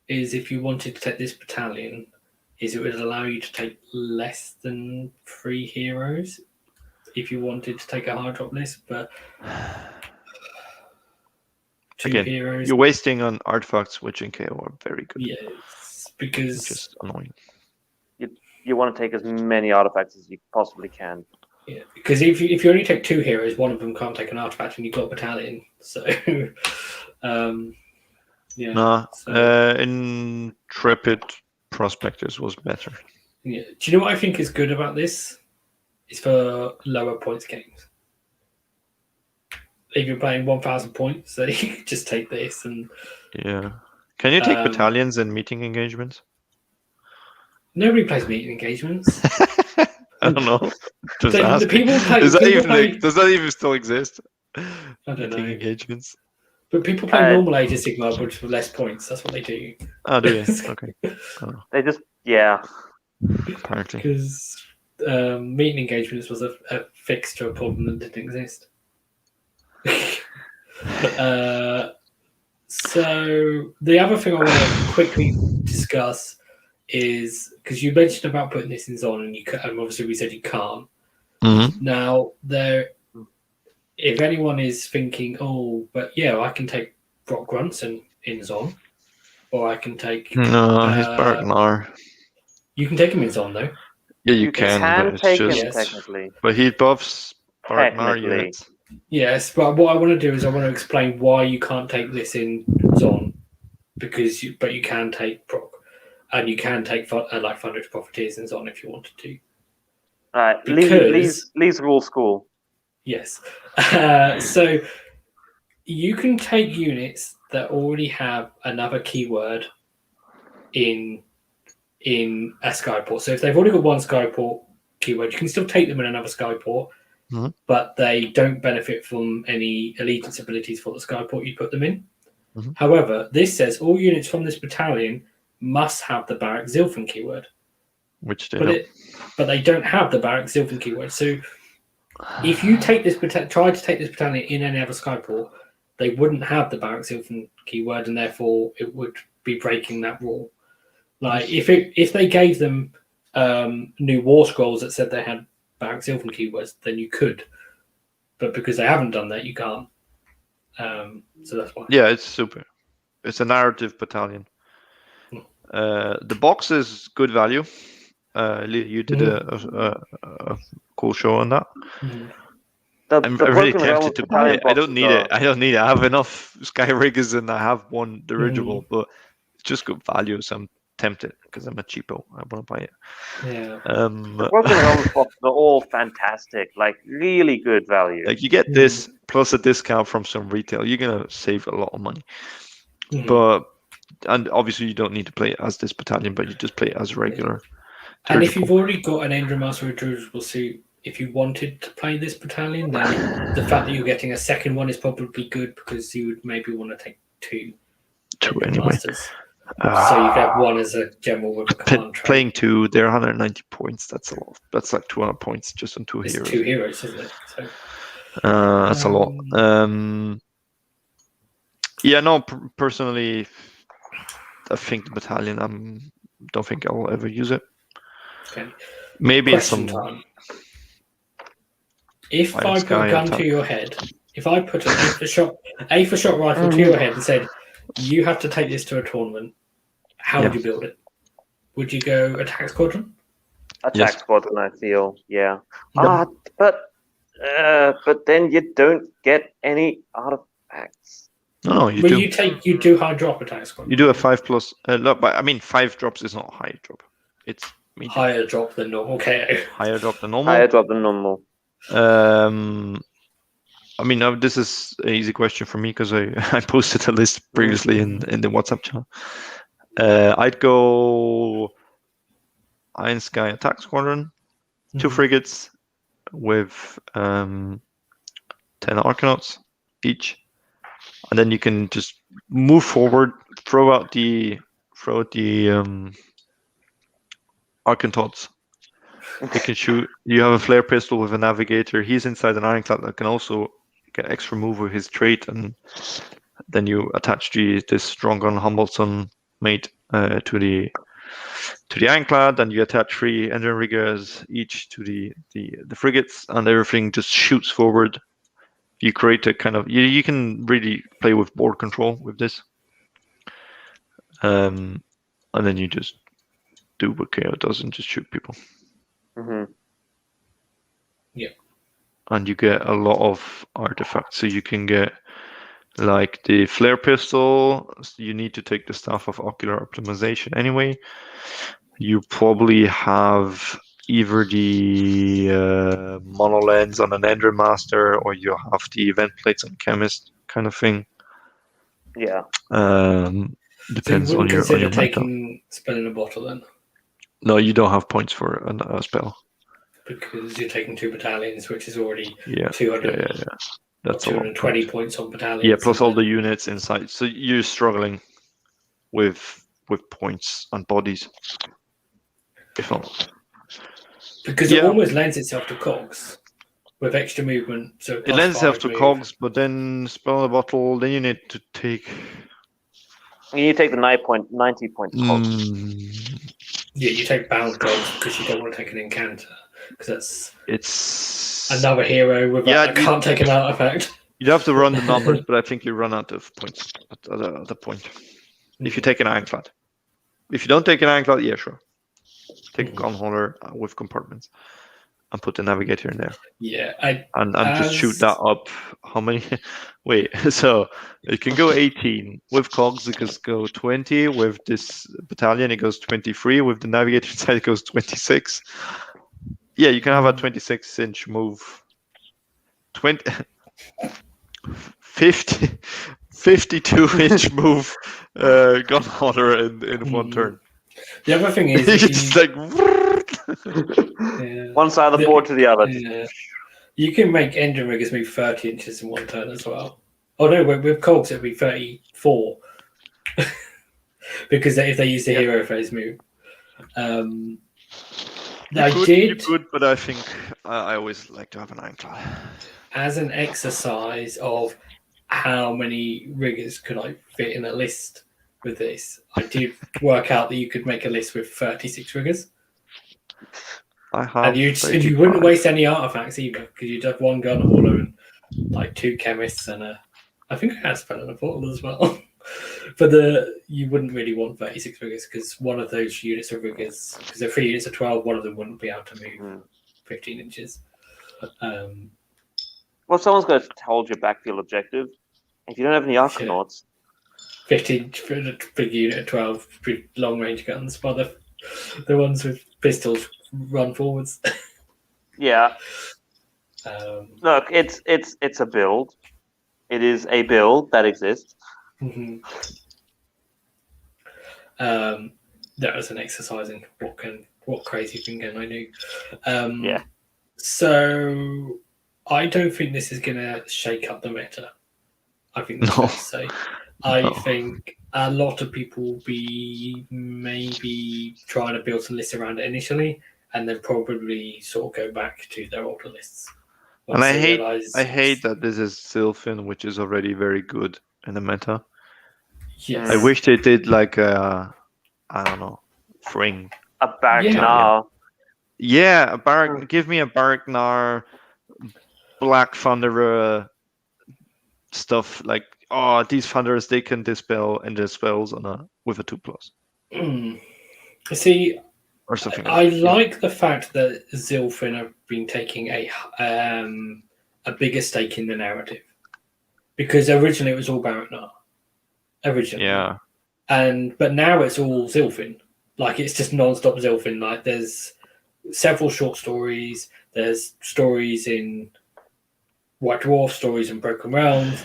is, if you wanted to take this battalion, is it would allow you to take less than 3 heroes if you wanted to take a hard drop list, but 2 heroes. You're wasting on artifacts, which in KO are very good. Yes, because which is annoying. You want to take as many artifacts as you possibly can. Yeah, because if you only take 2 heroes, one of them can't take an artifact, and you've got a battalion. So, Intrepid Prospectors was better. Yeah. Do you know what I think is good about this? It's for lower points games. If you're playing 1,000 points, then you can just take this and. Yeah. Can you take battalions in meeting engagements? Nobody plays meeting engagements. I don't know. Just the people play, does that even still exist? I don't know. Engagements. But people play normal Age of Sigmar, but with less points. That's what they do. Oh, do you? Okay. They just, yeah. Apparently. Because meeting engagements was a fix to a problem that didn't exist. So the other thing I want to quickly discuss is, because you mentioned about putting this in Zon, and obviously we said you can't. Now, if anyone is thinking, but yeah, I can take Brock Grunson in Zon, or I can take... No, he's Bargnar. You can take him in Zon, though. Yeah, you can, but take it's him, technically. But he buffs Bargnar units. Yes, but what I want to do is I want to explain why you can't take this in Zon, but you can take Brock, and you can take like Thunderous Profiteers in Zon if you wanted to. Lee's rule school. Yes. So you can take units that already have another keyword in a skyport. So if they've already got one skyport keyword, you can still take them in another skyport, but they don't benefit from any allegiance abilities for the skyport you put them in. However, this says all units from this battalion must have the Barak Zilfin keyword. Which they don't. But they don't have the Barak Zilfin keyword. So if you try to take this battalion in any other skyport, they wouldn't have the Barak Zilfin keyword, and therefore it would be breaking that rule. Like if they gave them new war scrolls that said they had Barak Zilfin keywords, then you could. But because they haven't done that, you can't. So that's why. Yeah, it's super. It's a narrative battalion. The box is good value. You did a cool show on that. I'm really tempted to buy it. I don't need it. I have enough Sky Riggers and I have one dirigible, but it's just good value. So I'm tempted because I'm a cheapo. I want to buy it. Yeah. The Broken Realms box are all fantastic, like really good value. Like you get this plus a discount from some retail. You're gonna save a lot of money. And obviously you don't need to play it as this battalion, but you just play it as regular. And if you've already got an Endrimaster dirigible suit, if you wanted to play this battalion, then the fact that you're getting a second one is probably good because you would maybe want to take two anyway. So you get one as a general with a command trait. Playing two, they're 190 points. That's a lot. That's like 200 points just on heroes. 2 heroes, isn't it? So, that's a lot. Personally, I think the battalion. Don't think I'll ever use it. Okay. Maybe Question time. If I put a gun to your head, if I put an Aether shot rifle to your head and said, you have to take this to a tournament, how would you build it? Would you go attack squadron? Attack squadron, I feel, yeah. But then you don't get any artifacts. No, you do. You do high drop attack squadron. You do a 5+. But I mean, 5 drops is not high drop. It's medium. Higher drop than normal KO. Higher drop than normal. Higher drop than normal. I mean, this is an easy question for me because I posted a list previously in the WhatsApp channel. I'd go Iron Sky Attack Squadron, 2 frigates with 10 Arcanauts each, and then you can just move forward, throw out the Arcanauts. They can shoot. You have a flare pistol with a navigator. He's inside an ironclad that can also get extra move with his trait, and then you attach this Drongon Humbleton mate to the ironclad, and you attach 3 engine riggers each to the frigates, and everything just shoots forward. You create a kind of you can really play with board control with this, and then you just do what KO does and just shoot people. Yeah. And you get a lot of artifacts. So you can get like the flare pistol. You need to take the Staff of Ocular Optimization anyway. You probably have either the monolens on an Endrimaster, or you have the event plates on Chemist kind of thing. Yeah. Depends on your taking spell in a bottle then. No, you don't have points for a spell. Because you're taking 2 battalions, which is already 200. Yeah. That's 220 points on battalions. Yeah, plus all the units inside. So you're struggling with points and bodies. If not. Because it almost lends itself to cogs with extra movement. So it lends itself to cogs, but then spell in a bottle, then you need to take. You take the 90 point cogs. Yeah, you take bound cogs because you don't want to take an encounter. Because it's another hero with can't take an artifact. You'd have to run the numbers, but I think you run out of points at the point. If you take an ironclad. If you don't take an ironclad, yeah, sure. Take a gun holder with compartments and put the navigator in there. Yeah, and just shoot that up. How many? Wait, so it can go 18 with cogs. It can go 20 with this battalion. It goes 23 with the navigator inside. It goes 26. Yeah, you can have a 26-inch move. 52-inch move gunpowder in one turn. The other thing is, it's like one side of the board to the other. Yeah. You can make Endrimaster move 30 inches in one turn as well. Oh no, with Cogs it'd be 34 because if they use the hero phase move. You could, but I think I always like to have an ironclad. As an exercise of how many riggers could I fit in a list with this, I did work out that you could make a list with 36 riggers. I have, and you wouldn't waste any artifacts either, because you'd have one gun hauler and like 2 chemists and I think I had spell and a portal as well. But you wouldn't really want 36 riggers because one of those units of riggers, because they're 3 units of 12, one of them wouldn't be able to move 15 inches. Well, someone's got to hold your backfield objective. If you don't have any Arcanauts, 15 for a big unit of 12 long range guns, while the ones with pistols run forwards. Yeah. Look, it's a build. It is a build that exists. Mm-hmm. That was an exercise in what crazy thing can I do. Yeah. So I don't think this is going to shake up the meta. I think that's fair to say. I think a lot of people will be maybe trying to build some lists around it initially, and then probably sort of go back to their older lists. And I hate that this is Sylphin, which is already very good in the meta. Yes. I wish they did like I don't know, Fring. A Bargnar. Yeah, a Barg. Give me a Bargnar, Black Thunderer stuff like. Oh, these Thunderers, they can dispel and dispels with a 2+. See, or something. I like the fact that Zilfin have been taking a bigger stake in the narrative, because originally it was all Baragnar. Originally, yeah, but now it's all Zilfin. Like it's just non-stop Zilfin. Like there's several short stories. There's stories in White Dwarf, stories in Broken Realms.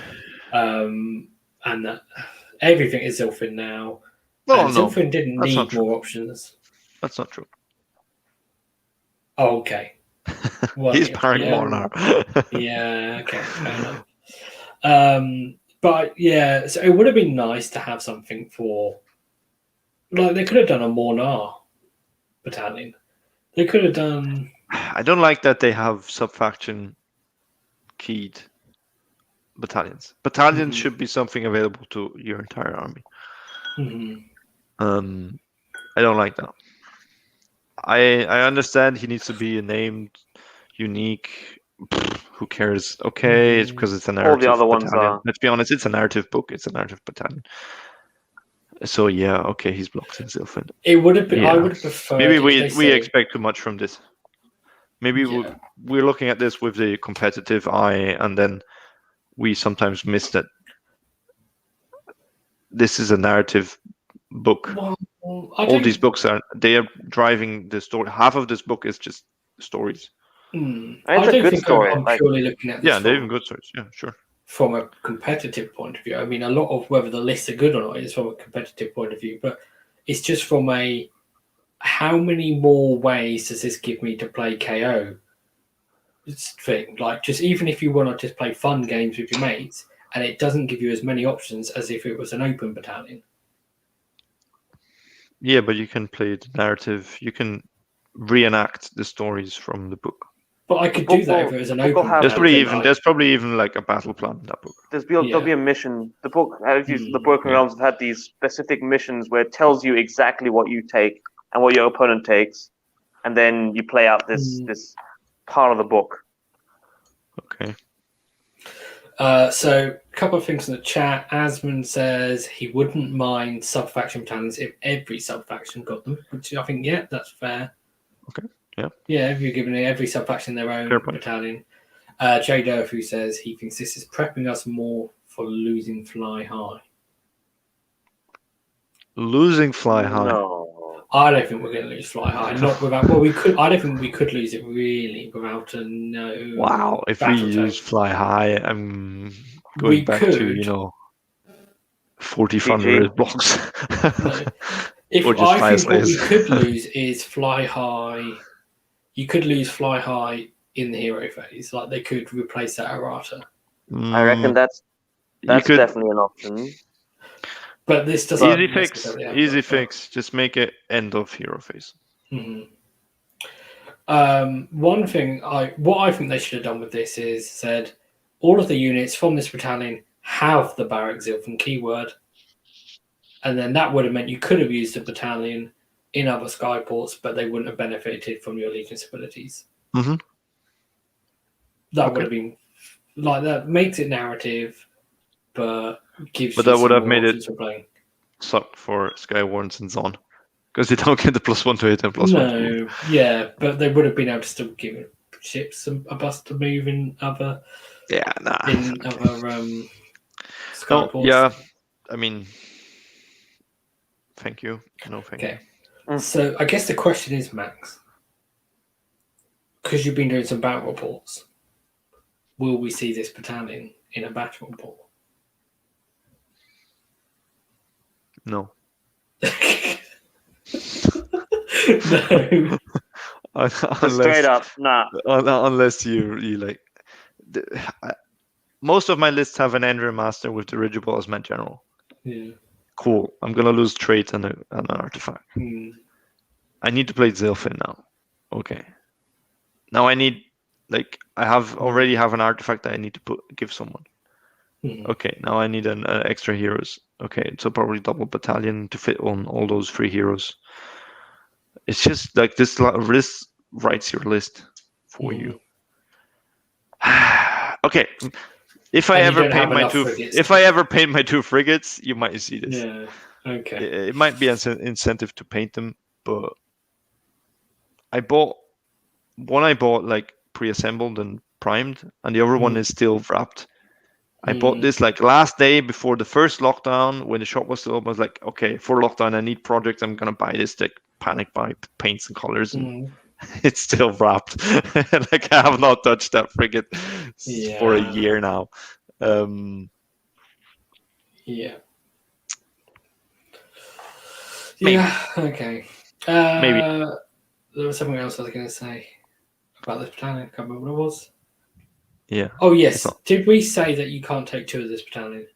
And that everything is Zilfin now. Well, and Zilfin didn't need more options. That's not true. Oh, okay. Well, he's Baragnar now. Yeah, okay, fair enough. But yeah, so it would have been nice to have something for, like they could have done a Mornar battalion. They could have done. I don't like that they have sub-faction keyed battalions. Battalions should be something available to your entire army. I don't like that. I understand he needs to be named unique. Who cares? Okay, it's because it's a narrative. All the other battalion. ones are. Let's be honest, it's a narrative book. It's a narrative battalion. So yeah, okay, he's blocked in Zilfin. It would have been. Yeah. I would have preferred. Maybe we expect too much from this. Maybe we're looking at this with the competitive eye, and then we sometimes miss that this is a narrative book. Well, all these books are driving the story. Half of this book is just stories. It's a good story. I'm purely looking at this they're even good stories. Yeah, sure. From a competitive point of view, I mean, a lot of whether the lists are good or not is from a competitive point of view, but it's just from a how many more ways does this give me to play KO thing? Like, just even if you want to just play fun games with your mates, and it doesn't give you as many options as if it was an open battalion. Yeah, but you can play the narrative. You can reenact the stories from the book. But I could do that if it was an open. There's probably even like a battle plan in that book. There'll be a mission. The book, the Broken Realms have had these specific missions where it tells you exactly what you take and what your opponent takes, and then you play out this part of the book. Okay. So a couple of things in the chat. Asmund says he wouldn't mind sub-faction battalions if every sub-faction got them, which I think, that's fair. Okay, yeah. Yeah, if you're giving every sub-faction their own battalion. Jay Durfoo says he thinks this is prepping us more for losing Fly High. Losing Fly High? No. I don't think we're going to lose Fly High. Not without. Well, we could. I don't think we could lose it really without a no. Wow, if we use Fly High, I'm going back to 4500 blocks. No. If I think what we could lose is Fly High. You could lose Fly High in the hero phase. Like they could replace that errata. I reckon that's definitely an option. But this doesn't. Easy fix. Just make it end of hero phase. Mm-hmm. One thing what I think they should have done with this is said all of the units from this battalion have the Barrack Zilfin keyword, and then that would have meant you could have used the battalion in other skyports, but they wouldn't have benefited from your allegiance abilities. Mm-hmm. That would have been like that makes it narrative, but gives. But that would have made it suck for Skywardens and Zon, because they don't get the +1 to hit and +1 to move. Yeah, but they would have been able to still give ships a bus to move in other. Yeah, nah. In other skyports. Yeah, I mean, thank you. No, thank you. So I guess the question is, Max, because you've been doing some battle reports, will we see this battalion in a battle report? No. No. Straight up, nah. Unless you like. Most of my lists have an Endrimaster with dirigible as my general. Yeah. Cool. I'm gonna lose trait and an artifact. I need to play Zilfin now. Okay. Now I need I already have an artifact that I need to give someone. Okay. Now I need an extra heroes. Okay, so probably double battalion to fit on all those 3 heroes. It's just like this list writes your list for you. Okay. If I ever paint my 2 frigates, you might see this. Yeah. Okay. It might be an incentive to paint them, but I bought pre-assembled and primed, and the other one is still wrapped. I bought this last day before the first lockdown, when the shop was still open. I was like, okay, for lockdown I need projects. I'm gonna buy this panic buy paints and colors. And it's still wrapped. I have not touched that frigate for a year now. Yeah. Maybe. Yeah. Okay. Maybe there was something else I was going to say about this battalion. I can't remember what it was. Yeah. Oh yes. Did we say that you can't take 2 of this battalion?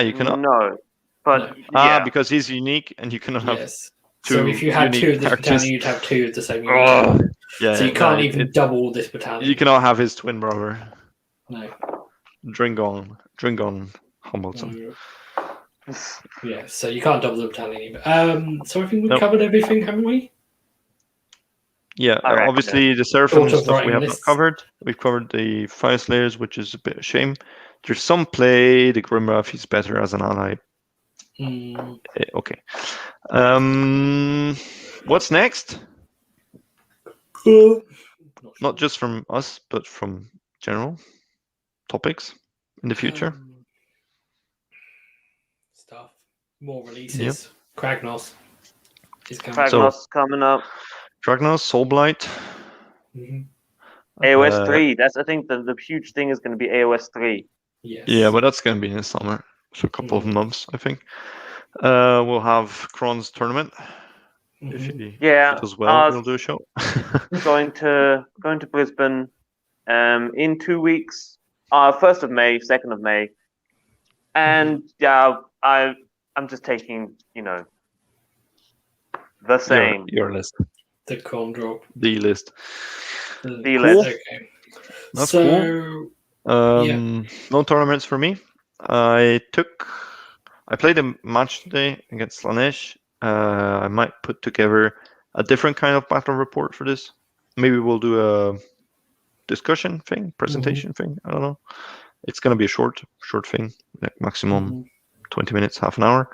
You cannot. No, but because he's unique, and you cannot have. Yes. So if you had 2 of this battalion, you'd have 2 of the same unit. So you can't even double this battalion. You cannot have his twin brother. No. Drongon Hamilton. Yeah, so you can't double the battalion either. So I think we've covered everything, haven't we? Yeah, obviously the Seraphim stuff we have not covered. We've covered the Fire Slayers, which is a bit of a shame. There's some play. The Grimrath is better as an ally. Okay. What's next? Not just from us, but from general topics in the future. Stuff. More releases. Yep. Kragnos is coming. Kragnos coming up. Kragnos, Soulblight. AOS 3. That's, I think, the huge thing is going to be AOS 3. Yes. Yeah, but that's going to be in the summer. So a couple of months, I think. We'll have Kron's tournament. If he does well, we'll do a show. going to Brisbane in 2 weeks. 1st of May, 2nd of May. And I'm just taking, the same. Your list. The Kron drop. The list. The list. Okay. That's cool. No tournaments for me. I played a match today against Slanesh. I might put together a different kind of battle report for this. Maybe we'll do a discussion thing, presentation thing. I don't know. It's going to be a short thing, like maximum 20 minutes, half an hour.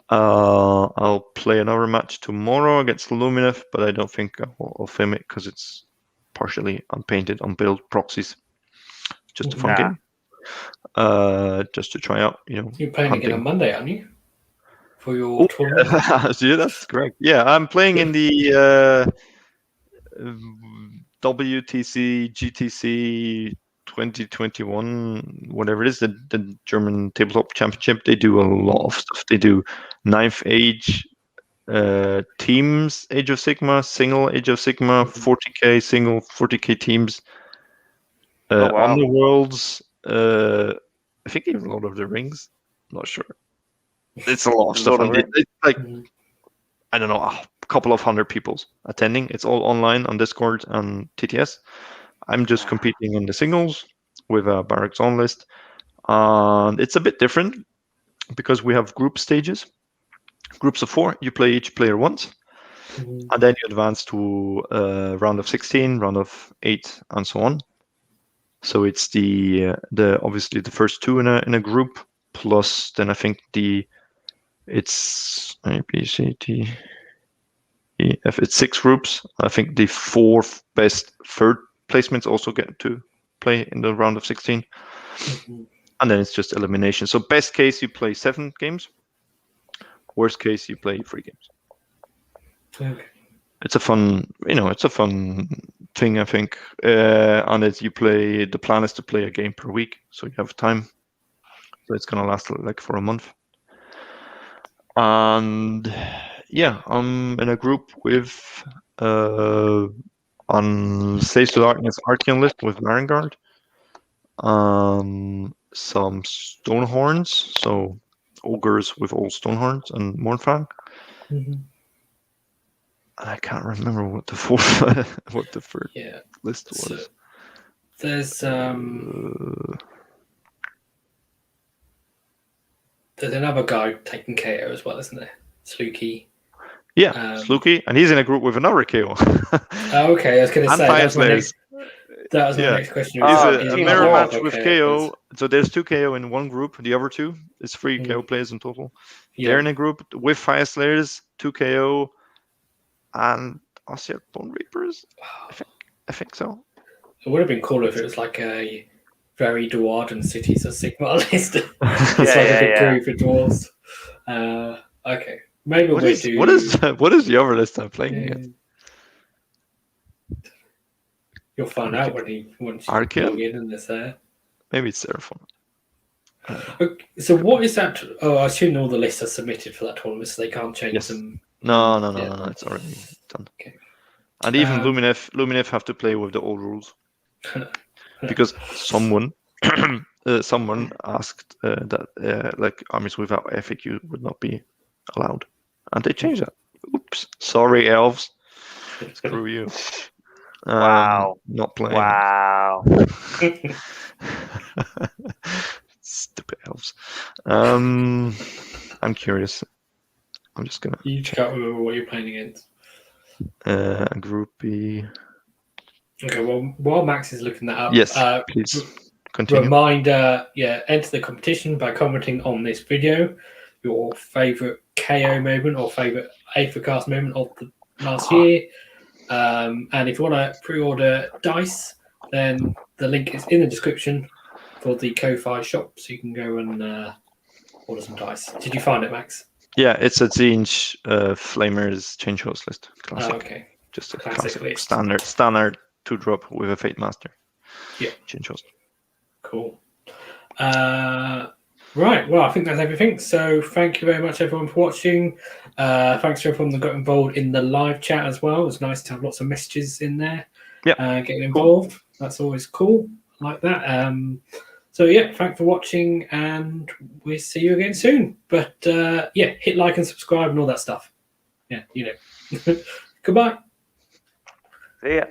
I'll play another match tomorrow against Lumineth, but I don't think I'll film it because it's partially unpainted, unbuilt proxies. Just a fun game. Just to try out, You're playing again on Monday, aren't you? for your tournament? Yeah, that's correct. Yeah, I'm playing in the WTC GTC 2021, whatever it is, the German tabletop championship. They do a lot of stuff. They do 9th Age, teams, Age of Sigma, single Age of Sigma, 40k single, 40k teams. Oh, wow. Underworlds, I think even Lord of the Rings. I'm not sure. It's a lot of stuff. And it's like, I don't know, a couple of hundred people attending. It's all online on Discord and TTS. I'm just competing in the singles with a Barracks on list. And it's a bit different because we have group stages. Groups of 4, you play each player once. And then you advance to round of 16, round of 8, and so on. So it's the obviously the first 2 in a group, plus then I think it's A, B, C, D, E, F. It's 6 groups. I think the 4 best third placements also get to play in the round of 16. And then it's just elimination. So best case you play 7 games. Worst case you play 3 games. Okay. It's a fun thing, I think. And as you play, the plan is to play a game per week, so you have time. So it's gonna last like for a month. And yeah, I'm in a group with on Slaves to Darkness Archeon list with Varangard. Some Stonehorns, so ogres with all Stonehorns and Mournfang. I can't remember what the fourth, what the first list was. So there's another guy taking KO as well, isn't there? Sluky. Yeah, Sluky, and he's in a group with another KO. Okay, I was going to say that was my next question. He's a mirror match with KO. So there's 2 KO in one group. The other 2 is 3 KO players in total. Yeah. They're in a group with Fire Slayers, 2 KO, and Ossiarch Bone Reapers. I think so. It would have been cool if it was like a very Dwarven Cities of Sigma list. It's a big group of dwarves. Okay, maybe what is the other list I'm playing against? You'll find out once you log in and it's there. Maybe it's Seraphon. Okay, so what is that? Oh, I assume all the lists are submitted for that tournament, so they can't change them. No, it's already done. Okay. And even Luminef have to play with the old rules because someone asked that like armies without FAQ would not be allowed, and they changed that. Oops, sorry, elves. Screw you. Wow. Not playing. Wow. Stupid elves. I'm curious. I'm just gonna. You can't remember what you're playing against. Group B. Okay, well, while Max is looking that up, yes, please continue. Reminder, enter the competition by commenting on this video your favorite KO moment or favorite Aethercast moment of the last year. And if you want to pre-order dice, then the link is in the description for the Ko-Fi shop, so you can go and order some dice. Did you find it, Max? Yeah, it's a Zinch Flamers change host list. Classic. Oh, okay. Just a classic list. Standard 2-drop with a Fate Master. Yeah. Change host. Cool. Right, well, I think that's everything. So thank you very much, everyone, for watching. Thanks to everyone that got involved in the live chat as well. It was nice to have lots of messages in there. Yeah. Getting involved. Cool. That's always cool. I like that. So, thanks for watching, and we'll see you again soon. But, hit like and subscribe and all that stuff. Yeah, Goodbye. See ya.